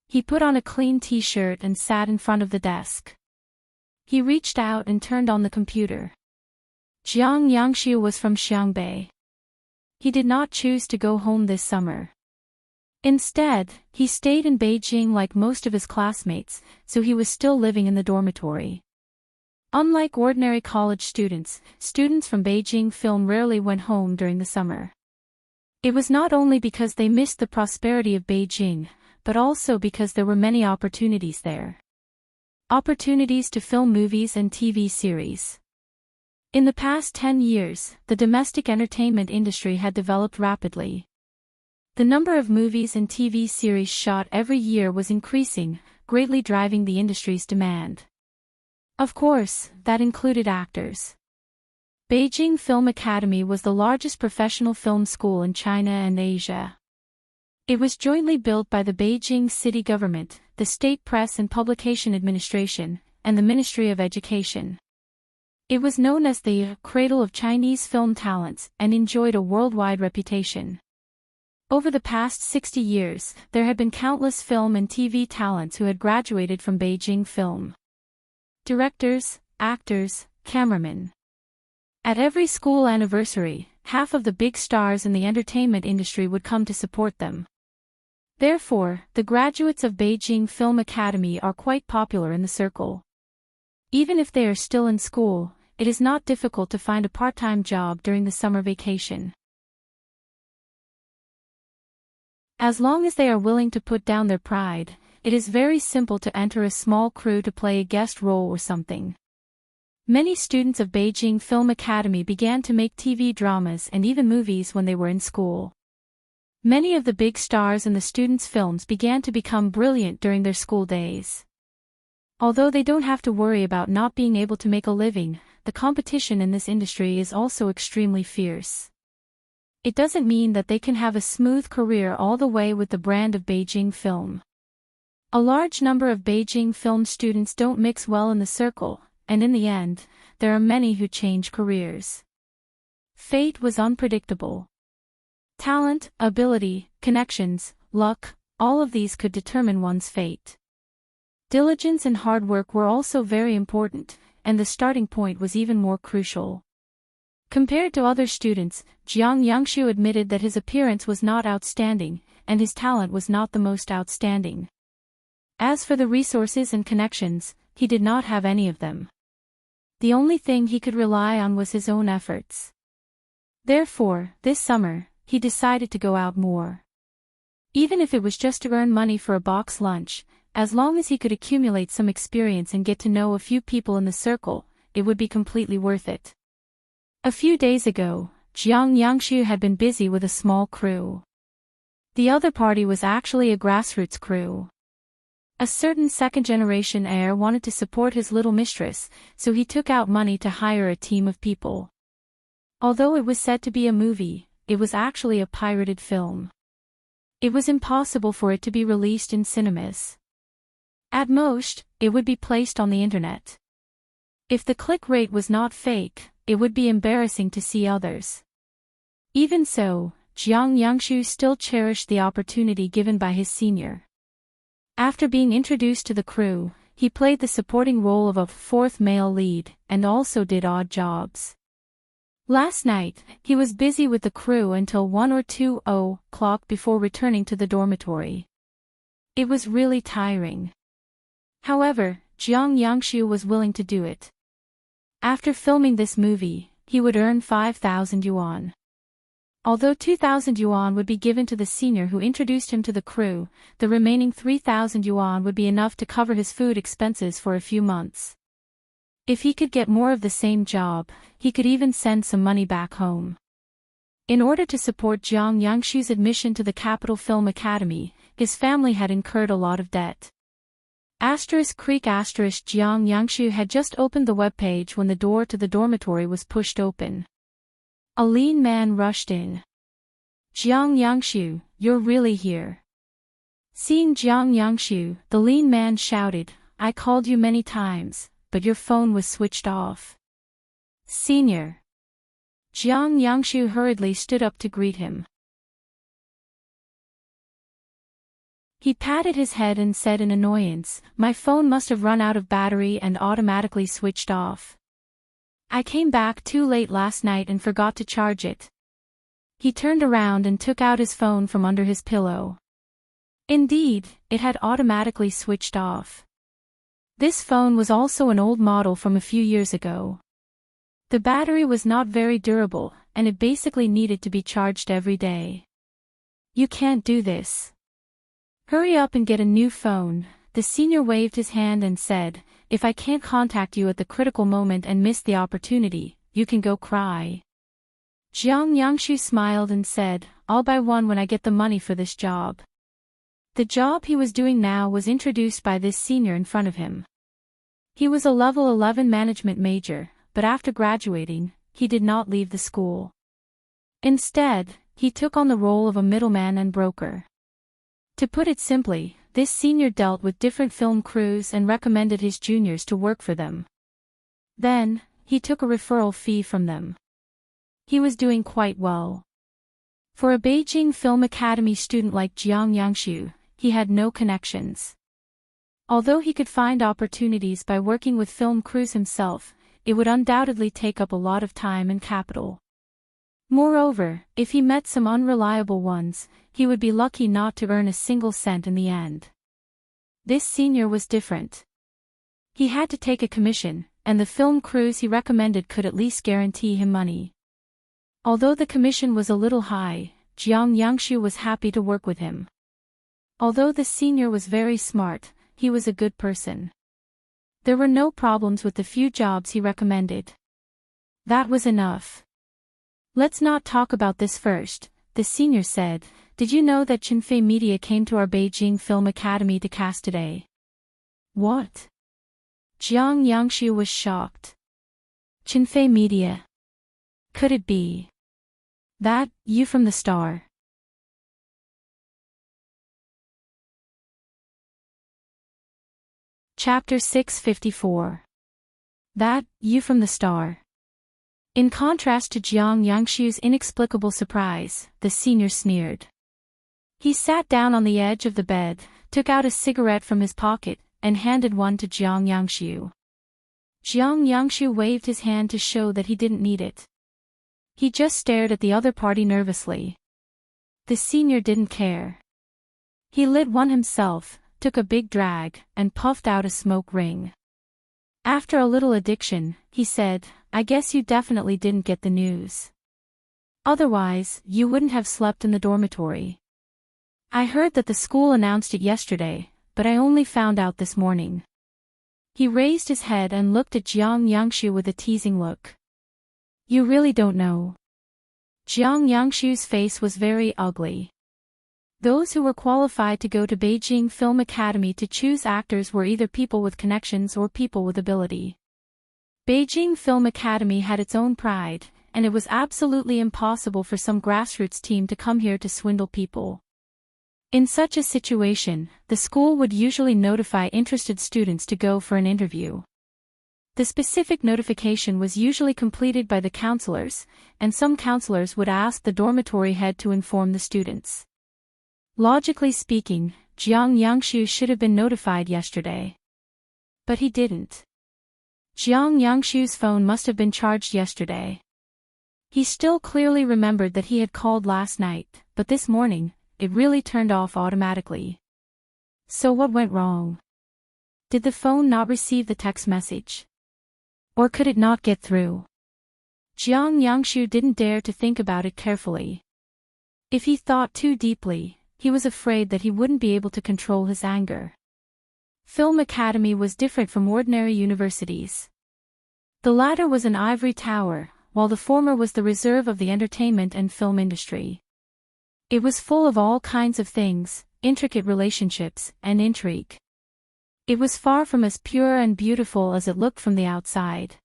He put on a clean t-shirt and sat in front of the desk. He reached out and turned on the computer. Jiang Yangshu was from Xiangbei. He did not choose to go home this summer. Instead, he stayed in Beijing like most of his classmates, so he was still living in the dormitory. Unlike ordinary college students, students from Beijing Film rarely went home during the summer. It was not only because they missed the prosperity of Beijing, but also because there were many opportunities there. Opportunities to film movies and TV series. In the past 10 years, the domestic entertainment industry had developed rapidly. The number of movies and TV series shot every year was increasing, greatly driving the industry's demand. Of course, that included actors. Beijing Film Academy was the largest professional film school in China and Asia. It was jointly built by the Beijing city government, the State Press and Publication Administration, and the Ministry of Education. It was known as the cradle of Chinese film talents and enjoyed a worldwide reputation. Over the past 60 years, there had been countless film and TV talents who had graduated from Beijing Film. Directors, actors, cameramen. At every school anniversary, half of the big stars in the entertainment industry would come to support them. Therefore, the graduates of Beijing Film Academy are quite popular in the circle. Even if they are still in school, it is not difficult to find a part-time job during the summer vacation. As long as they are willing to put down their pride, it is very simple to enter a small crew to play a guest role or something. Many students of Beijing Film Academy began to make TV dramas and even movies when they were in school. Many of the big stars in the students' films began to become brilliant during their school days. Although they don't have to worry about not being able to make a living, the competition in this industry is also extremely fierce. It doesn't mean that they can have a smooth career all the way with the brand of Beijing Film. A large number of Beijing Film students don't mix well in the circle, and in the end, there are many who change careers. Fate was unpredictable. Talent, ability, connections, luck, all of these could determine one's fate. Diligence and hard work were also very important, and the starting point was even more crucial. Compared to other students, Jiang Yangshu admitted that his appearance was not outstanding, and his talent was not the most outstanding. As for the resources and connections, he did not have any of them. The only thing he could rely on was his own efforts. Therefore, this summer, he decided to go out more. Even if it was just to earn money for a box lunch, as long as he could accumulate some experience and get to know a few people in the circle, it would be completely worth it. A few days ago, Jiang Yangshu had been busy with a small crew. The other party was actually a grassroots crew. A certain second-generation heir wanted to support his little mistress, so he took out money to hire a team of people. Although it was said to be a movie, it was actually a pirated film. It was impossible for it to be released in cinemas. At most, it would be placed on the internet. If the click rate was not fake, it would be embarrassing to see others. Even so, Jiang Yangshu still cherished the opportunity given by his senior. After being introduced to the crew, he played the supporting role of a fourth male lead, and also did odd jobs. Last night, he was busy with the crew until 1 or 2 o'clock before returning to the dormitory. It was really tiring. However, Jiang Yangshu was willing to do it. After filming this movie, he would earn 5,000 yuan. Although 2,000 yuan would be given to the senior who introduced him to the crew, the remaining 3,000 yuan would be enough to cover his food expenses for a few months. If he could get more of the same job, he could even send some money back home. In order to support Jiang Yangshu's admission to the Capital Film Academy, his family had incurred a lot of debt. Jiang Yangshu had just opened the webpage when the door to the dormitory was pushed open. A lean man rushed in. "Jiang Yangshu, you're really here." Seeing Jiang Yangshu, the lean man shouted, "I called you many times, but your phone was switched off." "Senior." Jiang Yangshu hurriedly stood up to greet him. He patted his head and said in annoyance, "My phone must have run out of battery and automatically switched off. I came back too late last night and forgot to charge it." He turned around and took out his phone from under his pillow. Indeed, it had automatically switched off. This phone was also an old model from a few years ago. The battery was not very durable, and it basically needed to be charged every day. You can't do this. Hurry up and get a new phone. The senior waved his hand and said, if I can't contact you at the critical moment and miss the opportunity, you can go cry. Jiang Yangshu smiled and said, I'll buy one when I get the money for this job. The job he was doing now was introduced by this senior in front of him. He was a level 11 management major, but after graduating, he did not leave the school. Instead, he took on the role of a middleman and broker. To put it simply, this senior dealt with different film crews and recommended his juniors to work for them. Then, he took a referral fee from them. He was doing quite well. For a Beijing Film Academy student like Jiang Yangshu, he had no connections. Although he could find opportunities by working with film crews himself, it would undoubtedly take up a lot of time and capital. Moreover, if he met some unreliable ones, he would be lucky not to earn a single cent in the end. This senior was different. He had to take a commission, and the film crews he recommended could at least guarantee him money. Although the commission was a little high, Jiang Yangshu was happy to work with him. Although the senior was very smart, he was a good person. There were no problems with the few jobs he recommended. That was enough. Let's not talk about this first, the senior said. Did you know that Qinfei Media came to our Beijing Film Academy to cast today? What? Jiang Yangshu was shocked. Qinfei Media. Could it be that, you from the Star? Chapter 654. That, you from the Star. In contrast to Jiang Yangshu's inexplicable surprise, the senior sneered. He sat down on the edge of the bed, took out a cigarette from his pocket, and handed one to Jiang Yangshu. Jiang Yangshu waved his hand to show that he didn't need it. He just stared at the other party nervously. The senior didn't care. He lit one himself, took a big drag, and puffed out a smoke ring. After a little addiction, he said, I guess you definitely didn't get the news. Otherwise, you wouldn't have slept in the dormitory. I heard that the school announced it yesterday, but I only found out this morning. He raised his head and looked at Jiang Yangshu with a teasing look. You really don't know. Jiang Yangshu's face was very ugly. Those who were qualified to go to Beijing Film Academy to choose actors were either people with connections or people with ability. Beijing Film Academy had its own pride, and it was absolutely impossible for some grassroots team to come here to swindle people. In such a situation, the school would usually notify interested students to go for an interview. The specific notification was usually completed by the counselors, and some counselors would ask the dormitory head to inform the students. Logically speaking, Jiang Yangshu should have been notified yesterday. But he didn't. Jiang Yangshu's phone must have been charged yesterday. He still clearly remembered that he had called last night, but this morning, it really turned off automatically. So what went wrong? Did the phone not receive the text message? Or could it not get through? Jiang Yangshu didn't dare to think about it carefully. If he thought too deeply, he was afraid that he wouldn't be able to control his anger. Film Academy was different from ordinary universities. The latter was an ivory tower, while the former was the reserve of the entertainment and film industry. It was full of all kinds of things, intricate relationships, and intrigue. It was far from as pure and beautiful as it looked from the outside.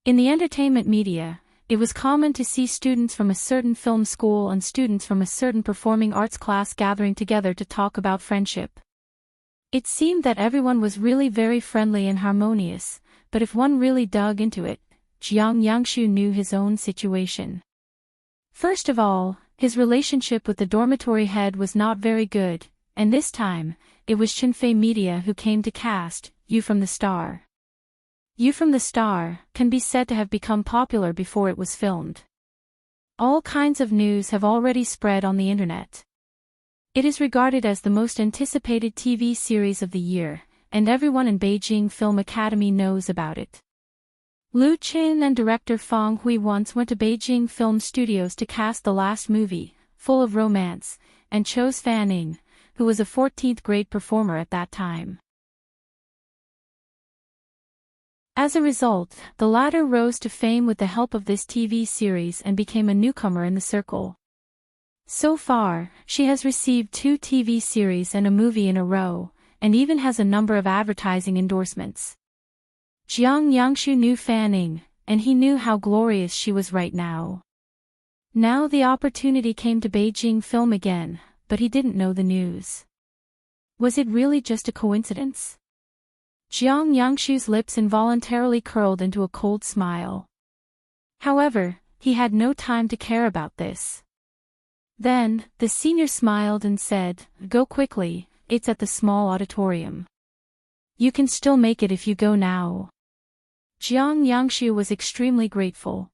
In the entertainment media, it was common to see students from a certain film school and students from a certain performing arts class gathering together to talk about friendship. It seemed that everyone was really very friendly and harmonious, but if one really dug into it, Jiang Yangshu knew his own situation. First of all, his relationship with the dormitory head was not very good, and this time, it was Qinfei Media who came to cast You from the Star. You from the Star can be said to have become popular before it was filmed. All kinds of news have already spread on the internet. It is regarded as the most anticipated TV series of the year, and everyone in Beijing Film Academy knows about it. Lu Qin and director Fang Hui once went to Beijing Film Studios to cast the last movie, full of romance, and chose Fan Ning, who was a 14th grade performer at that time. As a result, the latter rose to fame with the help of this TV series and became a newcomer in the circle. So far, she has received 2 TV series and a movie in a row, and even has a number of advertising endorsements. Jiang Yangshu knew Fan Ning, and he knew how glorious she was right now. Now the opportunity came to Beijing Film again, but he didn't know the news. Was it really just a coincidence? Jiang Yangshu's lips involuntarily curled into a cold smile. However, he had no time to care about this. Then, the senior smiled and said, "Go quickly, it's at the small auditorium. You can still make it if you go now." Jiang Yangshu was extremely grateful.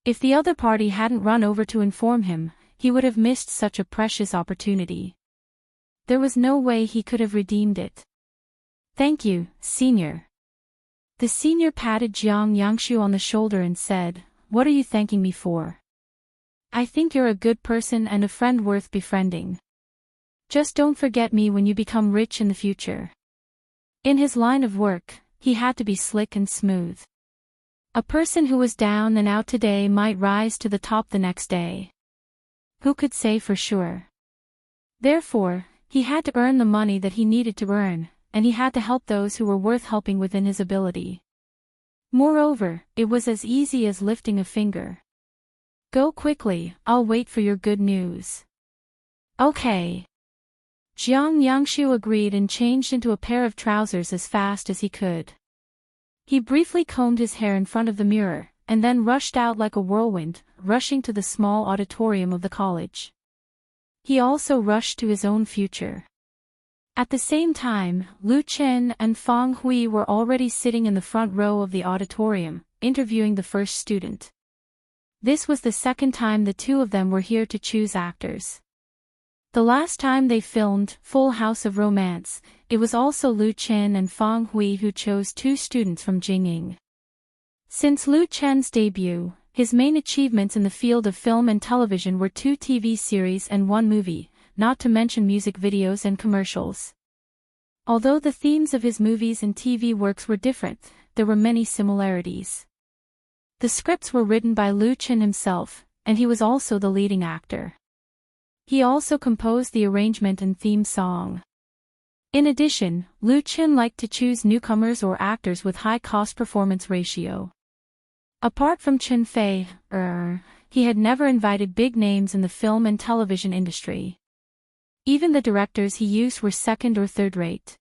If the other party hadn't run over to inform him, he would have missed such a precious opportunity. There was no way he could have redeemed it. "Thank you, senior." The senior patted Jiang Yangshu on the shoulder and said, "What are you thanking me for? I think you're a good person and a friend worth befriending. Just don't forget me when you become rich in the future." In his line of work, he had to be slick and smooth. A person who was down and out today might rise to the top the next day. Who could say for sure? Therefore, he had to earn the money that he needed to earn, and he had to help those who were worth helping within his ability. Moreover, it was as easy as lifting a finger. "Go quickly, I'll wait for your good news." "Okay." Jiang Yangshu agreed and changed into a pair of trousers as fast as he could. He briefly combed his hair in front of the mirror, and then rushed out like a whirlwind, rushing to the small auditorium of the college. He also rushed to his own future. At the same time, Lu Chen and Fang Hui were already sitting in the front row of the auditorium, interviewing the first student. This was the second time the two of them were here to choose actors. The last time they filmed Full House of Romance, it was also Lu Chen and Fang Hui who chose 2 students from Jing'ing. Since Lu Chen's debut, his main achievements in the field of film and television were 2 TV series and 1 movie, not to mention music videos and commercials. Although the themes of his movies and TV works were different, there were many similarities. The scripts were written by Lu Chen himself, and he was also the leading actor. He also composed the arrangement and theme song. In addition, Lu Chen liked to choose newcomers or actors with high cost-performance ratio. Apart from Chen Fei, he had never invited big names in the film and television industry. Even the directors he used were second or third rate.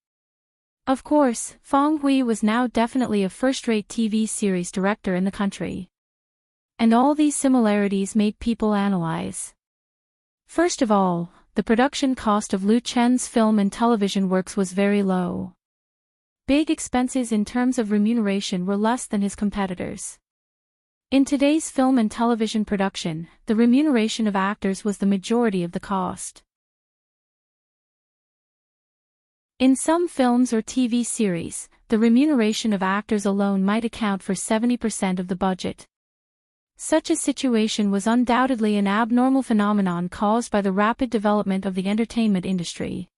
Of course, Fang Hui was now definitely a first-rate TV series director in the country. And all these similarities made people analyze. First of all, the production cost of Lu Chen's film and television works was very low. Big expenses in terms of remuneration were less than his competitors. In today's film and television production, the remuneration of actors was the majority of the cost. In some films or TV series, the remuneration of actors alone might account for 70% of the budget. Such a situation was undoubtedly an abnormal phenomenon caused by the rapid development of the entertainment industry.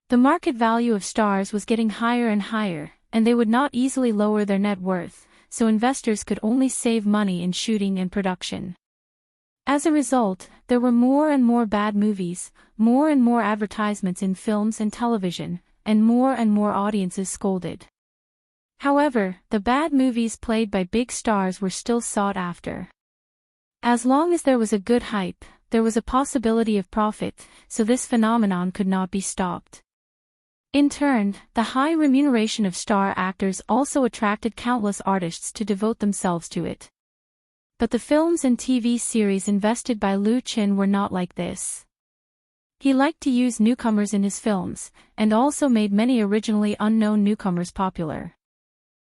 The market value of stars was getting higher and higher, and they would not easily lower their net worth, so investors could only save money in shooting and production. As a result, there were more and more bad movies, more and more advertisements in films and television, and more audiences scolded. However, the bad movies played by big stars were still sought after. As long as there was a good hype, there was a possibility of profit, so this phenomenon could not be stopped. In turn, the high remuneration of star actors also attracted countless artists to devote themselves to it. But the films and TV series invested by Lu Chen were not like this. He liked to use newcomers in his films, and also made many originally unknown newcomers popular.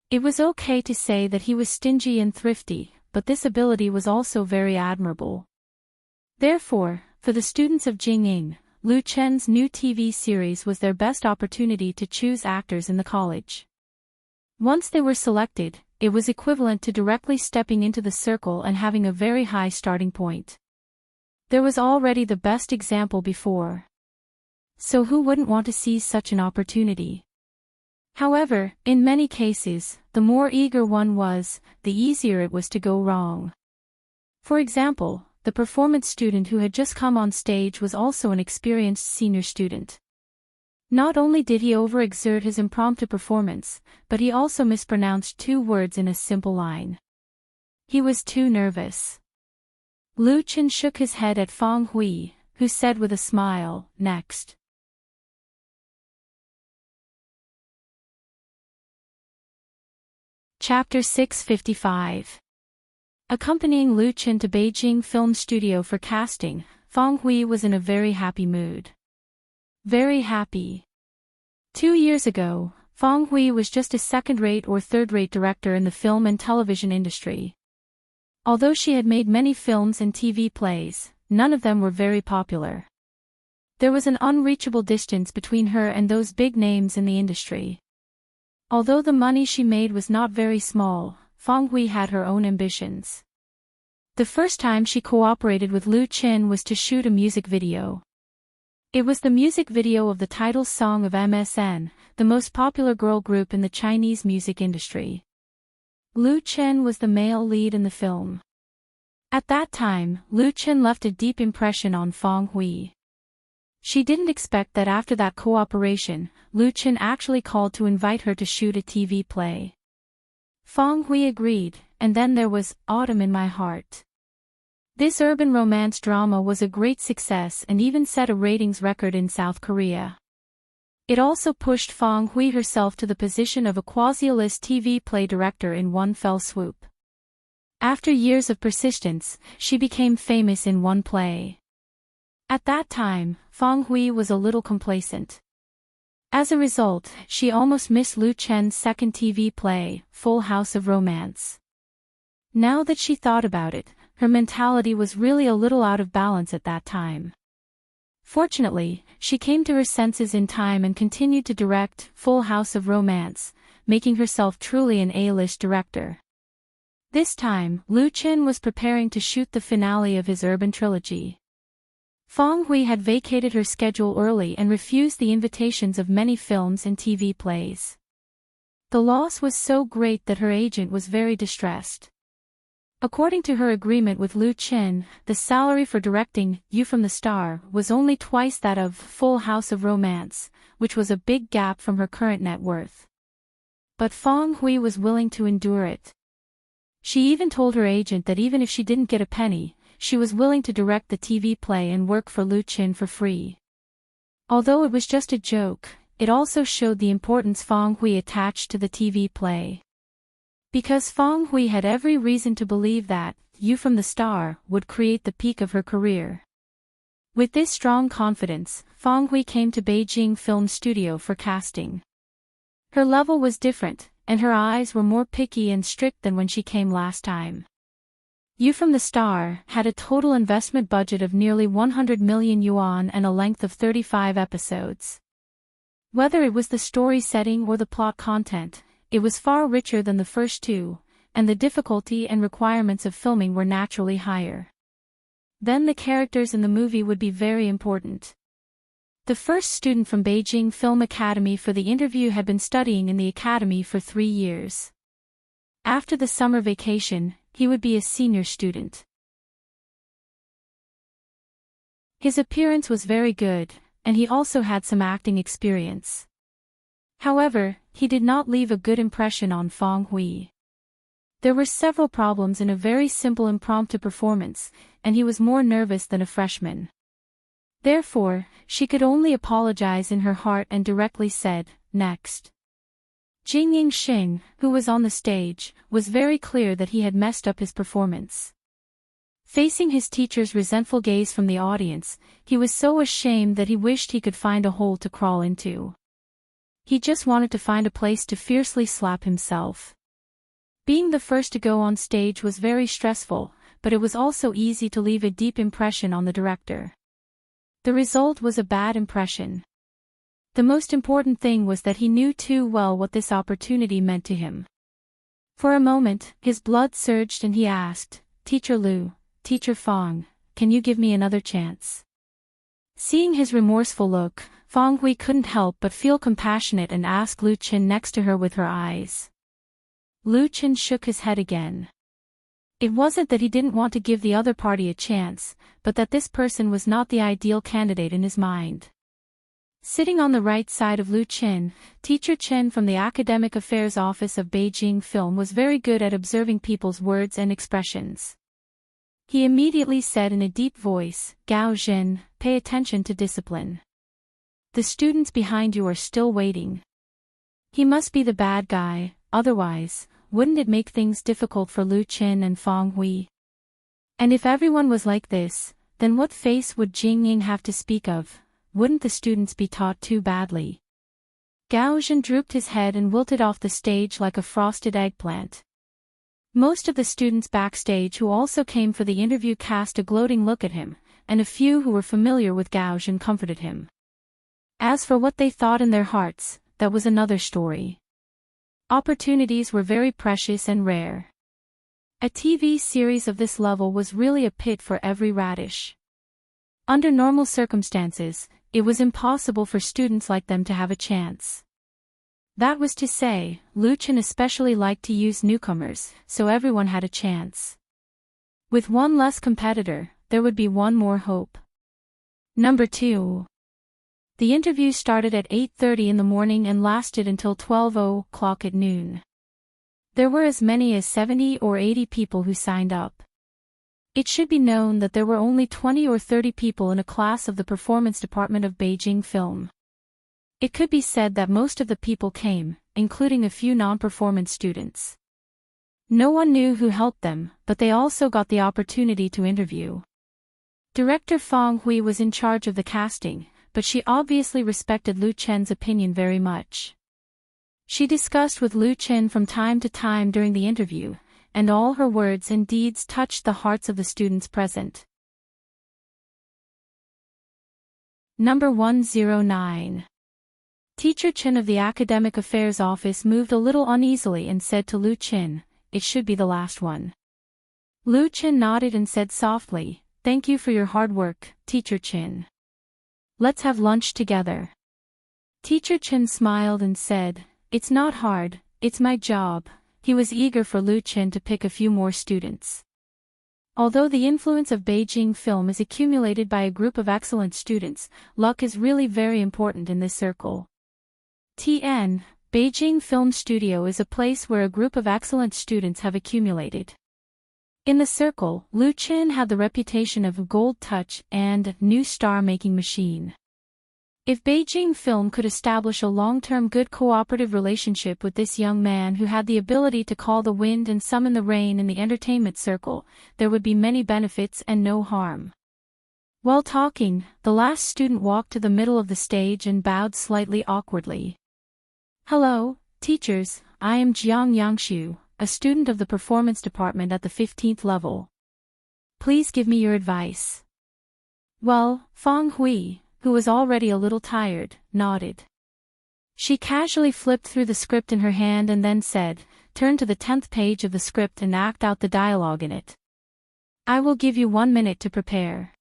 It was okay to say that he was stingy and thrifty, but this ability was also very admirable. Therefore, for the students of Jing'ing, Lu Chen's new TV series was their best opportunity to choose actors in the college. Once they were selected, it was equivalent to directly stepping into the circle and having a very high starting point. There was already the best example before. So who wouldn't want to seize such an opportunity? However, in many cases, the more eager one was, the easier it was to go wrong. For example, the performance student who had just come on stage was also an experienced senior student. Not only did he overexert his impromptu performance, but he also mispronounced 2 words in a simple line. He was too nervous. Lu Chen shook his head at Fang Hui, who said with a smile, "Next." Chapter 655. Accompanying Lu Chen to Beijing Film Studio for casting, Fang Hui was in a very happy mood. Very happy. 2 years ago, Fang Hui was just a second-rate or third-rate director in the film and television industry. Although she had made many films and TV plays, none of them were very popular. There was an unreachable distance between her and those big names in the industry. Although the money she made was not very small, Fang Hui had her own ambitions. The first time she cooperated with Lu Chen was to shoot a music video. It was the music video of the title song of MSN, the most popular girl group in the Chinese music industry. Lu Chen was the male lead in the film. At that time, Lu Chen left a deep impression on Fang Hui. She didn't expect that after that cooperation, Lu Chen actually called to invite her to shoot a TV play. Fang Hui agreed, and then there was Autumn in My Heart. This urban romance drama was a great success and even set a ratings record in South Korea. It also pushed Fang Hui herself to the position of a quasi-A-list TV play director in one fell swoop. After years of persistence, she became famous in one play. At that time, Fang Hui was a little complacent. As a result, she almost missed Lu Chen's second TV play, Full House of Romance. Now that she thought about it, her mentality was really a little out of balance at that time. Fortunately, she came to her senses in time and continued to direct Full House of Romance, making herself truly an A-list director. This time, Lu Chen was preparing to shoot the finale of his urban trilogy. Fang Hui had vacated her schedule early and refused the invitations of many films and TV plays. The loss was so great that her agent was very distressed. According to her agreement with Lu Chen, the salary for directing You from the Star was only twice that of Full House of Romance, which was a big gap from her current net worth. But Fang Hui was willing to endure it. She even told her agent that even if she didn't get a penny, she was willing to direct the TV play and work for Lu Chen for free. Although it was just a joke, it also showed the importance Fang Hui attached to the TV play. Because Fang Hui had every reason to believe that You from the Star would create the peak of her career. With this strong confidence, Fang Hui came to Beijing Film Studio for casting. Her level was different, and her eyes were more picky and strict than when she came last time. You from the Star had a total investment budget of nearly 100 million yuan and a length of 35 episodes. Whether it was the story setting or the plot content, it was far richer than the first two, and the difficulty and requirements of filming were naturally higher. Then the characters in the movie would be very important. The first student from Beijing Film Academy for the interview had been studying in the academy for 3 years. After the summer vacation, he would be a senior student. His appearance was very good, and he also had some acting experience. However, he did not leave a good impression on Fang Hui. There were several problems in a very simple impromptu performance, and he was more nervous than a freshman. Therefore, she could only apologize in her heart and directly said, "Next." Jing Yingxing, who was on the stage, was very clear that he had messed up his performance. Facing his teacher's resentful gaze from the audience, he was so ashamed that he wished he could find a hole to crawl into. He just wanted to find a place to fiercely slap himself. Being the first to go on stage was very stressful, but it was also easy to leave a deep impression on the director. The result was a bad impression. The most important thing was that he knew too well what this opportunity meant to him. For a moment, his blood surged and he asked, "Teacher Lu, Teacher Fang, can you give me another chance? Seeing his remorseful look, Fang Hui couldn't help but feel compassionate and asked Lu Qin next to her with her eyes. Lu Qin shook his head again. It wasn't that he didn't want to give the other party a chance, but that this person was not the ideal candidate in his mind. Sitting on the right side of Lu Qin, Teacher Chen from the Academic Affairs Office of Beijing Film was very good at observing people's words and expressions. He immediately said in a deep voice, "Gao Zhen, pay attention to discipline. The students behind you are still waiting." He must be the bad guy, otherwise, wouldn't it make things difficult for Lu Qin and Fang Hui? And if everyone was like this, then what face would Jing Ying have to speak of? Wouldn't the students be taught too badly? Gao Zhen drooped his head and wilted off the stage like a frosted eggplant. Most of the students backstage who also came for the interview cast a gloating look at him, and a few who were familiar with Gao Zhen comforted him. As for what they thought in their hearts, that was another story. Opportunities were very precious and rare. A TV series of this level was really a pit for every radish. Under normal circumstances, it was impossible for students like them to have a chance. That was to say, Lu Qin especially liked to use newcomers, so everyone had a chance. With one less competitor, there would be one more hope. Number 2. The interview started at 8:30 in the morning and lasted until 12:00 at noon. There were as many as 70 or 80 people who signed up. It should be known that there were only 20 or 30 people in a class of the performance department of Beijing Film. It could be said that most of the people came, including a few non-performance students. No one knew who helped them, but they also got the opportunity to interview. Director Fang Hui was in charge of the casting, but she obviously respected Lu Qin's opinion very much. She discussed with Lu Qin from time to time during the interview, and all her words and deeds touched the hearts of the students present. Number 109. Teacher Chen of the Academic Affairs Office moved a little uneasily and said to Lu Qin, "It should be the last one." Lu Qin nodded and said softly, "Thank you for your hard work, Teacher Chen. Let's have lunch together." Teacher Chen smiled and said, "It's not hard, it's my job." He was eager for Lu Qin to pick a few more students. Although the influence of Beijing Film is accumulated by a group of excellent students, luck is really very important in this circle. TN, Beijing Film Studio is a place where a group of excellent students have accumulated. In the circle, Lu Qin had the reputation of a gold touch and new star-making machine. If Beijing Film could establish a long-term good cooperative relationship with this young man who had the ability to call the wind and summon the rain in the entertainment circle, there would be many benefits and no harm. While talking, the last student walked to the middle of the stage and bowed slightly awkwardly. "Hello, teachers, I am Jiang Yangshu, a student of the performance department at the 15th level. Please give me your advice." Well, Fang Hui, who was already a little tired, nodded. She casually flipped through the script in her hand and then said, "Turn to the 10th page of the script and act out the dialogue in it. I will give you 1 minute to prepare."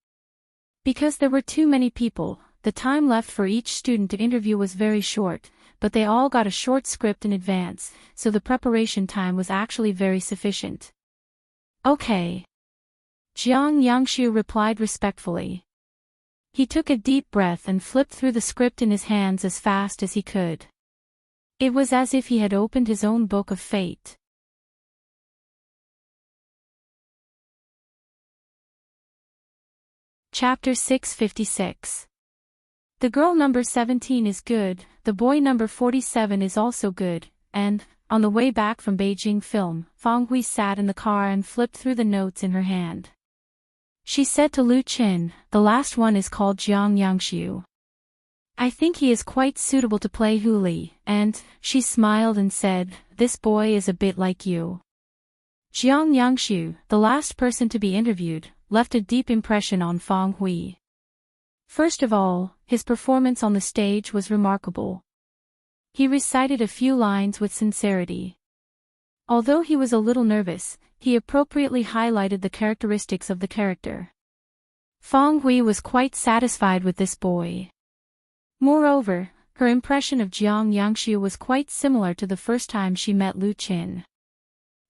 Because there were too many people, the time left for each student to interview was very short, but they all got a short script in advance, so the preparation time was actually very sufficient. "Okay." Jiang Yangshu replied respectfully. He took a deep breath and flipped through the script in his hands as fast as he could. It was as if he had opened his own book of fate. Chapter 656. The girl number 17 is good, the boy number 47 is also good, and, on the way back from Beijing Film, Fang Hui sat in the car and flipped through the notes in her hand. She said to Lu Qin, "The last one is called Jiang Yangshu. I think he is quite suitable to play Hu Li," and, she smiled and said, "This boy is a bit like you." Jiang Yangshu, the last person to be interviewed, left a deep impression on Fang Hui. First of all, his performance on the stage was remarkable. He recited a few lines with sincerity. Although he was a little nervous, he appropriately highlighted the characteristics of the character. Fang Hui was quite satisfied with this boy. Moreover, her impression of Jiang Yangshu was quite similar to the first time she met Lu Qin.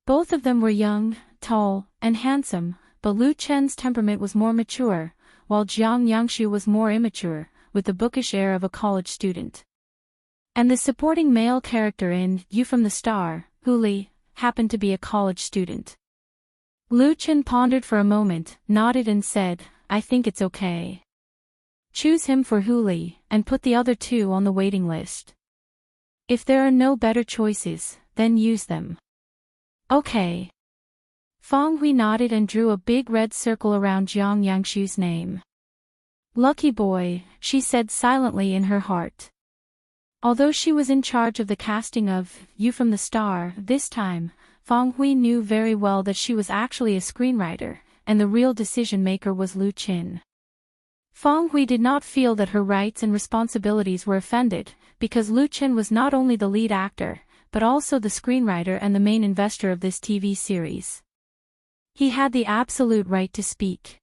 Both of them were young, tall, and handsome, but Lu Chen's temperament was more mature, while Jiang Yangshu was more immature, with the bookish air of a college student. And the supporting male character in You from the Star, Hu Li, happened to be a college student. Lu Chen pondered for a moment, nodded and said, I think it's okay. Choose him for Hu Li, and put the other two on the waiting list. If there are no better choices, then use them. Okay. Fang Hui nodded and drew a big red circle around Jiang Yangshu's name. Lucky boy, she said silently in her heart. Although she was in charge of the casting of You from the Star this time, Fang Hui knew very well that she was actually a screenwriter, and the real decision-maker was Lu Qin. Fang Hui did not feel that her rights and responsibilities were offended, because Lu Qin was not only the lead actor, but also the screenwriter and the main investor of this TV series. He had the absolute right to speak.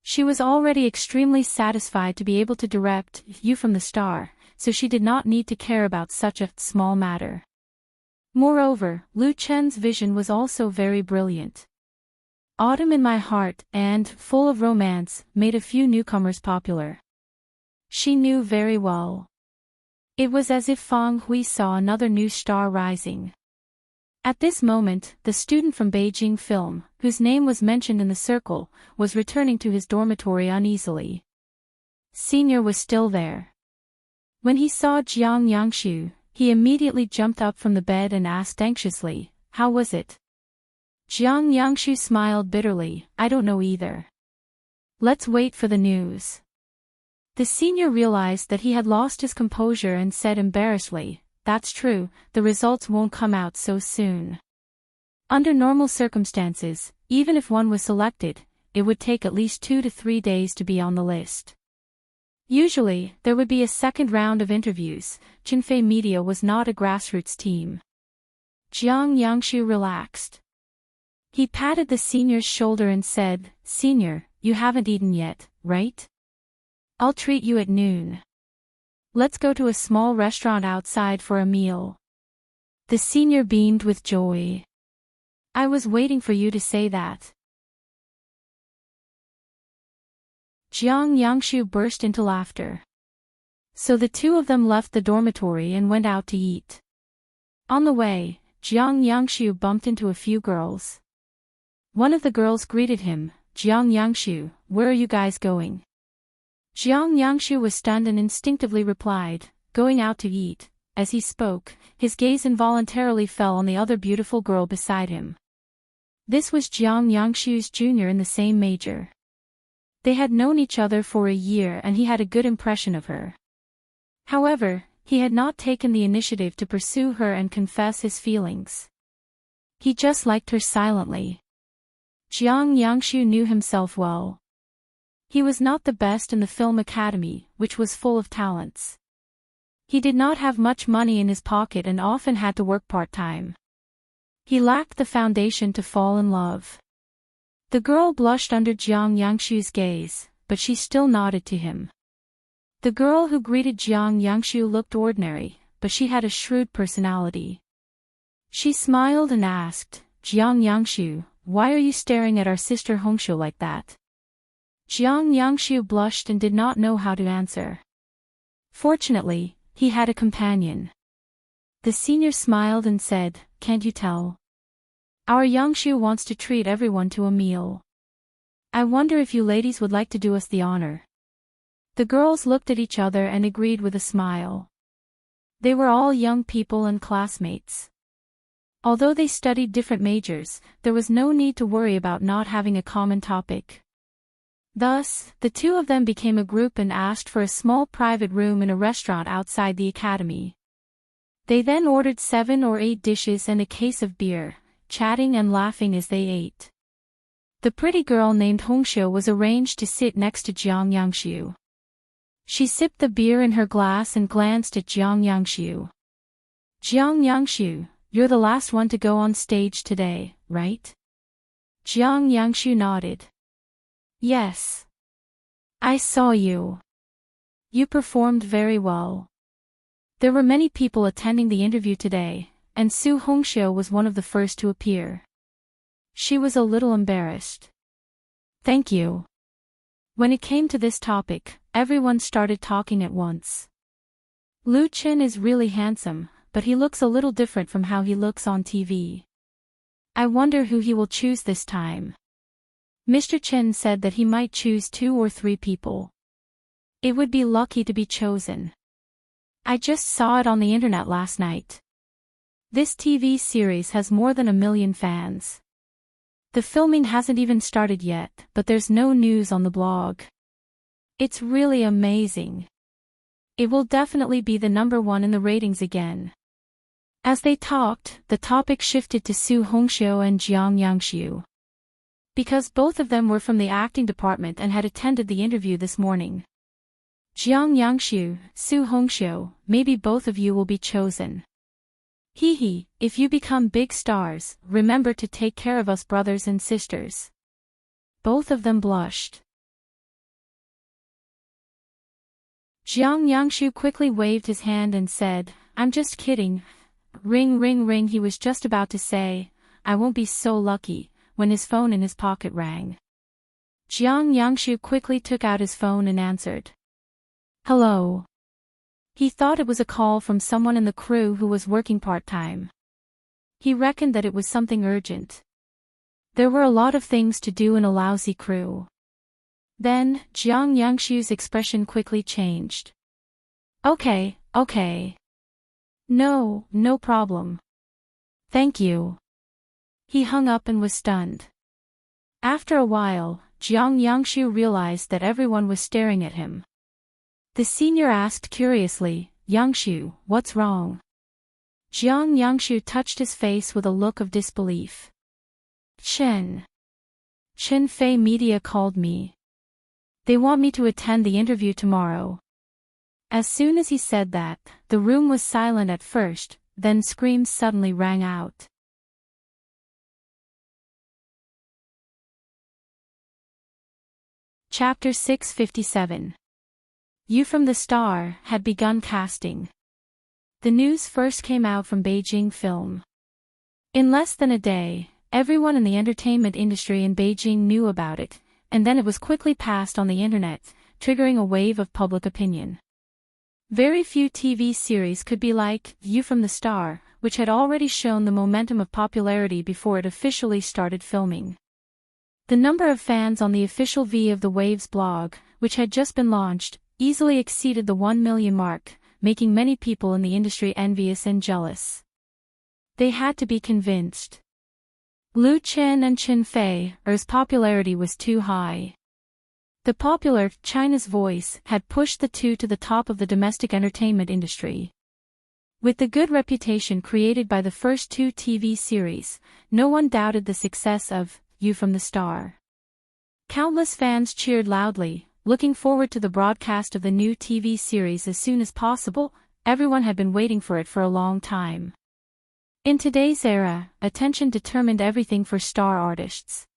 She was already extremely satisfied to be able to direct You from the Star, so she did not need to care about such a small matter. Moreover, Lu Chen's vision was also very brilliant. Autumn in My Heart and Full of Romance made a few newcomers popular. She knew very well. It was as if Fang Hui saw another new star rising. At this moment, the student from Beijing Film, whose name was mentioned in the circle, was returning to his dormitory uneasily. Senior was still there. When he saw Jiang Yangshu, he immediately jumped up from the bed and asked anxiously, How was it? Jiang Yangshu smiled bitterly, I don't know either. Let's wait for the news. The senior realized that he had lost his composure and said embarrassedly, That's true, the results won't come out so soon. Under normal circumstances, even if one was selected, it would take at least 2 to 3 days to be on the list. Usually, there would be a second round of interviews. Jinfei Media was not a grassroots team. Jiang Yangshu relaxed. He patted the senior's shoulder and said, Senior, you haven't eaten yet, right? I'll treat you at noon. Let's go to a small restaurant outside for a meal. The senior beamed with joy. I was waiting for you to say that. Jiang Yangshu burst into laughter. So the two of them left the dormitory and went out to eat. On the way, Jiang Yangshu bumped into a few girls. One of the girls greeted him, Jiang Yangshu, where are you guys going? Jiang Yangshu was stunned and instinctively replied, going out to eat. As he spoke, his gaze involuntarily fell on the other beautiful girl beside him. This was Jiang Yangshu's junior in the same major. They had known each other for a year and he had a good impression of her. However, he had not taken the initiative to pursue her and confess his feelings. He just liked her silently. Jiang Yangshu knew himself well. He was not the best in the film academy, which was full of talents. He did not have much money in his pocket and often had to work part-time. He lacked the foundation to fall in love. The girl blushed under Jiang Yangshu's gaze, but she still nodded to him. The girl who greeted Jiang Yangshu looked ordinary, but she had a shrewd personality. She smiled and asked, Jiang Yangshu, why are you staring at our sister Hongshu like that? Jiang Yangshu blushed and did not know how to answer. Fortunately, he had a companion. The senior smiled and said, Can't you tell? Our Yangshu wants to treat everyone to a meal. I wonder if you ladies would like to do us the honor. The girls looked at each other and agreed with a smile. They were all young people and classmates. Although they studied different majors, there was no need to worry about not having a common topic. Thus, the two of them became a group and asked for a small private room in a restaurant outside the academy. They then ordered 7 or 8 dishes and a case of beer, chatting and laughing as they ate. The pretty girl named Hongshu was arranged to sit next to Jiang Yangshu. She sipped the beer in her glass and glanced at Jiang Yangshu. Jiang Yangshu, you're the last one to go on stage today, right? Jiang Yangshu nodded. Yes. I saw you. You performed very well. There were many people attending the interview today, and Su Hongxiu was one of the first to appear. She was a little embarrassed. Thank you. When it came to this topic, everyone started talking at once. Lu Qin is really handsome, but he looks a little different from how he looks on TV. I wonder who he will choose this time. Mr. Chen said that he might choose 2 or 3 people. It would be lucky to be chosen. I just saw it on the internet last night. This TV series has more than 1 million fans. The filming hasn't even started yet, but there's no news on the blog. It's really amazing. It will definitely be the #1 in the ratings again. As they talked, the topic shifted to Su Hongxiu and Jiang Yangxiu. Because both of them were from the acting department and had attended the interview this morning. Jiang Yangxiu, Su Hongxiu, maybe both of you will be chosen. Hee, if you become big stars, remember to take care of us brothers and sisters. Both of them blushed. Jiang Yangxiu quickly waved his hand and said, I'm just kidding. Ring ring ring, he was just about to say, I won't be so lucky, when his phone in his pocket rang. Jiang Yangxiu quickly took out his phone and answered. Hello. He thought it was a call from someone in the crew who was working part-time. He reckoned that it was something urgent. There were a lot of things to do in a lousy crew. Then, Jiang Yangxiu's expression quickly changed. Okay. No problem. Thank you. He hung up and was stunned. After a while, Jiang Yangxiu realized that everyone was staring at him. The senior asked curiously, Yangxiu, what's wrong? Jiang Yangxiu touched his face with a look of disbelief. Chen Fei Media called me. They want me to attend the interview tomorrow. As soon as he said that, the room was silent at first, then screams suddenly rang out. Chapter 657. You from the Star had begun casting. The news first came out from Beijing Film. In less than a day, everyone in the entertainment industry in Beijing knew about it, and then it was quickly passed on the internet, triggering a wave of public opinion. Very few TV series could be like You from the Star, which had already shown the momentum of popularity before it officially started filming. The number of fans on the official V of the Waves blog, which had just been launched, easily exceeded the 1 million mark, making many people in the industry envious and jealous. They had to be convinced. Lu Qin and Qin Fei's popularity was too high. The popular China's Voice had pushed the two to the top of the domestic entertainment industry. With the good reputation created by the first 2 TV series, no one doubted the success of You from the Star. Countless fans cheered loudly, looking forward to the broadcast of the new TV series as soon as possible. Everyone had been waiting for it for a long time. In today's era, attention determined everything for star artists.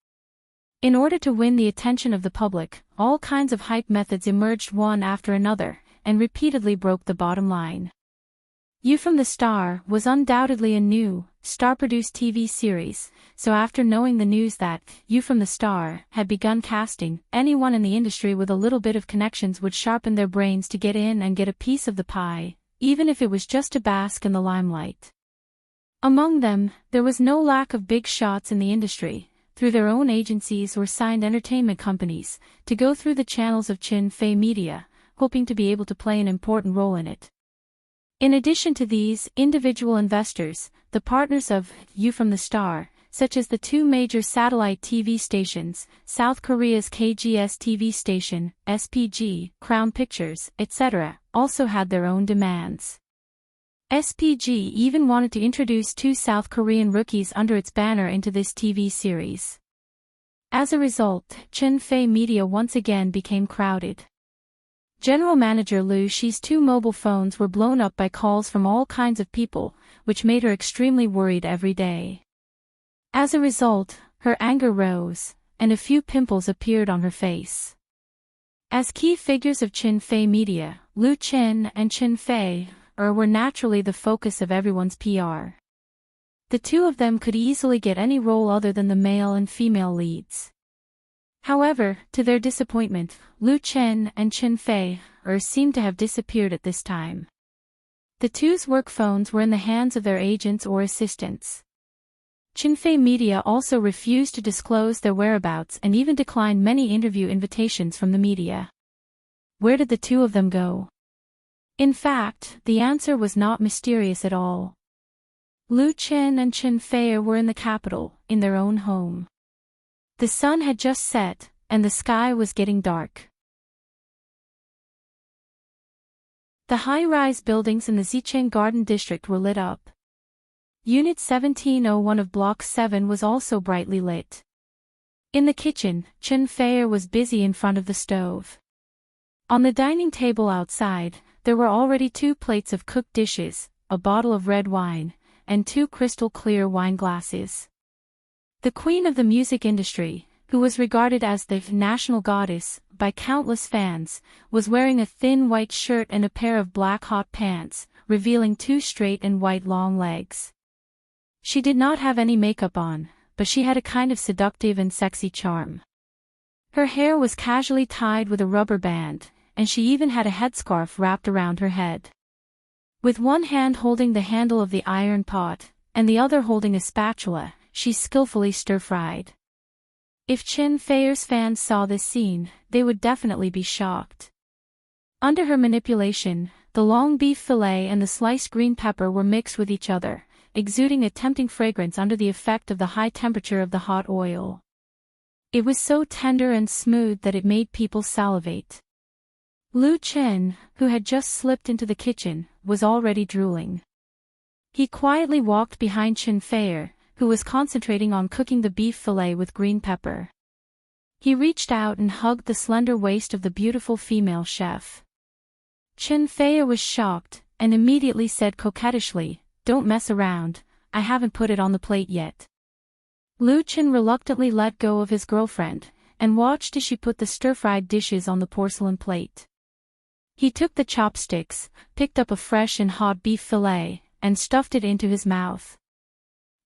In order to win the attention of the public, all kinds of hype methods emerged one after another, and repeatedly broke the bottom line. You from the Star was undoubtedly a new, star-produced TV series, so after knowing the news that You from the Star had begun casting, anyone in the industry with a little bit of connections would sharpen their brains to get in and get a piece of the pie, even if it was just to bask in the limelight. Among them, there was no lack of big shots in the industry, through their own agencies or signed entertainment companies, to go through the channels of Qin Fei Media, hoping to be able to play an important role in it. In addition to these individual investors, the partners of You from the Star, such as the 2 major satellite TV stations, South Korea's KGS TV station, SPG, Crown Pictures, etc., also had their own demands. SPG even wanted to introduce 2 South Korean rookies under its banner into this TV series. As a result, Qin Fei Media once again became crowded. General Manager Lu Shi's 2 mobile phones were blown up by calls from all kinds of people, which made her extremely worried every day. As a result, her anger rose, and a few pimples appeared on her face. As key figures of Qin Fei Media, Lu Qin and Qin Fei were naturally the focus of everyone's PR. The two of them could easily get any role other than the male and female leads. However, to their disappointment, Lu Qin and Qin Fei seemed to have disappeared at this time. The two's work phones were in the hands of their agents or assistants. Qin Fei Media also refused to disclose their whereabouts and even declined many interview invitations from the media. Where did the two of them go? In fact, the answer was not mysterious at all. Lu Qin and Qin Fei were in the capital, in their own home. The sun had just set, and the sky was getting dark. The high-rise buildings in the Xicheng Garden District were lit up. Unit 1701 of Block 7 was also brightly lit. In the kitchen, Qin Fei was busy in front of the stove. On the dining table outside, there were already 2 plates of cooked dishes, a bottle of red wine, and 2 crystal-clear wine glasses. The queen of the music industry, who was regarded as the national goddess by countless fans, was wearing a thin white shirt and a pair of black hot pants, revealing 2 straight and white long legs. She did not have any makeup on, but she had a kind of seductive and sexy charm. Her hair was casually tied with a rubber band, and she even had a headscarf wrapped around her head. With one hand holding the handle of the iron pot, and the other holding a spatula, she skillfully stir-fried. If Qin Fei's fans saw this scene, they would definitely be shocked. Under her manipulation, the long beef fillet and the sliced green pepper were mixed with each other, exuding a tempting fragrance under the effect of the high temperature of the hot oil. It was so tender and smooth that it made people salivate. Lu Qin, who had just slipped into the kitchen, was already drooling. He quietly walked behind Qin Fei, who was concentrating on cooking the beef fillet with green pepper. He reached out and hugged the slender waist of the beautiful female chef. Qin Fei was shocked, and immediately said coquettishly, "Don't mess around, I haven't put it on the plate yet." Lu Qin reluctantly let go of his girlfriend, and watched as she put the stir-fried dishes on the porcelain plate. He took the chopsticks, picked up a fresh and hot beef fillet, and stuffed it into his mouth.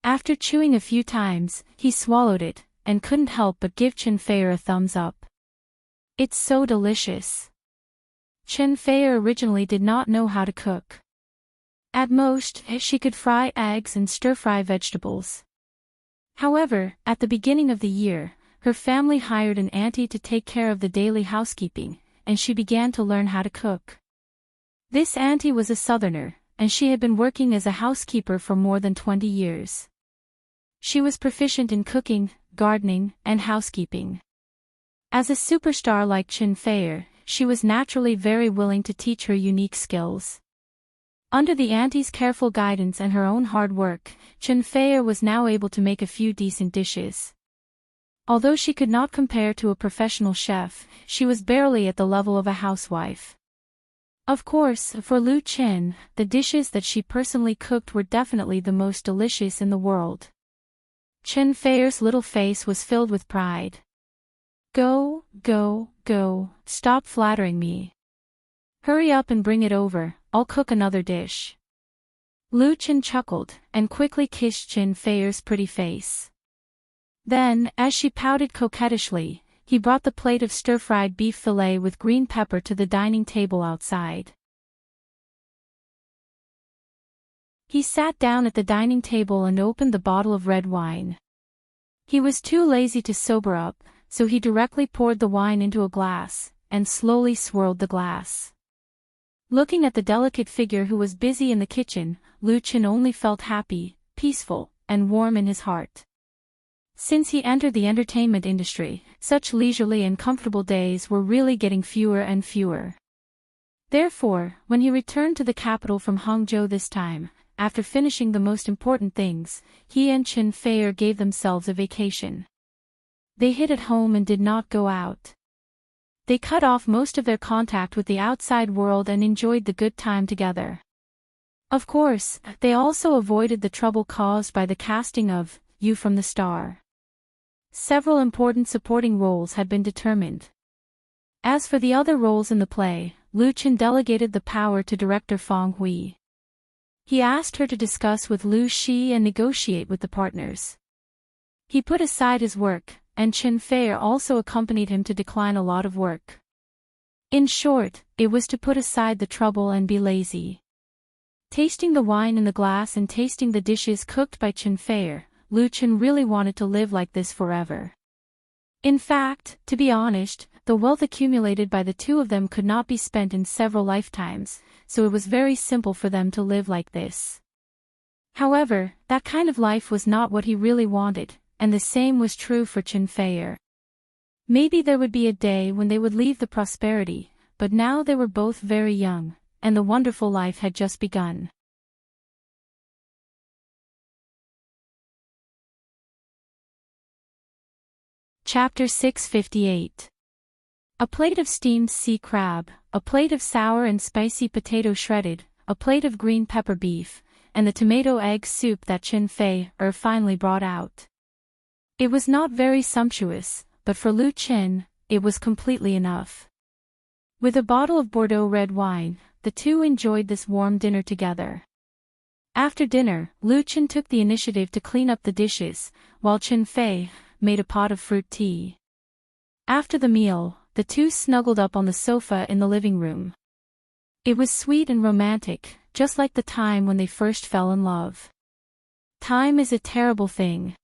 After chewing a few times, he swallowed it, and couldn't help but give Qin Fei a thumbs up. "It's so delicious." Qin Fei originally did not know how to cook. At most, she could fry eggs and stir-fry vegetables. However, at the beginning of the year, her family hired an auntie to take care of the daily housekeeping, and she began to learn how to cook. This auntie was a southerner, and she had been working as a housekeeper for more than 20 years. She was proficient in cooking, gardening, and housekeeping. As a superstar like Qin Fei, she was naturally very willing to teach her unique skills. Under the auntie's careful guidance and her own hard work, Qin Fei was now able to make a few decent dishes. Although she could not compare to a professional chef, she was barely at the level of a housewife. Of course, for Lu Qin, the dishes that she personally cooked were definitely the most delicious in the world. Qin Fei's little face was filled with pride. "Go, go, go, stop flattering me. Hurry up and bring it over, I'll cook another dish." Lu Qin chuckled, and quickly kissed Qin Fei's pretty face. Then, as she pouted coquettishly, he brought the plate of stir-fried beef fillet with green pepper to the dining table outside. He sat down at the dining table and opened the bottle of red wine. He was too lazy to sober up, so he directly poured the wine into a glass, and slowly swirled the glass. Looking at the delicate figure who was busy in the kitchen, Lu Qin only felt happy, peaceful, and warm in his heart. Since he entered the entertainment industry, such leisurely and comfortable days were really getting fewer and fewer. Therefore, when he returned to the capital from Hangzhou this time, after finishing the most important things, he and Qin Fei gave themselves a vacation. They hid at home and did not go out. They cut off most of their contact with the outside world and enjoyed the good time together. Of course, they also avoided the trouble caused by the casting of You from the Star. Several important supporting roles had been determined. As for the other roles in the play, Lu Chen delegated the power to director Fang Hui. He asked her to discuss with Lu Shi and negotiate with the partners. He put aside his work, and Chen Fei also accompanied him to decline a lot of work. In short, it was to put aside the trouble and be lazy. Tasting the wine in the glass and tasting the dishes cooked by Chen Fei, Lu Chen really wanted to live like this forever. In fact, to be honest, the wealth accumulated by the two of them could not be spent in several lifetimes, so it was very simple for them to live like this. However, that kind of life was not what he really wanted, and the same was true for Chen Fei. Maybe there would be a day when they would leave the prosperity, but now they were both very young, and the wonderful life had just begun. Chapter 658. A plate of steamed sea crab, a plate of sour and spicy potato shredded, a plate of green pepper beef, and the tomato egg soup that Chen Fei finally brought out. It was not very sumptuous, but for Lu Chen, it was completely enough. With a bottle of Bordeaux red wine, the two enjoyed this warm dinner together. After dinner, Lu Chen took the initiative to clean up the dishes, while Chen Fei made a pot of fruit tea. After the meal, the two snuggled up on the sofa in the living room. It was sweet and romantic, just like the time when they first fell in love. Time is a terrible thing.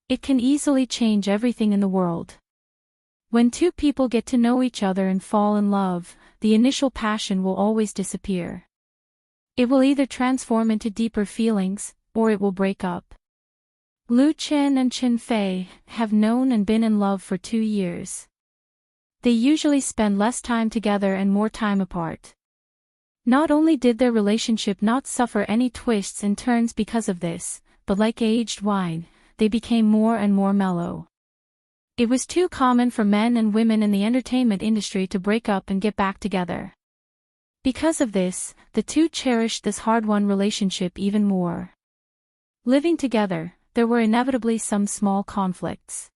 It can easily change everything in the world. When two people get to know each other and fall in love, the initial passion will always disappear. It will either transform into deeper feelings, or it will break up. Lu Chen and Chen Fei have known and been in love for 2 years. They usually spend less time together and more time apart. Not only did their relationship not suffer any twists and turns because of this, but like aged wine, they became more and more mellow. It was too common for men and women in the entertainment industry to break up and get back together. Because of this, the two cherished this hard-won relationship even more. Living together, there were inevitably some small conflicts.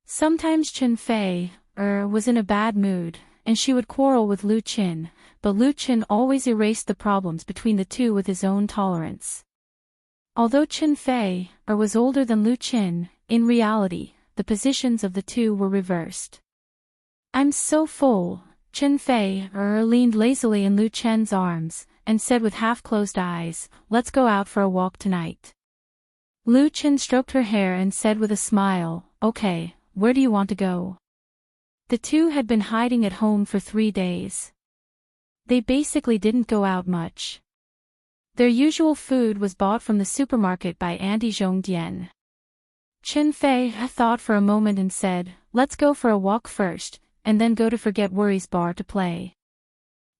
Sometimes Chen Fei was in a bad mood, and she would quarrel with Lu Chen, but Lu Chen always erased the problems between the two with his own tolerance. Although Chen Fei was older than Lu Chen, in reality, the positions of the two were reversed. "I'm so full." Chen Fei leaned lazily in Lu Chen's arms, and said with half-closed eyes, "Let's go out for a walk tonight." Lu Chen stroked her hair and said with a smile, "Okay, where do you want to go?" The two had been hiding at home for 3 days. They basically didn't go out much. Their usual food was bought from the supermarket by Auntie Zhongdian. Chen Fei thought for a moment and said, "Let's go for a walk first, and then go to Forget Worries bar to play."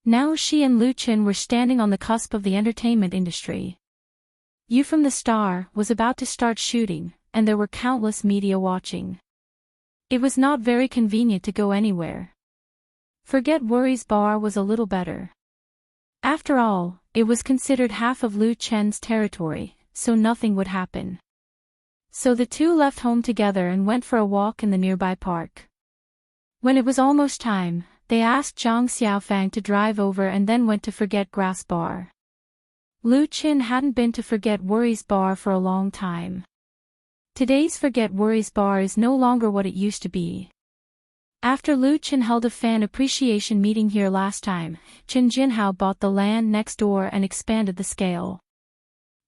Now she and Lu Chen were standing on the cusp of the entertainment industry. You from the Star was about to start shooting, and there were countless media watching. It was not very convenient to go anywhere. Forget Worries bar was a little better. After all, it was considered half of Lu Chen's territory, so nothing would happen. So the two left home together and went for a walk in the nearby park. When it was almost time, they asked Zhang Xiaofang to drive over and then went to Forget Grass bar. Lu Chen hadn't been to Forget Worries bar for a long time. Today's Forget Worries bar is no longer what it used to be. After Lu Chen held a fan appreciation meeting here last time, Chen Jinhao bought the land next door and expanded the scale.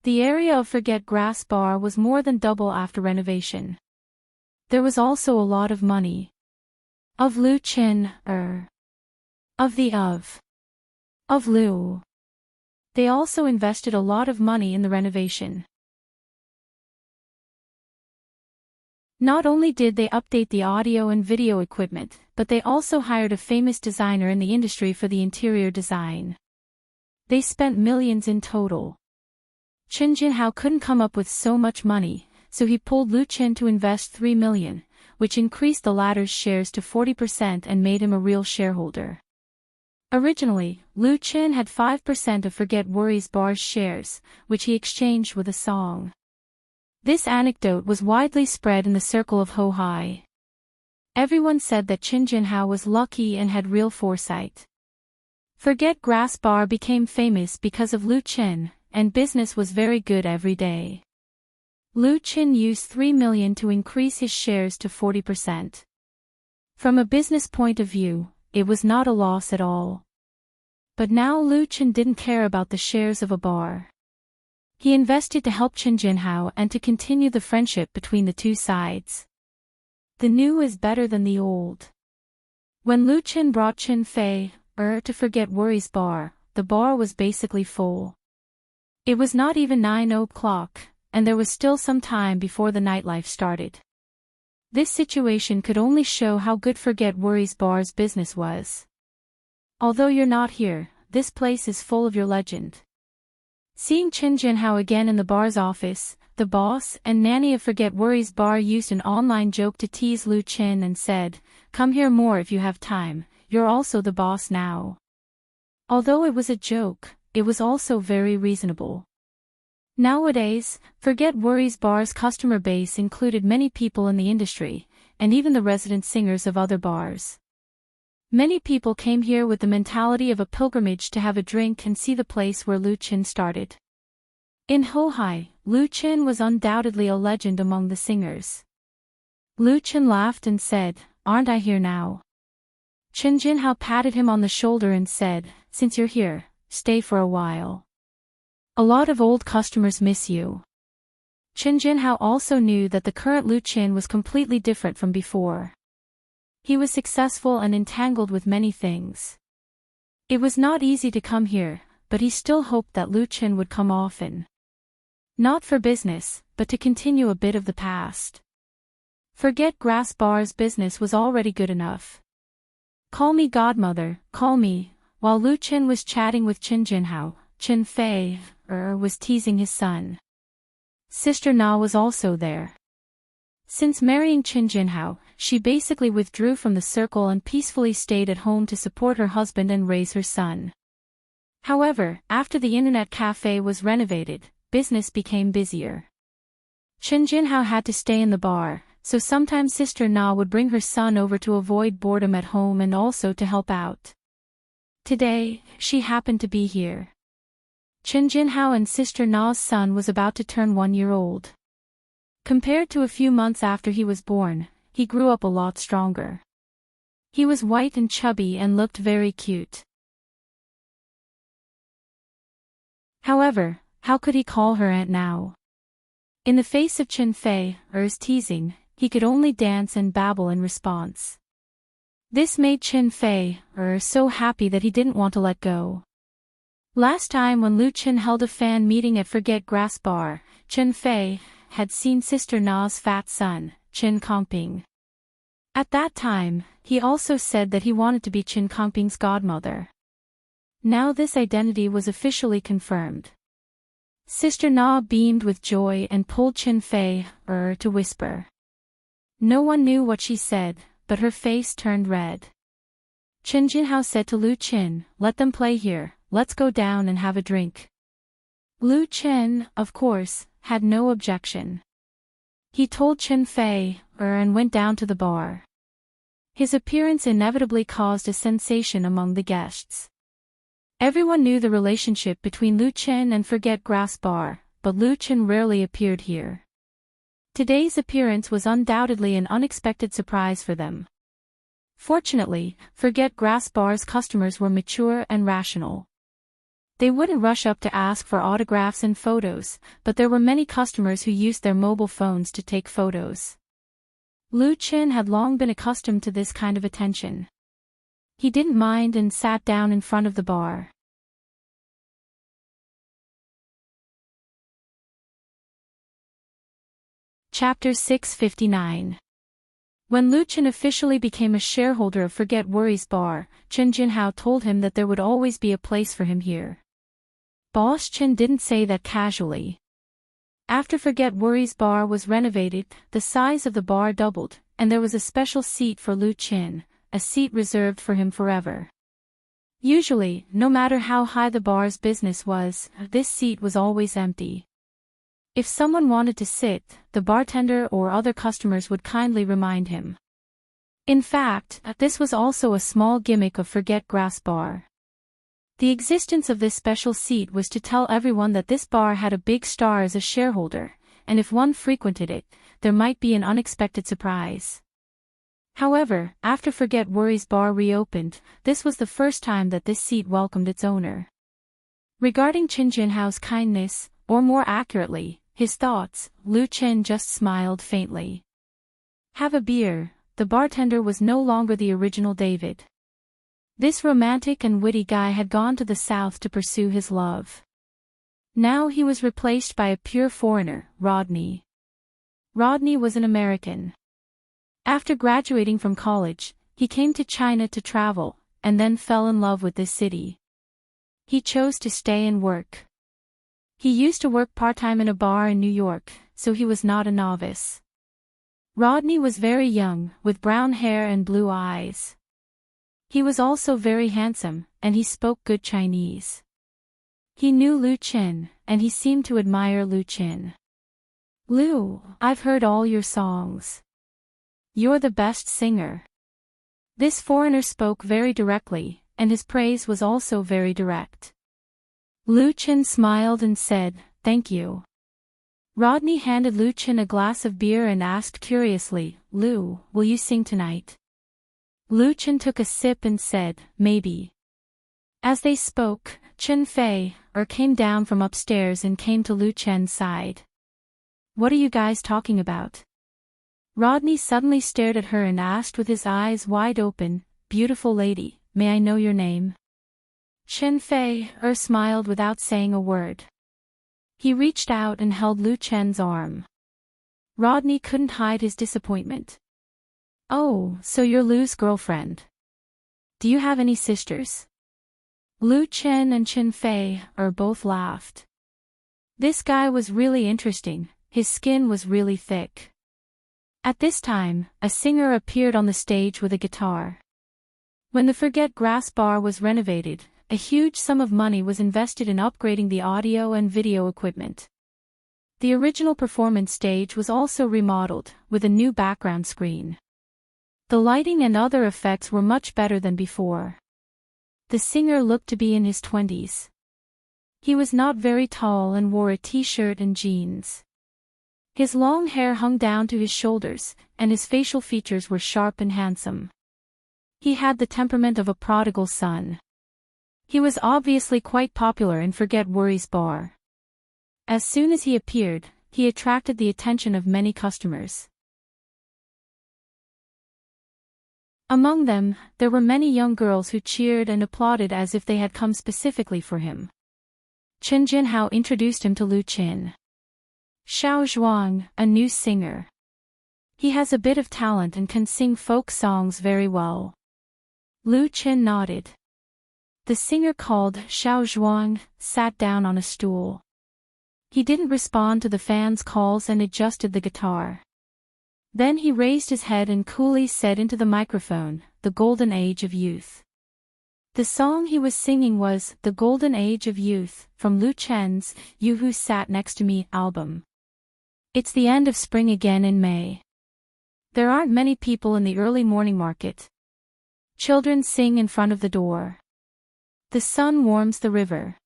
The area of Forget Grass bar was more than double after renovation. There was also a lot of money. Of Lu Chen, of Lu. They also invested a lot of money in the renovation. Not only did they update the audio and video equipment, but they also hired a famous designer in the industry for the interior design. They spent millions in total. Chen Jinhao couldn't come up with so much money, so he pulled Lu Chen to invest 3 million, which increased the latter's shares to 40% and made him a real shareholder. Originally, Lu Chen had 5% of Forget Worries bar's shares, which he exchanged with a song. This anecdote was widely spread in the circle of Ho Hai. Everyone said that Qin Jinhao was lucky and had real foresight. Forget Grass Bar became famous because of Lu Qin, and business was very good every day. Lu Qin used 3 million to increase his shares to 40%. From a business point of view, it was not a loss at all. But now Lu Qin didn't care about the shares of a bar. He invested to help Qin Jinhao and to continue the friendship between the two sides. The new is better than the old. When Lu Qin brought Qin Fei to Forget Worries bar, the bar was basically full. It was not even 9 o'clock, and there was still some time before the nightlife started. This situation could only show how good Forget Worries bar's business was. Although you're not here, this place is full of your legend. Seeing Qin Jinhao again in the bar's office, the boss and nanny of Forget Worries bar used an online joke to tease Lu Qin and said, "Come here more if you have time, you're also the boss now." Although it was a joke, it was also very reasonable. Nowadays, Forget Worries bar's customer base included many people in the industry, and even the resident singers of other bars. Many people came here with the mentality of a pilgrimage to have a drink and see the place where Lu Qin started. In Hohai, Lu Qin was undoubtedly a legend among the singers. Lu Qin laughed and said, "Aren't I here now?" Qin Jinhao patted him on the shoulder and said, "Since you're here, stay for a while. A lot of old customers miss you." Qin Jinhao also knew that the current Lu Qin was completely different from before. He was successful and entangled with many things. It was not easy to come here, but he still hoped that Lu Qin would come often. Not for business, but to continue a bit of the past. Forget Grass Bar's business was already good enough. "Call me godmother, call me." While Lu Qin was chatting with Qin Jinhao, Qin Fei was teasing his son. Sister Na was also there. Since marrying Qin Jinhao, she basically withdrew from the circle and peacefully stayed at home to support her husband and raise her son. However, after the internet cafe was renovated, business became busier. Qin Jinhao had to stay in the bar, so sometimes Sister Na would bring her son over to avoid boredom at home and also to help out. Today, she happened to be here. Qin Jinhao and Sister Na's son was about to turn 1 year old. Compared to a few months after he was born, he grew up a lot stronger. He was white and chubby and looked very cute. However, how could he call her aunt now? In the face of Qin Fei's teasing, he could only dance and babble in response. This made Qin Fei so happy that he didn't want to let go. Last time when Lu Qin held a fan meeting at Forget Grass Bar, Qin Fei had seen Sister Na's fat son, Qin Kongping. At that time, he also said that he wanted to be Qin Kongping's godmother. Now this identity was officially confirmed. Sister Na beamed with joy and pulled Qin Fei to whisper. No one knew what she said, but her face turned red. Qin Jinhao said to Lu Qin, "Let them play here, let's go down and have a drink." Lu Qin, of course, had no objection. He told Qin Fei and went down to the bar. His appearance inevitably caused a sensation among the guests. Everyone knew the relationship between Lu Qin and Forget Grass Bar, but Lu Qin rarely appeared here. Today's appearance was undoubtedly an unexpected surprise for them. Fortunately, Forget Grass Bar's customers were mature and rational. They wouldn't rush up to ask for autographs and photos, but there were many customers who used their mobile phones to take photos. Lu Qin had long been accustomed to this kind of attention. He didn't mind and sat down in front of the bar. Chapter 659. When Lu Qin officially became a shareholder of Forget Worries Bar, Qin Jinhao told him that there would always be a place for him here. Boss Qin didn't say that casually. After Forget Worries Bar was renovated, the size of the bar doubled, and there was a special seat for Lu Qin, a seat reserved for him forever. Usually, no matter how high the bar's business was, this seat was always empty. If someone wanted to sit, the bartender or other customers would kindly remind him. In fact, this was also a small gimmick of Forget Grass Bar. The existence of this special seat was to tell everyone that this bar had a big star as a shareholder, and if one frequented it, there might be an unexpected surprise. However, after Forget Worries Bar reopened, this was the first time that this seat welcomed its owner. Regarding Qin Jinhao's kindness, or more accurately, his thoughts, Lu Qin just smiled faintly. Have a beer. The bartender was no longer the original David. This romantic and witty guy had gone to the south to pursue his love. Now he was replaced by a pure foreigner, Rodney. Rodney was an American. After graduating from college, he came to China to travel, and then fell in love with this city. He chose to stay and work. He used to work part-time in a bar in New York, so he was not a novice. Rodney was very young, with brown hair and blue eyes. He was also very handsome, and he spoke good Chinese. He knew Lu Qin, and he seemed to admire Lu Qin. Lu, I've heard all your songs. You're the best singer. This foreigner spoke very directly, and his praise was also very direct. Lu Qin smiled and said, "Thank you." Rodney handed Lu Qin a glass of beer and asked curiously, "Lu, will you sing tonight?" Lu Qin took a sip and said, "Maybe." As they spoke, Chen Fei came down from upstairs and came to Lu Qin's side. "What are you guys talking about?" Rodney suddenly stared at her and asked with his eyes wide open, "Beautiful lady, may I know your name?" Chen Fei smiled without saying a word. He reached out and held Lu Qin's arm. Rodney couldn't hide his disappointment. "Oh, so you're Lu's girlfriend. Do you have any sisters?" Lu Qin and Chen Fei both laughed. This guy was really interesting, his skin was really thick. At this time, a singer appeared on the stage with a guitar. When the Forget Grass Bar was renovated, a huge sum of money was invested in upgrading the audio and video equipment. The original performance stage was also remodeled, with a new background screen. The lighting and other effects were much better than before. The singer looked to be in his 20s. He was not very tall and wore a t-shirt and jeans. His long hair hung down to his shoulders, and his facial features were sharp and handsome. He had the temperament of a prodigal son. He was obviously quite popular in Forget Worries Bar. As soon as he appeared, he attracted the attention of many customers. Among them, there were many young girls who cheered and applauded as if they had come specifically for him. Qin Jinhao introduced him to Lu Qin. Xiao Zhuang, a new singer. He has a bit of talent and can sing folk songs very well. Lu Qin nodded. The singer called Xiao Zhuang sat down on a stool. He didn't respond to the fans' calls and adjusted the guitar. Then he raised his head and coolly said into the microphone, "The Golden Age of Youth." The song he was singing was "The Golden Age of Youth" from Lu Qin's You Who Sat Next to Me album. It's the end of spring again in May. There aren't many people in the early morning market. Children sing in front of the door. The sun warms the river.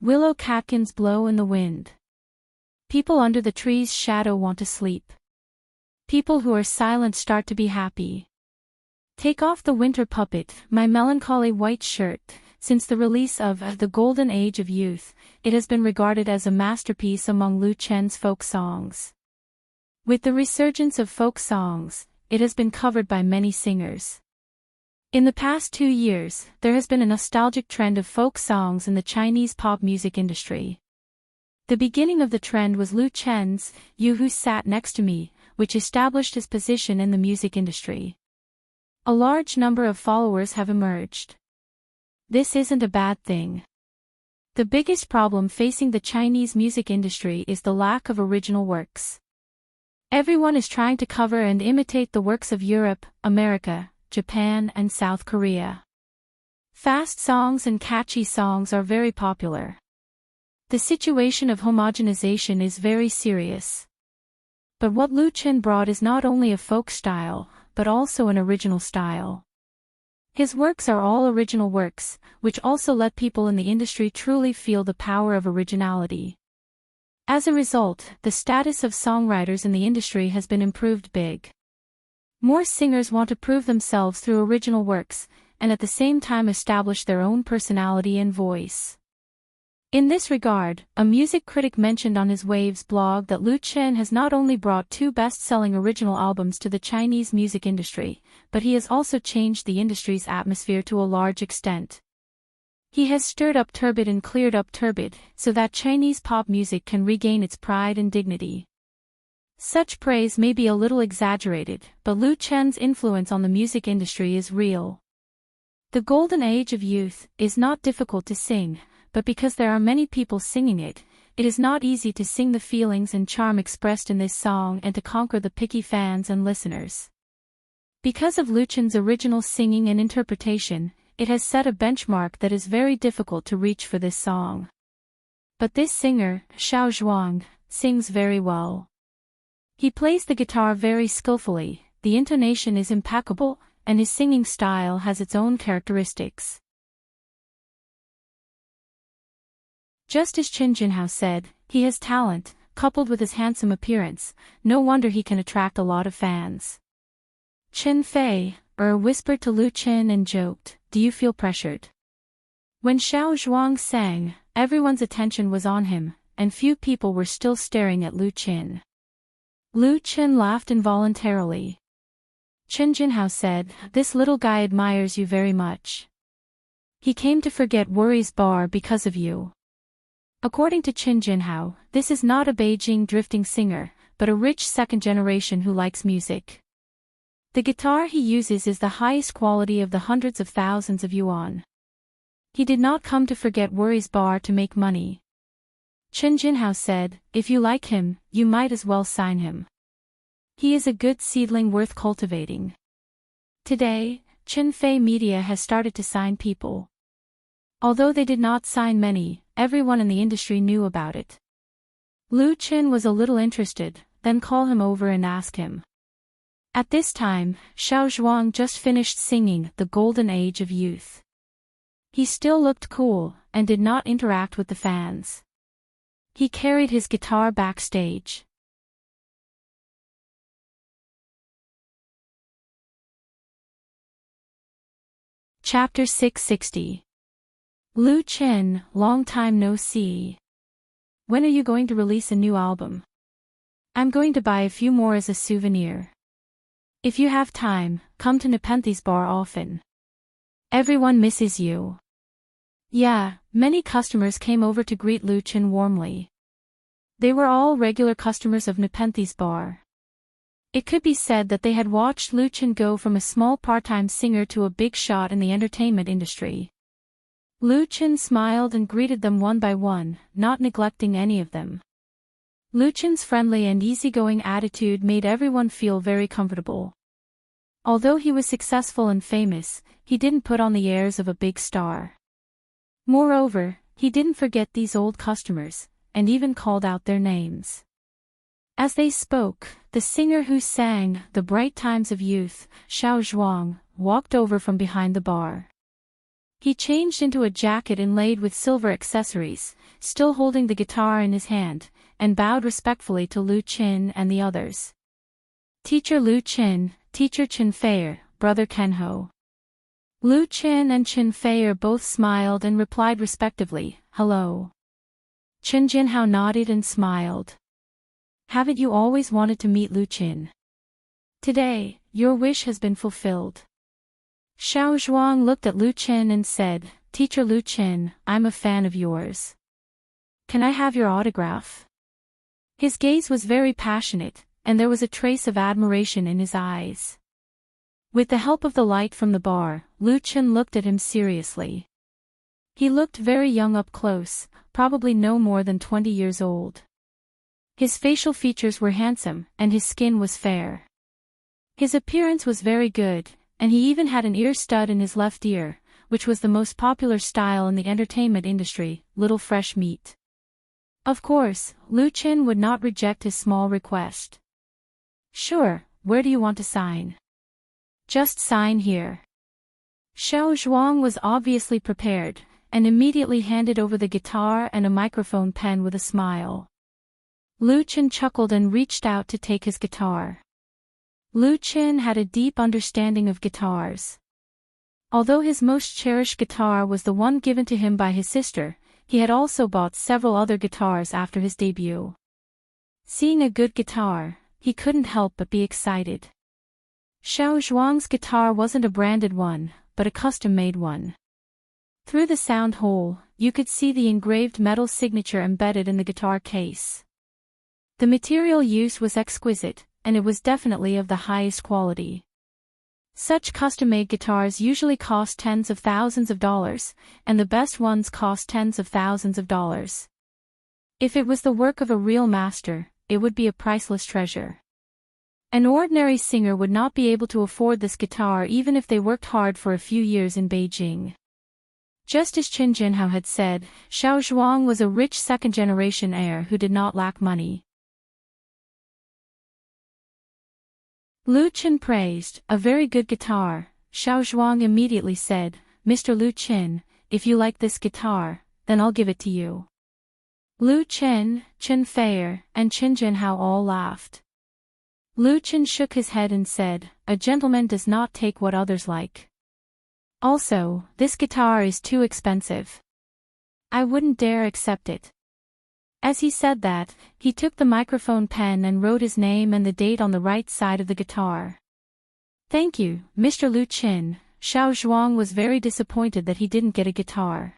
Willow catkins blow in the wind. People under the tree's shadow want to sleep. People who are silent start to be happy. Take off the winter puppet, my melancholy white shirt. Since the release of The Golden Age of Youth, it has been regarded as a masterpiece among Lu Qin's folk songs. With the resurgence of folk songs, it has been covered by many singers. In the past 2 years, there has been a nostalgic trend of folk songs in the Chinese pop music industry. The beginning of the trend was Lu Qin's You Who Sat Next to Me, which established his position in the music industry. A large number of followers have emerged. This isn't a bad thing. The biggest problem facing the Chinese music industry is the lack of original works. Everyone is trying to cover and imitate the works of Europe, America, Japan, and South Korea. Fast songs and catchy songs are very popular. The situation of homogenization is very serious. But what Lu Qin brought is not only a folk style, but also an original style. His works are all original works, which also let people in the industry truly feel the power of originality. As a result, the status of songwriters in the industry has been improved big. More singers want to prove themselves through original works, and at the same time establish their own personality and voice. In this regard, a music critic mentioned on his Waves blog that Lu Chen has not only brought 2 best-selling original albums to the Chinese music industry, but he has also changed the industry's atmosphere to a large extent. He has stirred up turbid and cleared up turbid, so that Chinese pop music can regain its pride and dignity. Such praise may be a little exaggerated, but Lu Chen's influence on the music industry is real. The golden age of youth is not difficult to sing, but because there are many people singing it, it is not easy to sing the feelings and charm expressed in this song and to conquer the picky fans and listeners. Because of Lu Chen's original singing and interpretation, it has set a benchmark that is very difficult to reach for this song. But this singer, Xiao Zhuang, sings very well. He plays the guitar very skillfully, the intonation is impeccable, and his singing style has its own characteristics. Just as Qin Jinhao said, he has talent, coupled with his handsome appearance, no wonder he can attract a lot of fans. Chen Fei whispered to Lu Chen and joked, "Do you feel pressured?" When Xiao Zhuang sang, everyone's attention was on him, and few people were still staring at Lu Chen. Lu Chen laughed involuntarily. Qin Jinhao said, "This little guy admires you very much. He came to forget worries bar because of you." According to Qin Jinhao, this is not a Beijing drifting singer, but a rich second generation who likes music. The guitar he uses is the highest quality of the hundreds of thousands of yuan. He did not come to forget worries bar to make money. Qin Jinhao said, "If you like him, you might as well sign him. He is a good seedling worth cultivating." Today, Qin Fei Media has started to sign people. Although they did not sign many, everyone in the industry knew about it. Lu Chen was a little interested, then call him over and ask him. At this time, Xiao Zhuang just finished singing The Golden Age of Youth. He still looked cool, and did not interact with the fans. He carried his guitar backstage. Chapter 660. Lu Chen, long time no see. When are you going to release a new album? I'm going to buy a few more as a souvenir. If you have time, come to Nepenthes Bar often. Everyone misses you. Yeah, many customers came over to greet Lu Chen warmly. They were all regular customers of Nepenthes Bar. It could be said that they had watched Lu Chen go from a small part-time singer to a big shot in the entertainment industry. Lu Chen smiled and greeted them one by one, not neglecting any of them. Lu Chen's friendly and easygoing attitude made everyone feel very comfortable. Although he was successful and famous, he didn't put on the airs of a big star. Moreover, he didn't forget these old customers, and even called out their names. As they spoke, the singer who sang The Bright Times of Youth, Xiao Zhuang, walked over from behind the bar. He changed into a jacket inlaid with silver accessories, still holding the guitar in his hand, and bowed respectfully to Lu Chen and the others. Teacher Lu Chen, Teacher Chen Fei, Brother Kenho. Lu Chen and Chen Fei both smiled and replied respectively, "Hello." Qin Jinhao nodded and smiled. "Haven't you always wanted to meet Lu Chen? Today, your wish has been fulfilled." Xiao Zhuang looked at Lu Chen and said, "Teacher Lu Chen, I'm a fan of yours. Can I have your autograph?" His gaze was very passionate, and there was a trace of admiration in his eyes. With the help of the light from the bar, Lu Chen looked at him seriously. He looked very young up close, probably no more than 20 years old. His facial features were handsome, and his skin was fair. His appearance was very good, and he even had an ear stud in his left ear, which was the most popular style in the entertainment industry, little fresh meat. Of course, Lu Chen would not reject his small request. "Sure, where do you want to sign?" Just sign here." Xiao Zhuang was obviously prepared, and immediately handed over the guitar and a microphone pen with a smile. Lu Chen chuckled and reached out to take his guitar. Lu Chen had a deep understanding of guitars. Although his most cherished guitar was the one given to him by his sister, he had also bought several other guitars after his debut. Seeing a good guitar, he couldn't help but be excited. Xiao Zhuang's guitar wasn't a branded one, but a custom-made one. Through the sound hole, you could see the engraved metal signature embedded in the guitar case. The material used was exquisite, and it was definitely of the highest quality. Such custom-made guitars usually cost tens of thousands of dollars, and the best ones cost tens of thousands of dollars. If it was the work of a real master, it would be a priceless treasure. An ordinary singer would not be able to afford this guitar even if they worked hard for a few years in Beijing. Just as Qin Jinhao had said, Xiao Zhuang was a rich second-generation heir who did not lack money. Lu Chen praised, "A very good guitar." Xiao Zhuang immediately said, "Mr. Lu Chen, if you like this guitar, then I'll give it to you." Lu Chen, Chen Fei, and Qin Jinhao all laughed. Lu Chen shook his head and said, "A gentleman does not take what others like. Also, this guitar is too expensive. I wouldn't dare accept it." As he said that, he took the microphone pen and wrote his name and the date on the right side of the guitar. "Thank you, Mr. Lu Chen." Xiao Zhuang was very disappointed that he didn't get a guitar.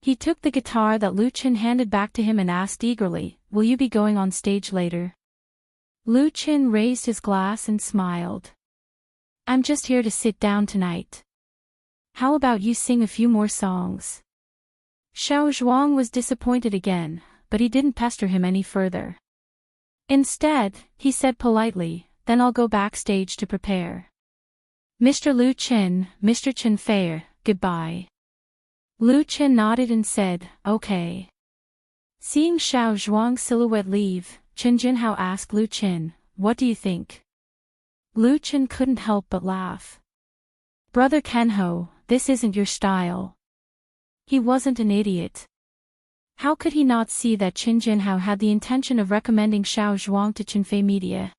He took the guitar that Lu Chen handed back to him and asked eagerly, "Will you be going on stage later?" Lu Chen raised his glass and smiled. "I'm just here to sit down tonight. How about you sing a few more songs?" Xiao Zhuang was disappointed again, but he didn't pester him any further. Instead, he said politely, "Then I'll go backstage to prepare. Mr. Lu Chen, Mr. Chen Fei, goodbye." Lu Chen nodded and said, "Okay." Seeing Xiao Zhuang's silhouette leave, Qin Jinhao asked Lu Chen, "What do you think?" Lu Chen couldn't help but laugh. "Brother Kenho, this isn't your style." He wasn't an idiot. How could he not see that Qin Jinhao had the intention of recommending Xiao Zhuang to Qinfei Media?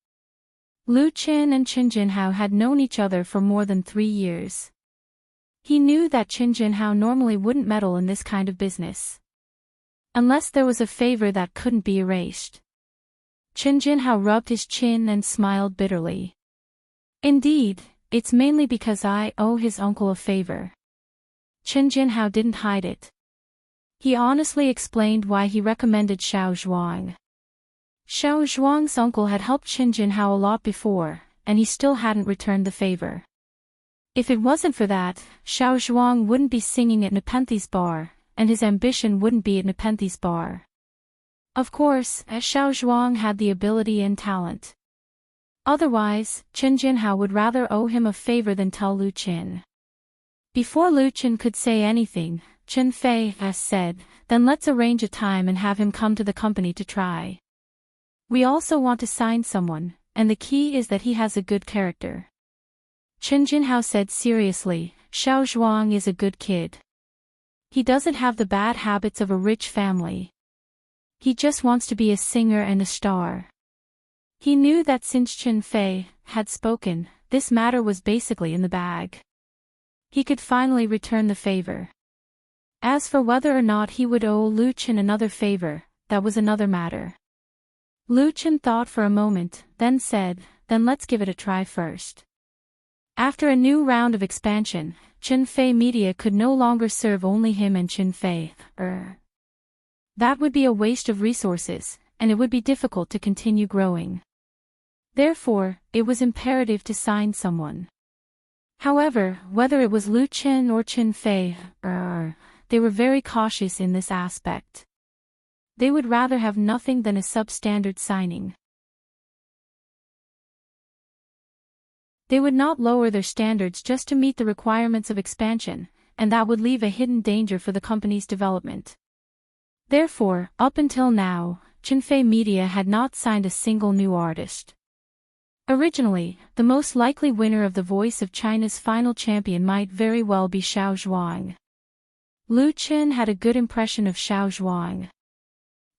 Lu Chen and Qin Jinhao had known each other for more than 3 years. He knew that Qin Jinhao normally wouldn't meddle in this kind of business. Unless there was a favor that couldn't be erased. Qin Jinhao rubbed his chin and smiled bitterly. "Indeed, it's mainly because I owe his uncle a favor." Qin Jinhao didn't hide it. He honestly explained why he recommended Xiao Zhuang. Xiao Zhuang's uncle had helped Qin Jinhao a lot before, and he still hadn't returned the favor. If it wasn't for that, Xiao Zhuang wouldn't be singing at Nepenthes Bar, and his ambition wouldn't be at Nepenthes Bar. Of course, Xiao Zhuang had the ability and talent. Otherwise, Qin Jinhao would rather owe him a favor than tell Lu Chen. Before Lu Chen could say anything, Chen Fei said, "Then let's arrange a time and have him come to the company to try. We also want to sign someone, and the key is that he has a good character." Qin Jinhao said seriously, "Xiao Zhuang is a good kid. He doesn't have the bad habits of a rich family. He just wants to be a singer and a star." He knew that since Qin Fei had spoken, this matter was basically in the bag. He could finally return the favor. As for whether or not he would owe Lu Chen another favor, that was another matter. Lu Chen thought for a moment, then said, "Then let's give it a try first." After a new round of expansion, Qinfei Media could no longer serve only him and Qinfei. That would be a waste of resources, and it would be difficult to continue growing. Therefore, it was imperative to sign someone. However, whether it was Lu Chen or Qinfei, they were very cautious in this aspect. They would rather have nothing than a substandard signing. They would not lower their standards just to meet the requirements of expansion, and that would leave a hidden danger for the company's development. Therefore, up until now, Qinfei Media had not signed a single new artist. Originally, the most likely winner of the Voice of China's final champion might very well be Xiao Zhuang. Lu Qin had a good impression of Xiao Zhuang.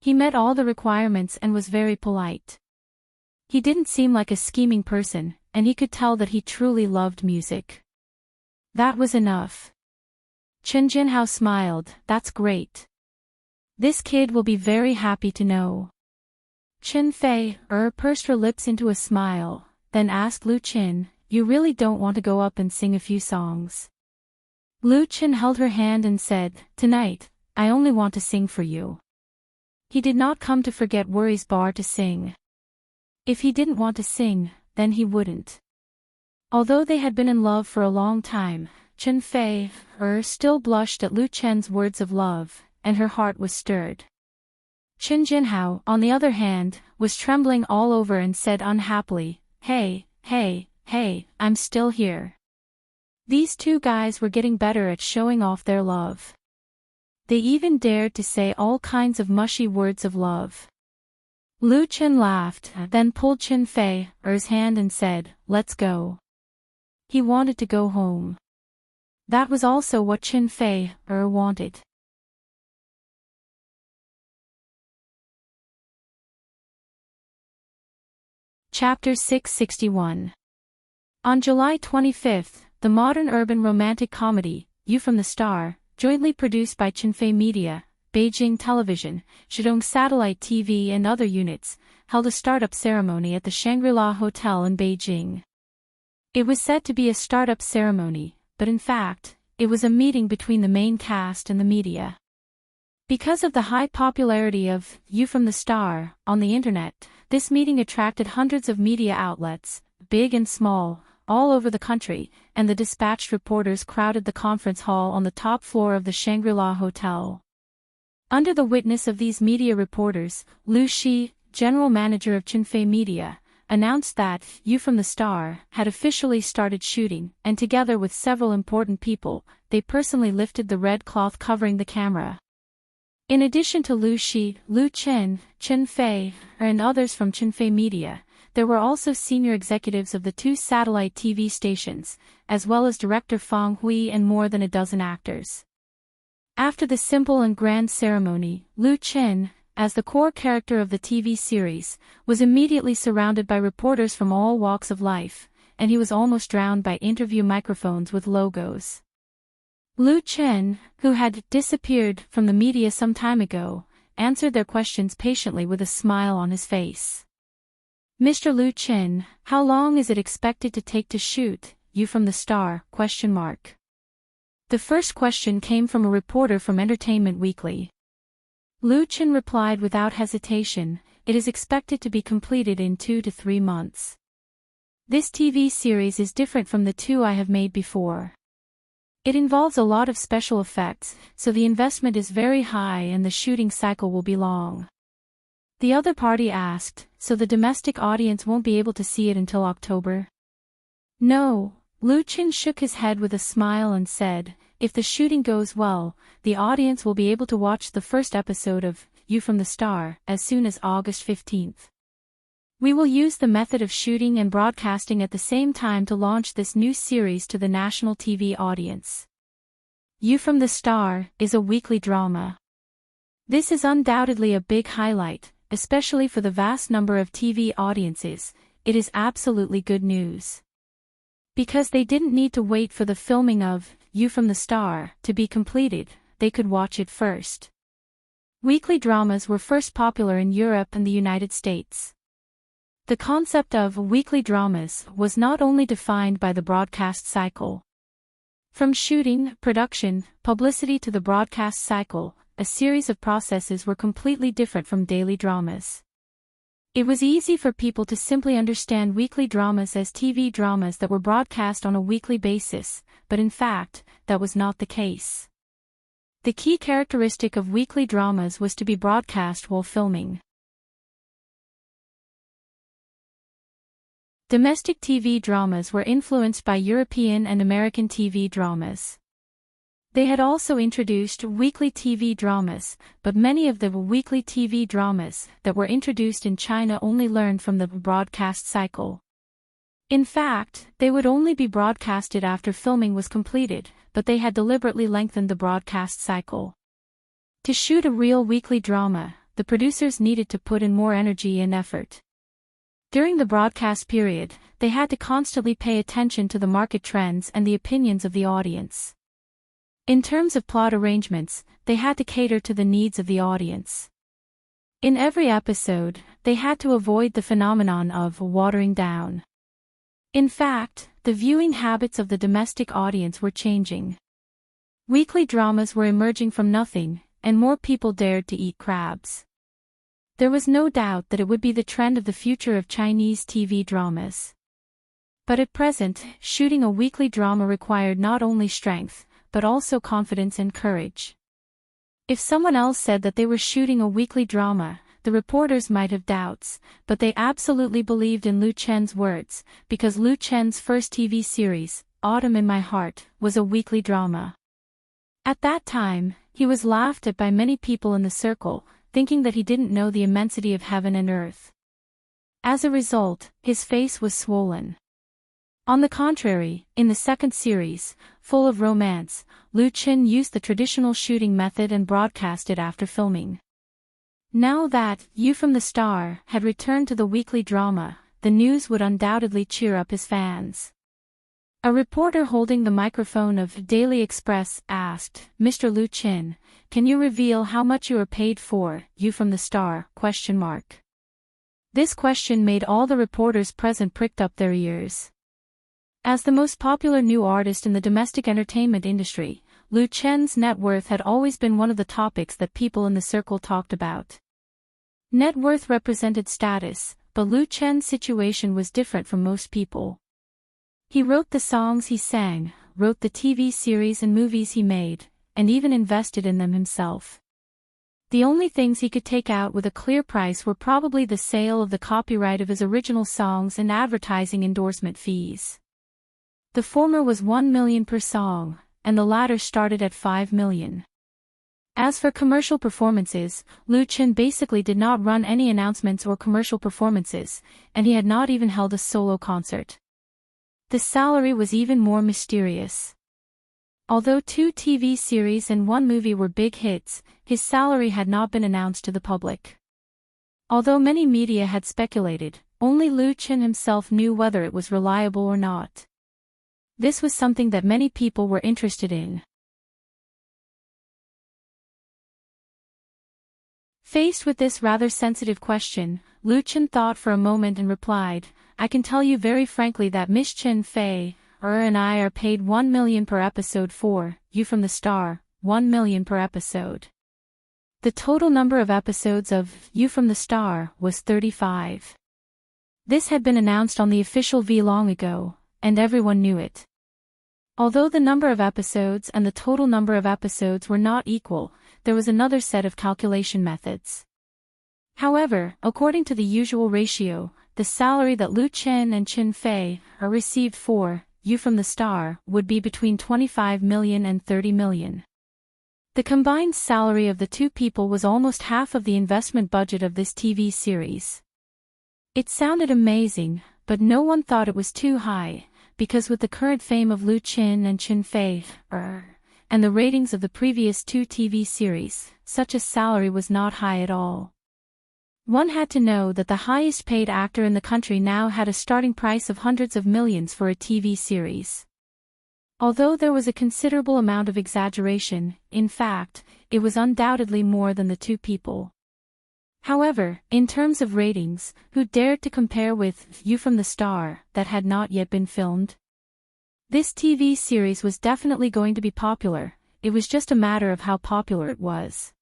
He met all the requirements and was very polite. He didn't seem like a scheming person, and he could tell that he truly loved music. That was enough. Chen Jinhao smiled. That's great. This kid will be very happy to know. Chen Fei pursed her lips into a smile, then asked Lu Qin, you really don't want to go up and sing a few songs? Lu Qin held her hand and said, tonight, I only want to sing for you. He did not come to forget Worry's bar to sing. If he didn't want to sing, then he wouldn't. Although they had been in love for a long time, Chen Fei still blushed at Lu Chen's words of love, and her heart was stirred. Chen Jinhao, on the other hand, was trembling all over and said unhappily, hey, I'm still here. These two guys were getting better at showing off their love. They even dared to say all kinds of mushy words of love. Lu Chen laughed, then pulled Chen Fei's hand and said, let's go. He wanted to go home. That was also what Chen Fei wanted. Chapter 661. On July 25th, the modern urban romantic comedy, You from the Star, jointly produced by Qinfei Media, Beijing Television, Shandong Satellite TV and other units, held a startup ceremony at the Shangri-La Hotel in Beijing. It was said to be a startup ceremony, but in fact, it was a meeting between the main cast and the media. Because of the high popularity of You from the Star on the internet, this meeting attracted hundreds of media outlets, big and small, all over the country, and the dispatched reporters crowded the conference hall on the top floor of the Shangri-La Hotel. Under the witness of these media reporters, Lu Shi, general manager of Qinfei Media, announced that You from the Star had officially started shooting, and together with several important people, they personally lifted the red cloth covering the camera. In addition to Lu Shi, Lu Chen, Chen Fei, and others from Qinfei Media, there were also senior executives of the two satellite TV stations, as well as director Fang Hui and more than a dozen actors. After the simple and grand ceremony, Lu Chen, as the core character of the TV series, was immediately surrounded by reporters from all walks of life, and he was almost drowned by interview microphones with logos. Lu Chen, who had disappeared from the media some time ago, answered their questions patiently with a smile on his face. Mr. Lu Chen, how long is it expected to take to shoot You from the Star? The first question came from a reporter from Entertainment Weekly. Lu Chen replied without hesitation, it is expected to be completed in 2 to 3 months. This TV series is different from the two I have made before. It involves a lot of special effects, so the investment is very high and the shooting cycle will be long. The other party asked, so the domestic audience won't be able to see it until October? No, Lu Chen shook his head with a smile and said, if the shooting goes well, the audience will be able to watch the first episode of You from the Star as soon as August 15th. We will use the method of shooting and broadcasting at the same time to launch this new series to the national TV audience. You from the Star is a weekly drama. This is undoubtedly a big highlight, especially for the vast number of TV audiences. It is absolutely good news. Because they didn't need to wait for the filming of You from the Star to be completed, they could watch it first. Weekly dramas were first popular in Europe and the United States. The concept of weekly dramas was not only defined by the broadcast cycle. From shooting, production, publicity to the broadcast cycle, a series of processes were completely different from daily dramas. It was easy for people to simply understand weekly dramas as TV dramas that were broadcast on a weekly basis, but in fact, that was not the case. The key characteristic of weekly dramas was to be broadcast while filming. Domestic TV dramas were influenced by European and American TV dramas. They had also introduced weekly TV dramas, but many of the weekly TV dramas that were introduced in China only learned from the broadcast cycle. In fact, they would only be broadcasted after filming was completed, but they had deliberately lengthened the broadcast cycle. To shoot a real weekly drama, the producers needed to put in more energy and effort. During the broadcast period, they had to constantly pay attention to the market trends and the opinions of the audience. In terms of plot arrangements, they had to cater to the needs of the audience. In every episode, they had to avoid the phenomenon of watering down. In fact, the viewing habits of the domestic audience were changing. Weekly dramas were emerging from nothing, and more people dared to eat crabs. There was no doubt that it would be the trend of the future of Chinese TV dramas. But at present, shooting a weekly drama required not only strength, but also confidence and courage. If someone else said that they were shooting a weekly drama, the reporters might have doubts, but they absolutely believed in Lu Chen's words, because Lu Chen's first TV series, Autumn in My Heart, was a weekly drama. At that time, he was laughed at by many people in the circle, thinking that he didn't know the immensity of heaven and earth. As a result, his face was swollen. On the contrary, in the second series, full of romance, Lu Chen used the traditional shooting method and broadcasted after filming. Now that You from the Star had returned to the weekly drama, the news would undoubtedly cheer up his fans. A reporter holding the microphone of Daily Express asked, "Mr. Lu Chen, can you reveal how much you are paid for You from the Star?" This question made all the reporters present pricked up their ears. As the most popular new artist in the domestic entertainment industry, Lu Chen's net worth had always been one of the topics that people in the circle talked about. Net worth represented status, but Lu Chen's situation was different from most people. He wrote the songs he sang, wrote the TV series and movies he made, and even invested in them himself. The only things he could take out with a clear price were probably the sale of the copyright of his original songs and advertising endorsement fees. The former was 1 million per song, and the latter started at 5 million. As for commercial performances, Lu Chen basically did not run any announcements or commercial performances, and he had not even held a solo concert. The salary was even more mysterious. Although 2 TV series and 1 movie were big hits, his salary had not been announced to the public. Although many media had speculated, only Lu Chen himself knew whether it was reliable or not. This was something that many people were interested in. Faced with this rather sensitive question, Lu Chen thought for a moment and replied, "I can tell you very frankly that Miss Chen Fei and I are paid 1 million per episode for You from the Star, 1 million per episode." The total number of episodes of You from the Star was 35. This had been announced on the official V long ago, and everyone knew it. Although the number of episodes and the total number of episodes were not equal, there was another set of calculation methods. However, according to the usual ratio, the salary that Lu Chen and Chen Fei received for You from the Star would be between 25 million and 30 million. The combined salary of the two people was almost half of the investment budget of this TV series. It sounded amazing, but no one thought it was too high, because with the current fame of Lu Chen and Chen Fei, and the ratings of the previous 2 TV series, such a salary was not high at all. One had to know that the highest paid actor in the country now had a starting price of hundreds of millions for a TV series. Although there was a considerable amount of exaggeration, in fact, it was undoubtedly more than the 2 people. However, in terms of ratings, who dared to compare with You from the Star, that had not yet been filmed? This TV series was definitely going to be popular, it was just a matter of how popular it was.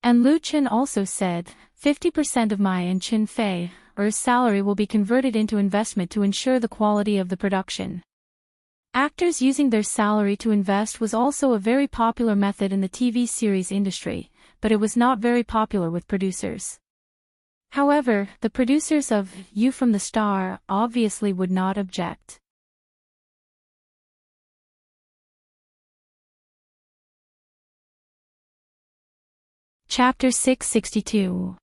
And Lu Chen also said, 50% of my and Chen Fei's salary will be converted into investment to ensure the quality of the production. Actors using their salary to invest was also a very popular method in the TV series industry, but it was not very popular with producers. However, the producers of You from the Star obviously would not object. Chapter 662.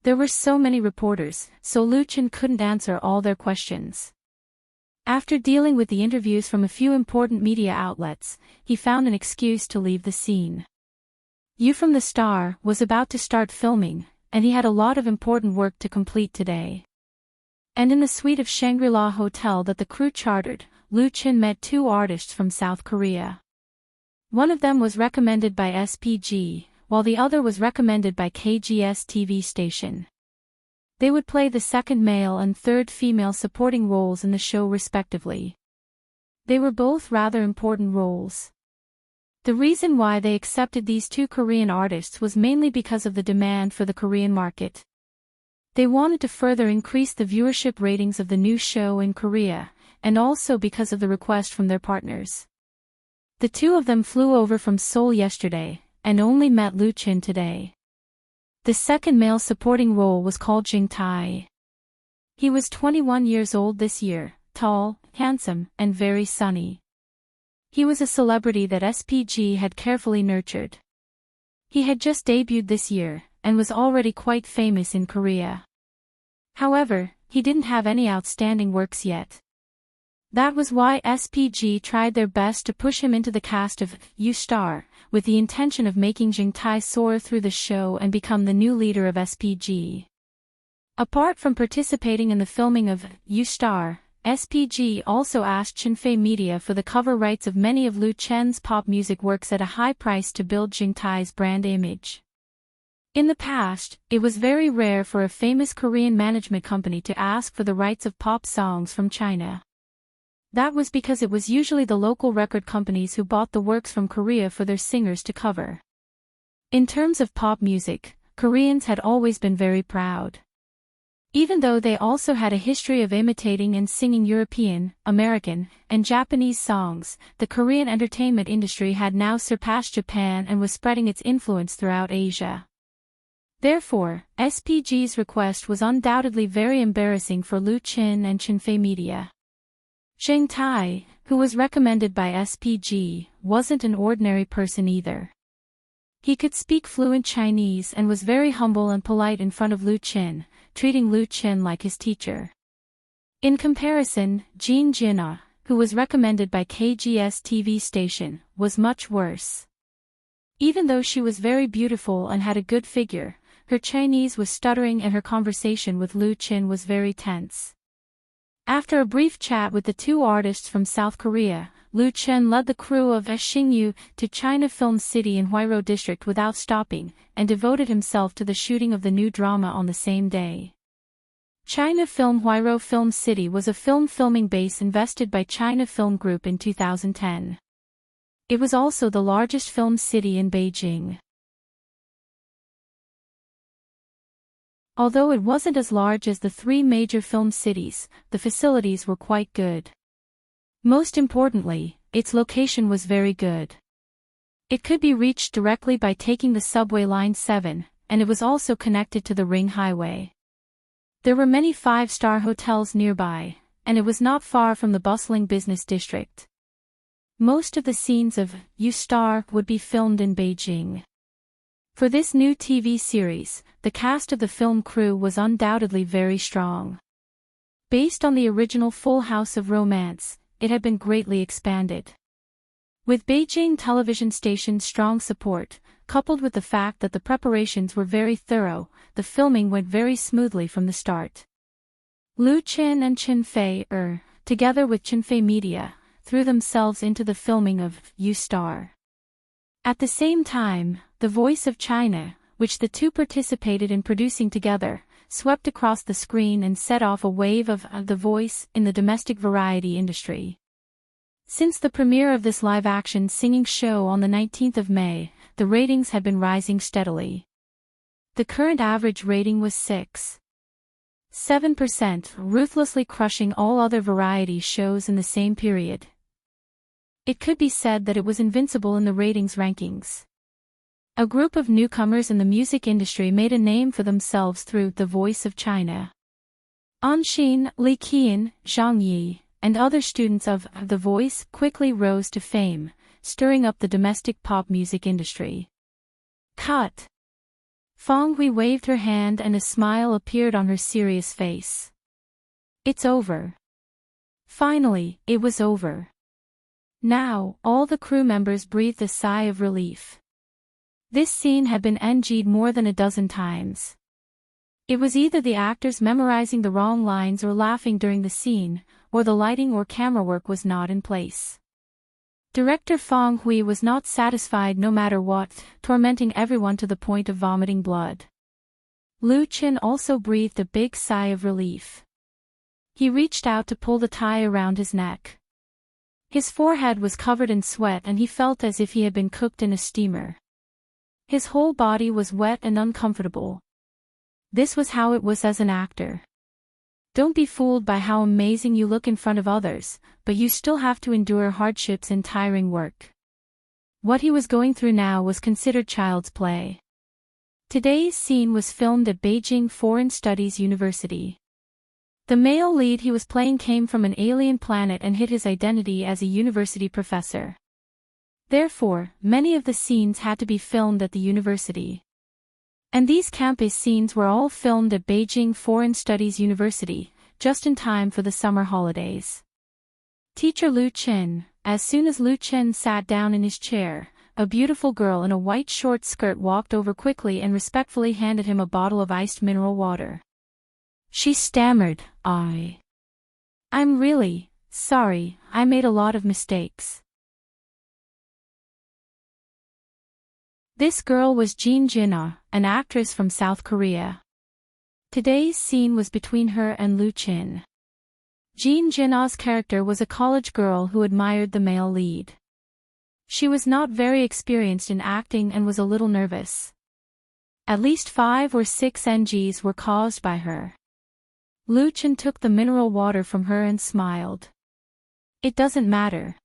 There were so many reporters, so Lu Chen couldn't answer all their questions. After dealing with the interviews from a few important media outlets, he found an excuse to leave the scene. You from the Star was about to start filming, and he had a lot of important work to complete today. And in the suite of Shangri-La Hotel that the crew chartered, Lu Qin met two artists from South Korea. One of them was recommended by SPG, while the other was recommended by KGS TV station. They would play the second male and third female supporting roles in the show respectively. They were both rather important roles. The reason why they accepted these two Korean artists was mainly because of the demand for the Korean market. They wanted to further increase the viewership ratings of the new show in Korea, and also because of the request from their partners. The two of them flew over from Seoul yesterday, and only met Lu Qin today. The second male supporting role was called Jing Tai. He was 21 years old this year, tall, handsome, and very sunny. He was a celebrity that SPG had carefully nurtured. He had just debuted this year, and was already quite famous in Korea. However, he didn't have any outstanding works yet. That was why SPG tried their best to push him into the cast of You Star, with the intention of making Jing Tai soar through the show and become the new leader of SPG. Apart from participating in the filming of You Star, SPG also asked Chinfei Media for the cover rights of many of Lu Chen's pop music works at a high price to build Jing Tai's brand image. In the past, it was very rare for a famous Korean management company to ask for the rights of pop songs from China. That was because it was usually the local record companies who bought the works from Korea for their singers to cover. In terms of pop music, Koreans had always been very proud. Even though they also had a history of imitating and singing European, American, and Japanese songs, the Korean entertainment industry had now surpassed Japan and was spreading its influence throughout Asia. Therefore, SPG's request was undoubtedly very embarrassing for Lu Qin and Chinfei Media. Jing Tai, who was recommended by SPG, wasn't an ordinary person either. He could speak fluent Chinese and was very humble and polite in front of Lu Qin, treating Lu Qin like his teacher. In comparison, Jean Jina, who was recommended by KGS TV station, was much worse. Even though she was very beautiful and had a good figure, her Chinese was stuttering and her conversation with Lu Qin was very tense. After a brief chat with the two artists from South Korea, Lu Qin led the crew of Xingyu to China Film City in Huairou District without stopping, and devoted himself to the shooting of the new drama on the same day. China Film Huairou Film City was a film filming base invested by China Film Group in 2010. It was also the largest film city in Beijing. Although it wasn't as large as the three major film cities, the facilities were quite good. Most importantly, its location was very good. It could be reached directly by taking the subway line 7, and it was also connected to the Ring Highway. There were many five-star hotels nearby, and it was not far from the bustling business district. Most of the scenes of You Star would be filmed in Beijing. For this new TV series, the cast of the film crew was undoubtedly very strong. Based on the original Full House of Romance, it had been greatly expanded. With Beijing television station's strong support, coupled with the fact that the preparations were very thorough, the filming went very smoothly from the start. Lu Qin and Chinfei, together with Chinfei Media, threw themselves into the filming of You Star. At the same time, The Voice of China, which the two participated in producing together, swept across the screen and set off a wave of The Voice in the domestic variety industry. Since the premiere of this live-action singing show on the 19th of May, the ratings had been rising steadily. The current average rating was 6.7%, ruthlessly crushing all other variety shows in the same period. It could be said that it was invincible in the ratings rankings. A group of newcomers in the music industry made a name for themselves through The Voice of China. An Xin, Li Qian, Zhang Yi, and other students of The Voice quickly rose to fame, stirring up the domestic pop music industry. Cut. Fang Hui waved her hand and a smile appeared on her serious face. It's over. Finally, it was over. Now, all the crew members breathed a sigh of relief. This scene had been NG'd more than a dozen times. It was either the actors memorizing the wrong lines or laughing during the scene, or the lighting or camera work was not in place. Director Fong Hui was not satisfied no matter what, tormenting everyone to the point of vomiting blood. Lu Qin also breathed a big sigh of relief. He reached out to pull the tie around his neck. His forehead was covered in sweat and he felt as if he had been cooked in a steamer. His whole body was wet and uncomfortable. This was how it was as an actor. Don't be fooled by how amazing you look in front of others, but you still have to endure hardships and tiring work. What he was going through now was considered child's play. Today's scene was filmed at Beijing Foreign Studies University. The male lead he was playing came from an alien planet and hid his identity as a university professor. Therefore, many of the scenes had to be filmed at the university. And these campus scenes were all filmed at Beijing Foreign Studies University, just in time for the summer holidays. Teacher Lu Qin. As soon as Lu Qin sat down in his chair, a beautiful girl in a white short skirt walked over quickly and respectfully handed him a bottle of iced mineral water. She stammered, I'm really sorry, I made a lot of mistakes. This girl was Jin Jin-ah, an actress from South Korea. Today's scene was between her and Lu Qin. Jin Jin-ah's character was a college girl who admired the male lead. She was not very experienced in acting and was a little nervous. At least 5 or 6 NGs were caused by her. Lu Qin took the mineral water from her and smiled. It doesn't matter.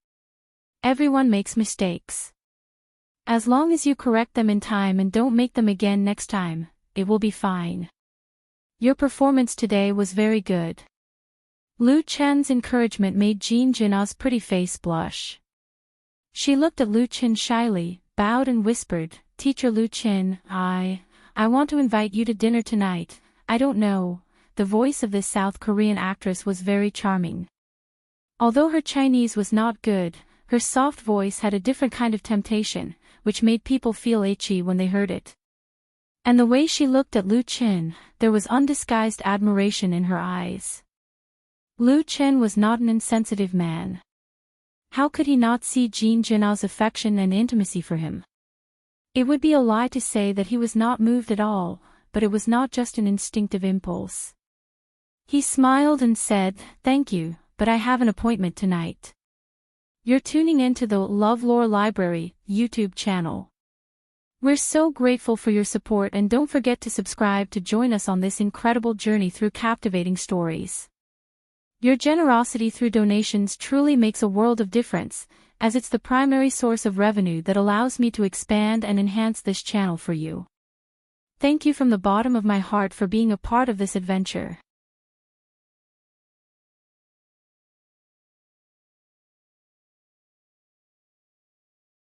Everyone makes mistakes. As long as you correct them in time and don't make them again next time, it will be fine. Your performance today was very good. Lu Qin's encouragement made Jin Jin-ah's pretty face blush. She looked at Lu Qin shyly, bowed and whispered, Teacher Lu Qin, I want to invite you to dinner tonight. I don't know. The voice of this South Korean actress was very charming. Although her Chinese was not good, her soft voice had a different kind of temptation, which made people feel itchy when they heard it. And the way she looked at Lu Qin, there was undisguised admiration in her eyes. Lu Qin was not an insensitive man. How could he not see Jin Jin-ah's affection and intimacy for him? It would be a lie to say that he was not moved at all, but it was not just an instinctive impulse. He smiled and said, Thank you, but I have an appointment tonight. You're tuning into the LoveLore Library YouTube channel. We're so grateful for your support and don't forget to subscribe to join us on this incredible journey through captivating stories. Your generosity through donations truly makes a world of difference, as it's the primary source of revenue that allows me to expand and enhance this channel for you. Thank you from the bottom of my heart for being a part of this adventure.